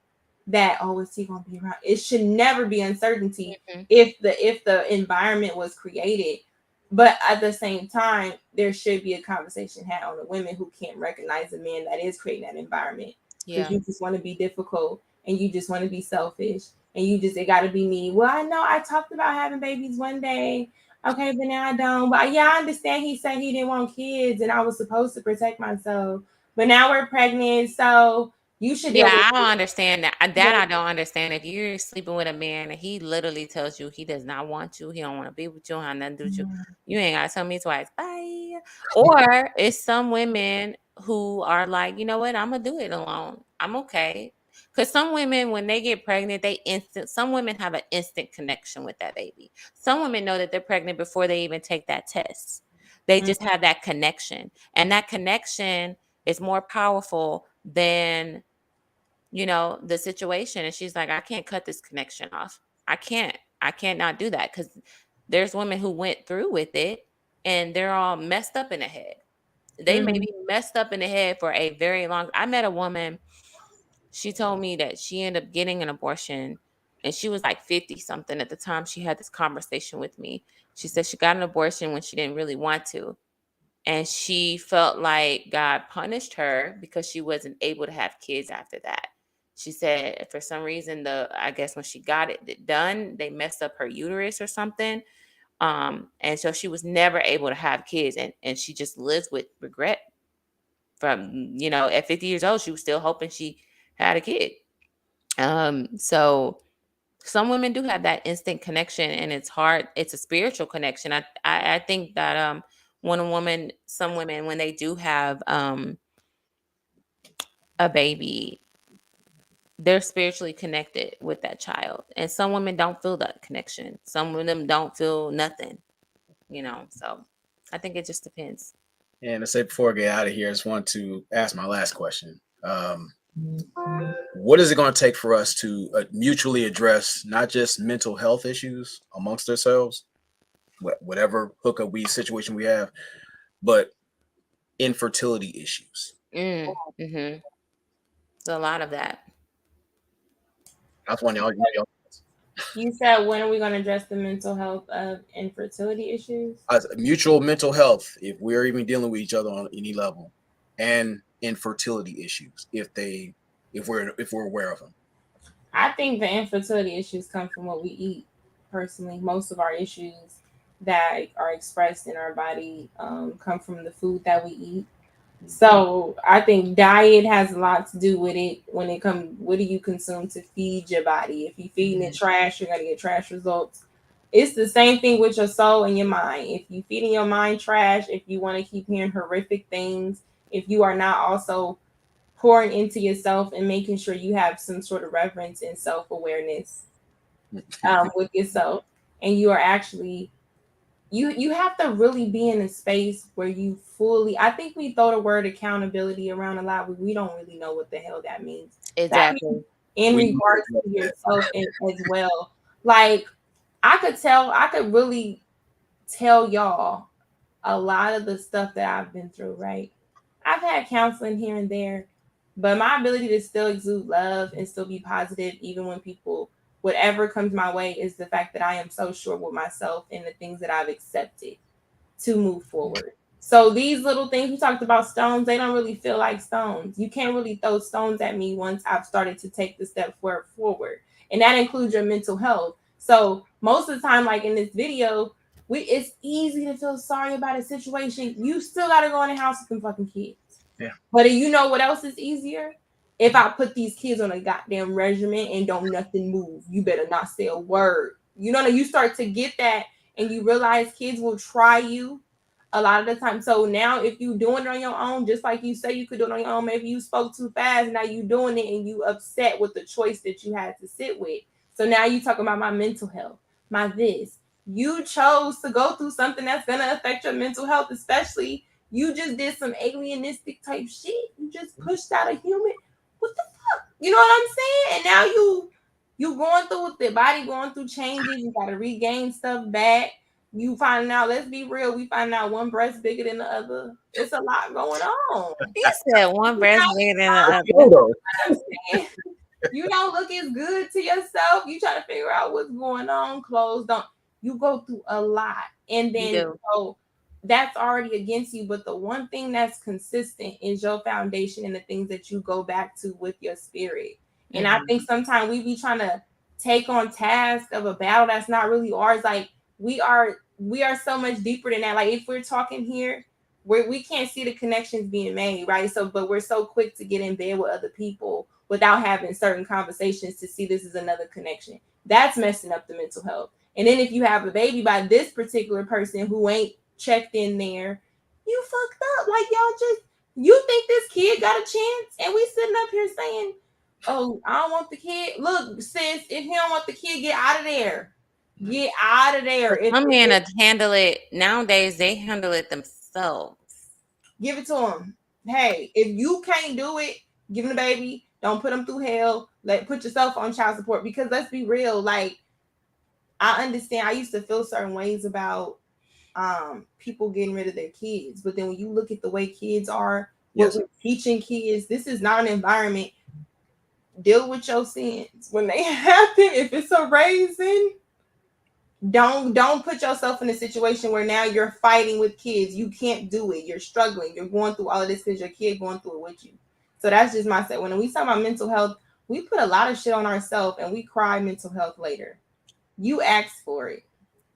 that, oh, is he going to be around? It should never be uncertainty if the environment was created. But at the same time, there should be a conversation had on the women who can't recognize the man that is creating that environment. Because you just want to be difficult and you just want to be selfish and it got to be me. Well, I know I talked about having babies one day. Okay, but now I don't. But yeah, I understand he said he didn't want kids and I was supposed to protect myself. But now we're pregnant, so you should. Yeah, I don't understand that. I don't understand. If you're sleeping with a man and he literally tells you he does not want you, he don't want to be with you, don't have nothing to do with you, you ain't gotta tell me twice. Bye. Or it's some women who are like, you know what, I'm gonna do it alone. I'm okay. Because some women, when they get pregnant, some women have an instant connection with that baby. Some women know that they're pregnant before they even take that test. They just have that connection. And that connection is more powerful than the situation. And she's like, I can't cut this connection off. I can't not do that, because there's women who went through with it and they're all messed up in the head. They may be messed up in the head for a very long. I met a woman. She told me that she ended up getting an abortion and she was like 50 something at the time she had this conversation with me. She said she got an abortion when she didn't really want to. And she felt like God punished her because she wasn't able to have kids after that. She said for some reason, I guess when she got it done, they messed up her uterus or something. And so she was never able to have kids. And she just lives with regret from, at 50 years old, she was still hoping she had a kid. So some women do have that instant connection and it's hard. It's a spiritual connection. I think that, some women, when they do have a baby, they're spiritually connected with that child. And some women don't feel that connection. Some of them don't feel nothing, so I think it just depends. And to say, before I get out of here, I just want to ask my last question. What is it going to take for us to mutually address not just mental health issues amongst ourselves, whatever hookup situation we have, but infertility issues? There's a lot of that. That's one y'all. You said, when are we going to address the mental health of infertility issues? Mutual mental health, if we're even dealing with each other on any level, and infertility issues, if they if we're aware of them? I think the infertility issues come from what we eat. Personally, most of our issues that are expressed in our body come from the food that we eat. So I think diet has a lot to do with it. When it comes, what do you consume to feed your body? If you're feeding it trash, you're gonna get trash results. It's the same thing with your soul and your mind. If you feeding your mind trash, if you want to keep hearing horrific things, if you are not also pouring into yourself and making sure you have some sort of reverence and self-awareness with yourself, and you are actually you have to really be in a space where you fully, I think we throw the word accountability around a lot, but we don't really know what the hell that means. That means Exactly. in We regards to yourself as well. Like I could really tell y'all a lot of the stuff that I've been through, right? I've had counseling here and there, but my ability to still exude love and still be positive, even when people, whatever comes my way, is the fact that I am so sure with myself and the things that I've accepted to move forward. So these little things we talked about, stones, they don't really feel like stones. You can't really throw stones at me once I've started to take the step forward. And that includes your mental health. So most of the time, like in this video, it's easy to feel sorry about a situation. You still gotta go in the house with them fucking kids. Yeah. But you know what else is easier? If I put these kids on a goddamn regimen and don't nothing move, you better not say a word. You know, you start to get that and you realize kids will try you a lot of the time. So now if you doing it on your own, just like you say you could do it on your own, maybe you spoke too fast, now you doing it and you upset with the choice that you had to sit with. So now you talking about my mental health, my this. You chose to go through something that's gonna affect your mental health, especially you just did some alienistic type shit. You just pushed out a human. What the fuck? You know what I'm saying? And now you going through with the body going through changes. You gotta regain stuff back. You find out, let's be real, we find out one breast bigger than the other. It's a lot going on. He said one breast bigger than the other. Photo. I'm saying, you don't look as good to yourself. You try to figure out what's going on. Clothes don't. You go through a lot, and then so that's already against you. But the one thing that's consistent is your foundation and the things that you go back to with your spirit. And I think sometimes we be trying to take on task of a battle that's not really ours. Like we are so much deeper than that. Like if we're talking here, we can't see the connections being made, right? So, but we're so quick to get in bed with other people without having certain conversations to see this is another connection. That's messing up the mental health. And then if you have a baby by this particular person who ain't checked in there, you fucked up. Like y'all just, you think this kid got a chance? And we sitting up here saying, oh, I don't want the kid. Look, sis, if you don't want the kid, get out of there. Get out of there. Some men handle it nowadays. They handle it themselves. Give it to them. Hey, if you can't do it, give them the baby. Don't put them through hell. Put yourself on child support, because let's be real. Like I understand. I used to feel certain ways about people getting rid of their kids, but then when you look at the way kids are, what we're teaching kids, this is not an environment. Deal with your sins when they happen. If it's a raising, don't put yourself in a situation where now you're fighting with kids. You can't do it. You're struggling. You're going through all of this because your kid going through it with you. So that's just my set. When we talk about mental health, we put a lot of shit on ourselves and we cry mental health later. You ask for it.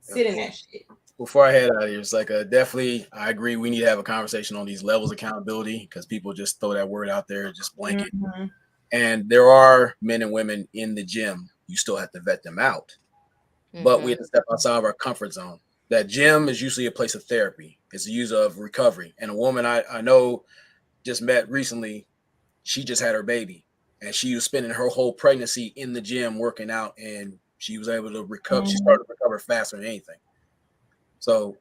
Sit in that shit. Before I head out of here, it's like definitely, I agree. We need to have a conversation on these levels of accountability, because people just throw that word out there, just blanket. And there are men and women in the gym. You still have to vet them out. But we have to step outside of our comfort zone. That gym is usually a place of therapy. It's a use of recovery. And a woman I know just met recently, she just had her baby. And she was spending her whole pregnancy in the gym working out. And she was able to recover. She started to recover faster than anything. So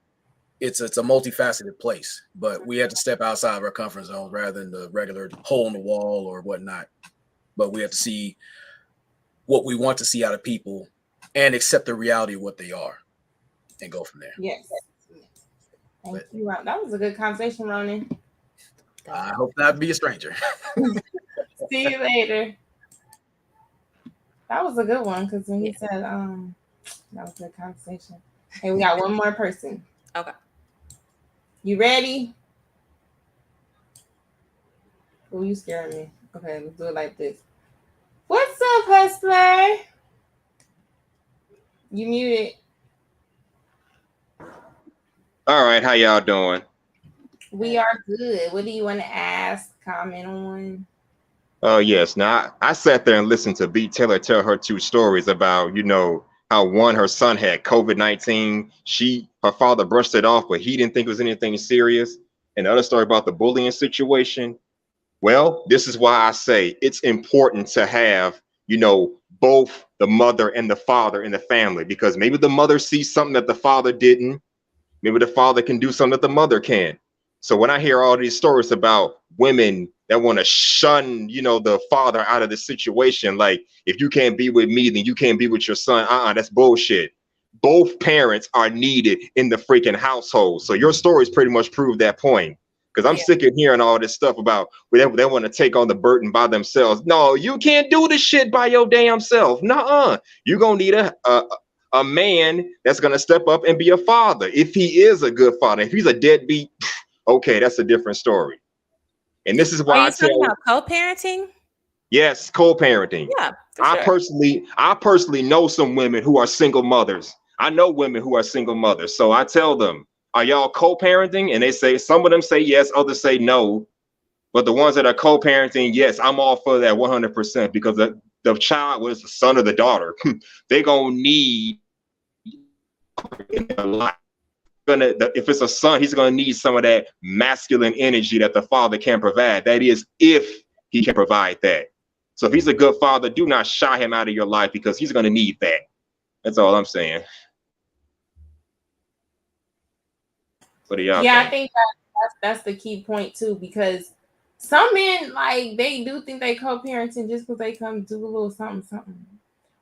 it's a multifaceted place. But we have to step outside of our comfort zone rather than the regular hole in the wall or whatnot. But we have to see what we want to see out of people and accept the reality of what they are and go from there. Yes. Thank you. That was a good conversation, Ronan. I hope not be a stranger. See you later. That was a good one, because when he said that was a good conversation. Hey, we got one more person. Okay. You ready? Oh, you scaring me. Okay, let's do it like this. up, Hustler? You muted. All right, how y'all doing? We are good. What do you want to ask, comment on? Oh yes. Now I sat there and listened to B. Taylor tell her two stories about, how one, her son had COVID-19. Her father brushed it off, but he didn't think it was anything serious. And the other story about the bullying situation. Well, this is why I say it's important to have, both the mother and the father in the family, because maybe the mother sees something that the father didn't. Maybe the father can do something that the mother can. So when I hear all these stories about women that want to shun, the father out of the situation, like if you can't be with me, then you can't be with your son. That's bullshit. Both parents are needed in the freaking household. So your stories pretty much prove that point. Because I'm sick of hearing all this stuff about they want to take on the burden by themselves. No, you can't do this shit by your damn self. Nuh-uh. You're gonna need a man that's going to step up and be a father. If he is a good father, if he's a deadbeat, okay, that's a different story. And this is Are why you talking about co-parenting? yes, co-parenting. Yeah, for I sure. personally know some women who are single mothers. I know women who are single mothers. So I tell them, are y'all co-parenting? And they say, some of them say yes, others say no. But the ones that are co-parenting, yes, I'm all for that 100%, because the child was the son or the daughter. They're going to need in their life. If it's a son, he's going to need some of that masculine energy that the father can provide. That is, if he can provide that. So if he's a good father, do not shy him out of your life, because he's going to need that. That's all I'm saying. What do y'all Yeah, think? I think that's the key point too, because some men, like, they do think they co-parenting just because they come do a little something.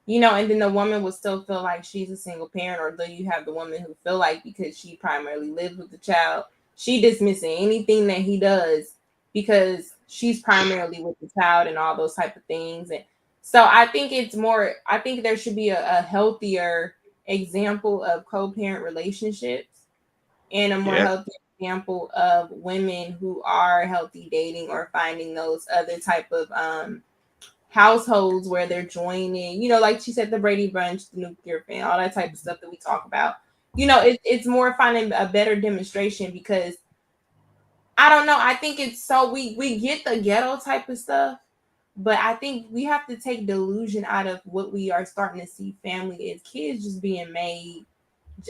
And then the woman would still feel like she's a single parent, or then you have the woman who feel like because she primarily lives with the child, she dismissing anything that he does because she's primarily with the child and all those type of things. And so I think I think there should be a healthier example of co-parent relationships and a more Yeah. healthy example of women who are healthy dating or finding those other type of households where they're joining, like she said, the Brady Bunch, the nuclear family, all that type of stuff that we talk about. It's more finding a better demonstration, because I don't know. I think it's so we get the ghetto type of stuff, but I think we have to take delusion out of what we are starting to see family as kids just being made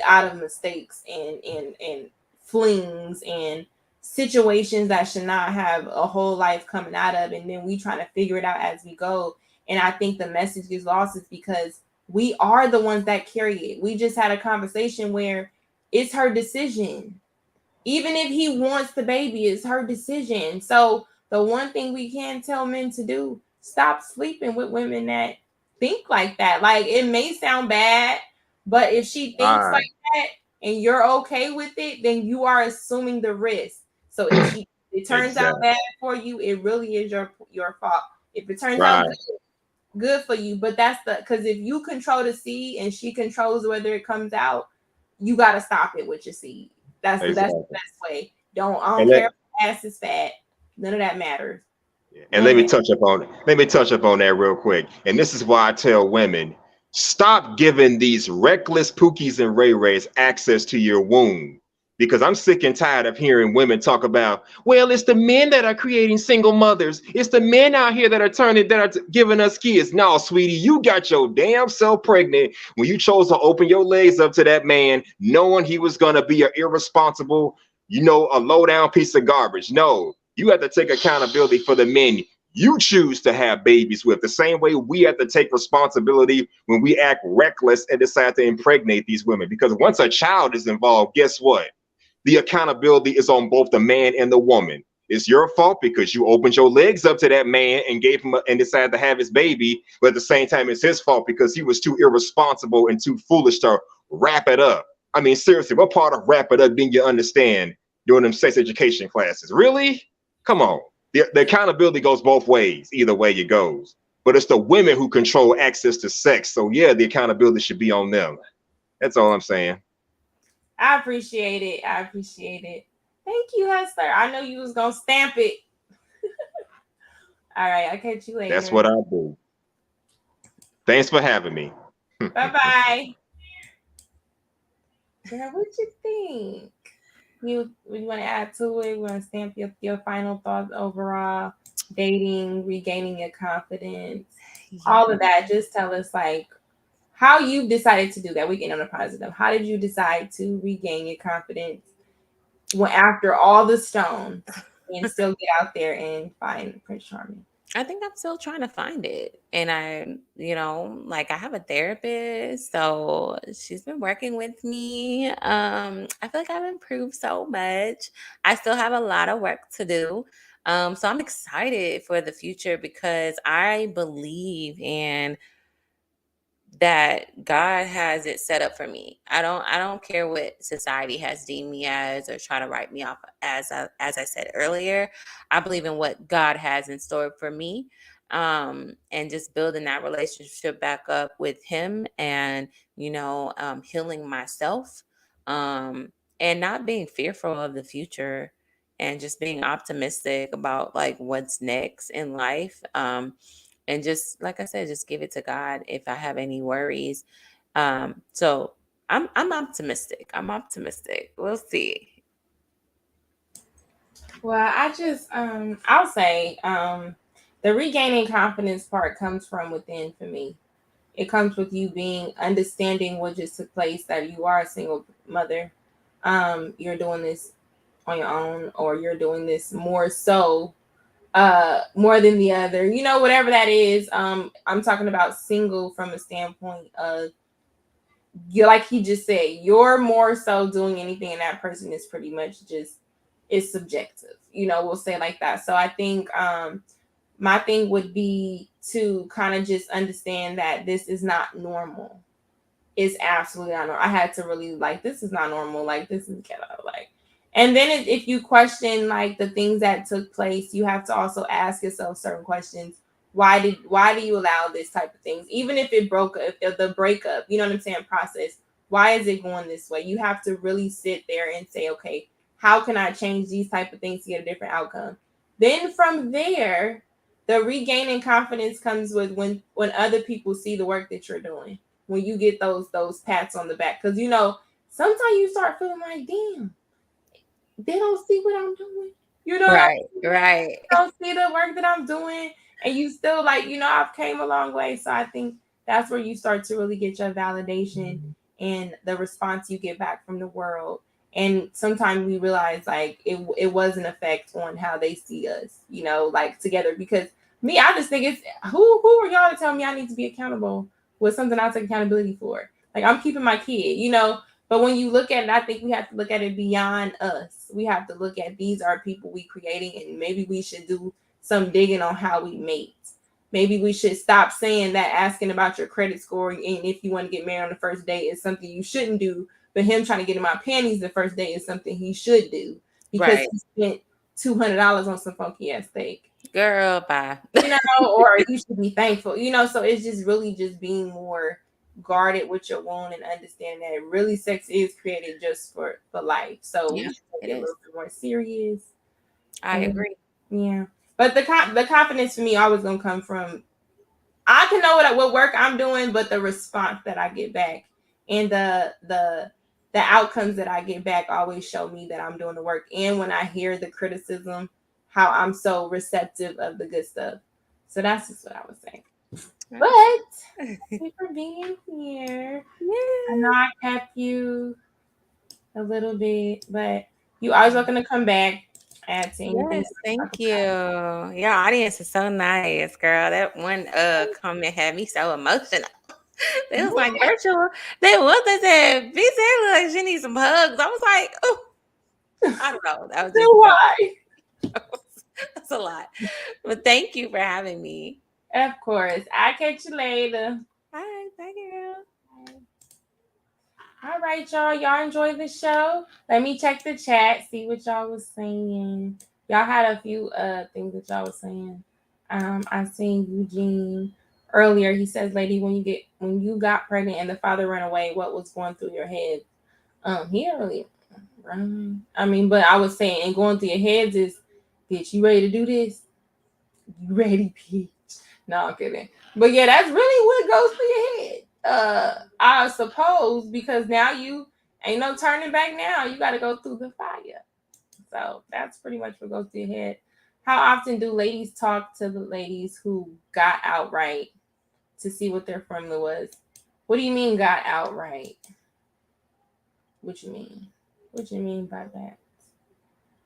out of mistakes and flings and situations that should not have a whole life coming out of, and then we trying to figure it out as we go. And I think the message gets lost is because we are the ones that carry it. We just had a conversation where it's her decision. Even if he wants the baby, it's her decision. So the one thing we can tell men to do, stop sleeping with women that think like that. Like, it may sound bad, but if she thinks All like right. that and you're okay with it, then you are assuming the risk. So if it turns out Exactly. bad for you, it really is your fault. If it turns out Right. good for you, but because if you control the seed and she controls whether it comes out, you got to stop it with your seed. That's the Exactly. best way. I And don't care if the ass is fat. None of that matters. let None me of touch upon that real quick. And this is why I tell women, stop giving these reckless Pookies and Ray Rays access to your womb. Because I'm sick and tired of hearing women talk about, well, it's the men that are creating single mothers. It's the men out here that are giving us kids. No, sweetie, you got your damn self pregnant when you chose to open your legs up to that man, knowing he was gonna be an irresponsible, a low down piece of garbage. No, you have to take accountability for the men you choose to have babies with, the same way we have to take responsibility when we act reckless and decide to impregnate these women. Because once a child is involved, guess what? The accountability is on both the man and the woman. It's your fault because you opened your legs up to that man and gave him and decided to have his baby. But at the same time, it's his fault because he was too irresponsible and too foolish to wrap it up. I mean, seriously, what part of wrap it up didn't you understand during them sex education classes? Really? Come on. The accountability goes both ways, either way it goes. But it's the women who control access to sex. So yeah, the accountability should be on them. That's all I'm saying. I appreciate it. Thank you, Hustler. I know you was gonna stamp it. All right, I'll catch you That's later. what I do. Thanks for having me. Bye-bye. Girl, what you think? You want to add to it? You want to stamp your final thoughts overall? Dating, regaining your confidence, all of that. Just tell us like how you decided to do that. We get on a positive. How did you decide to regain your confidence when after all the stones and still get out there and find Prince Charming? I think I'm still trying to find it. And I have a therapist, so she's been working with me. I feel like I've improved so much. I still have a lot of work to do. So I'm excited for the future because I believe in that God has it set up for me. I don't care what society has deemed me as or try to write me off as I said earlier. I believe in what God has in store for me. And just building that relationship back up with him and healing myself, and not being fearful of the future and just being optimistic about like what's next in life. And just like I said, just give it to God if I have any worries. So I'm optimistic. I'm optimistic. We'll see. Well, I'll say the regaining confidence part comes from within for me. It comes with you being understanding what just took place, that you are a single mother. You're doing this on your own, or you're doing this more so more than the other, whatever that is. I'm talking about single from a standpoint of you, like he just said, you're more so doing anything, and that person is pretty much just is subjective, we'll say like that. So I think my thing would be to kind of just understand that this is not normal. It's absolutely not normal. I had to really like, this is not normal. Like, this is ghetto. Like, and then if you question like the things that took place, you have to also ask yourself certain questions. Why do you allow this type of things? Even if it broke, if the breakup, you know what I'm saying, process, why is it going this way? You have to really sit there and say, okay, how can I change these type of things to get a different outcome? Then from there, the regaining confidence comes with when other people see the work that you're doing, when you get those pats on the back, because sometimes you start feeling like, damn, they don't see what I'm doing. You know what I Right, mean? right. They don't see the work that I'm doing, and you still like, I've came a long way. So I think that's where you start to really get your validation and the response you get back from the world. And sometimes we realize like it was an effect on how they see us, like together. Because me, I just think it's who are y'all to tell me I need to be accountable with something I take accountability for? Like, I'm keeping my kid, But when you look at it, I think we have to look at it beyond us. We have to look at these are people we creating, and maybe we should do some digging on how we mate. Maybe we should stop saying that asking about your credit score and if you want to get married on the first date is something you shouldn't do, but him trying to get in my panties the first day is something he should do because Right. he spent $200 on some funky ass steak. Girl, bye. Or you should be thankful, so it's just really just being more guarded with your wound and understand that really sex is created just for life. So Yeah, we should it get a is. little bit more serious. I And agree. yeah. But the confidence for me always gonna come from, I can know what work I'm doing, but the response that I get back and the outcomes that I get back always show me that I'm doing the work. And when I hear the criticism, how I'm so receptive of the good stuff. So that's just what I was saying. But thank you for being here. I know Yeah. I kept you a little bit, but you always welcome to come back. Add to anything you Yes, want to thank talk you. Your audience is so nice, girl. That one comment had me so emotional. They was like, virtual. They what they said, B said like she needs some hugs. I was like, oh, I don't know. That was just about. Why? that's a lot. But thank you for having me. Of course. I'll catch you later. Bye, bye, girl. All right, y'all. Y'all enjoy the show. Let me check the chat, see what y'all was saying. Y'all had a few things that y'all was saying. I seen Eugene earlier. He says, "Lady, when you got pregnant and the father ran away, what was going through your head?" He didn't really run. I mean, but I was saying, and going through your heads is, bitch, you ready to do this? You ready, bitch? No, I'm kidding. But yeah, that's really what goes through your head. I suppose, because now you ain't no turning back now. You got to go through the fire. So that's pretty much what goes through your head. How often do ladies talk to the ladies who got outright to see what their formula was? What do you mean got outright? What you mean? What you mean by that?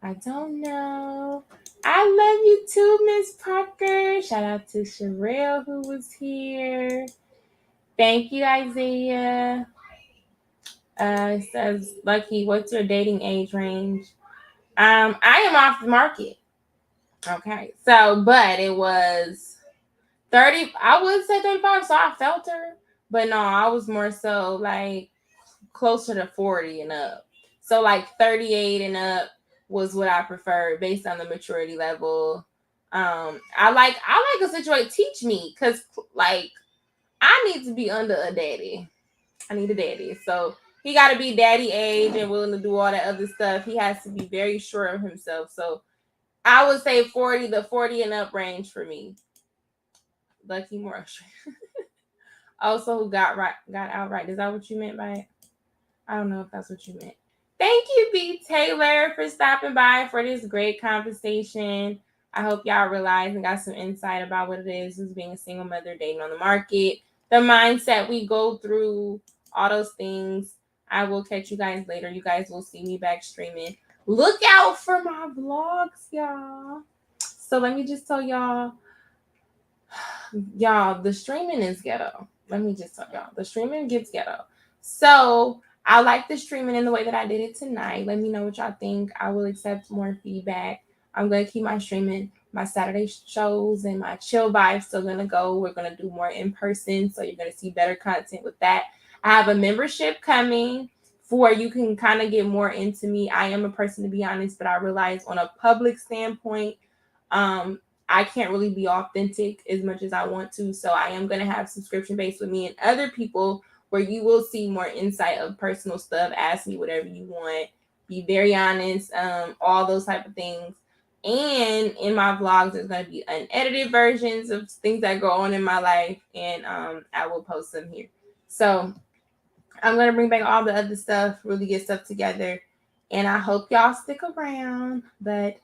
I don't know. I love you too, Miss Parker. Shout out to Sherelle who was here. Thank you, Isaiah. It says, Lucky, what's your dating age range? I am off the market. Okay. So, but it was 30. I would say 35, so I felt her. But no, I was more so like closer to 40 and up. So like 38 and up was what I preferred based on the maturity level. I like a situation. Teach me, because like I need to be under a daddy. I need a daddy. So he got to be daddy age and willing to do all that other stuff. He has to be very sure of himself. So I would say 40, the 40 and up range for me. Lucky more. Also, who got outright. Is that what you meant by it? I don't know if that's what you meant. Thank you, B. Taylor, for stopping by for this great conversation. I hope y'all realize and got some insight about what it is being a single mother, dating on the market, the mindset we go through, all those things. I will catch you guys later. You guys will see me back streaming. Look out for my vlogs, y'all. So let me just tell y'all, the streaming is ghetto. Let me just tell y'all, the streaming gets ghetto. So I like the streaming in the way that I did it tonight. Let me know what y'all think. I will accept more feedback. I'm going to keep my streaming, my Saturday shows and my chill vibes still going to go. We're going to do more in person, so you're going to see better content with that. I have a membership coming for you can kind of get more into me. I am a person, to be honest, but I realize on a public standpoint, I can't really be authentic as much as I want to. So I am going to have subscription based with me and other people where you will see more insight of personal stuff. Ask me whatever you want. Be very honest. All those type of things. And in my vlogs, there's going to be unedited versions of things that go on in my life. And I will post them here. So I'm going to bring back all the other stuff, really get stuff together. And I hope y'all stick around. But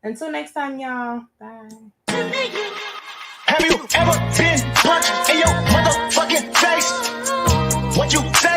until next time, y'all. Bye. Have you ever been punched in your motherfucking face? What you say?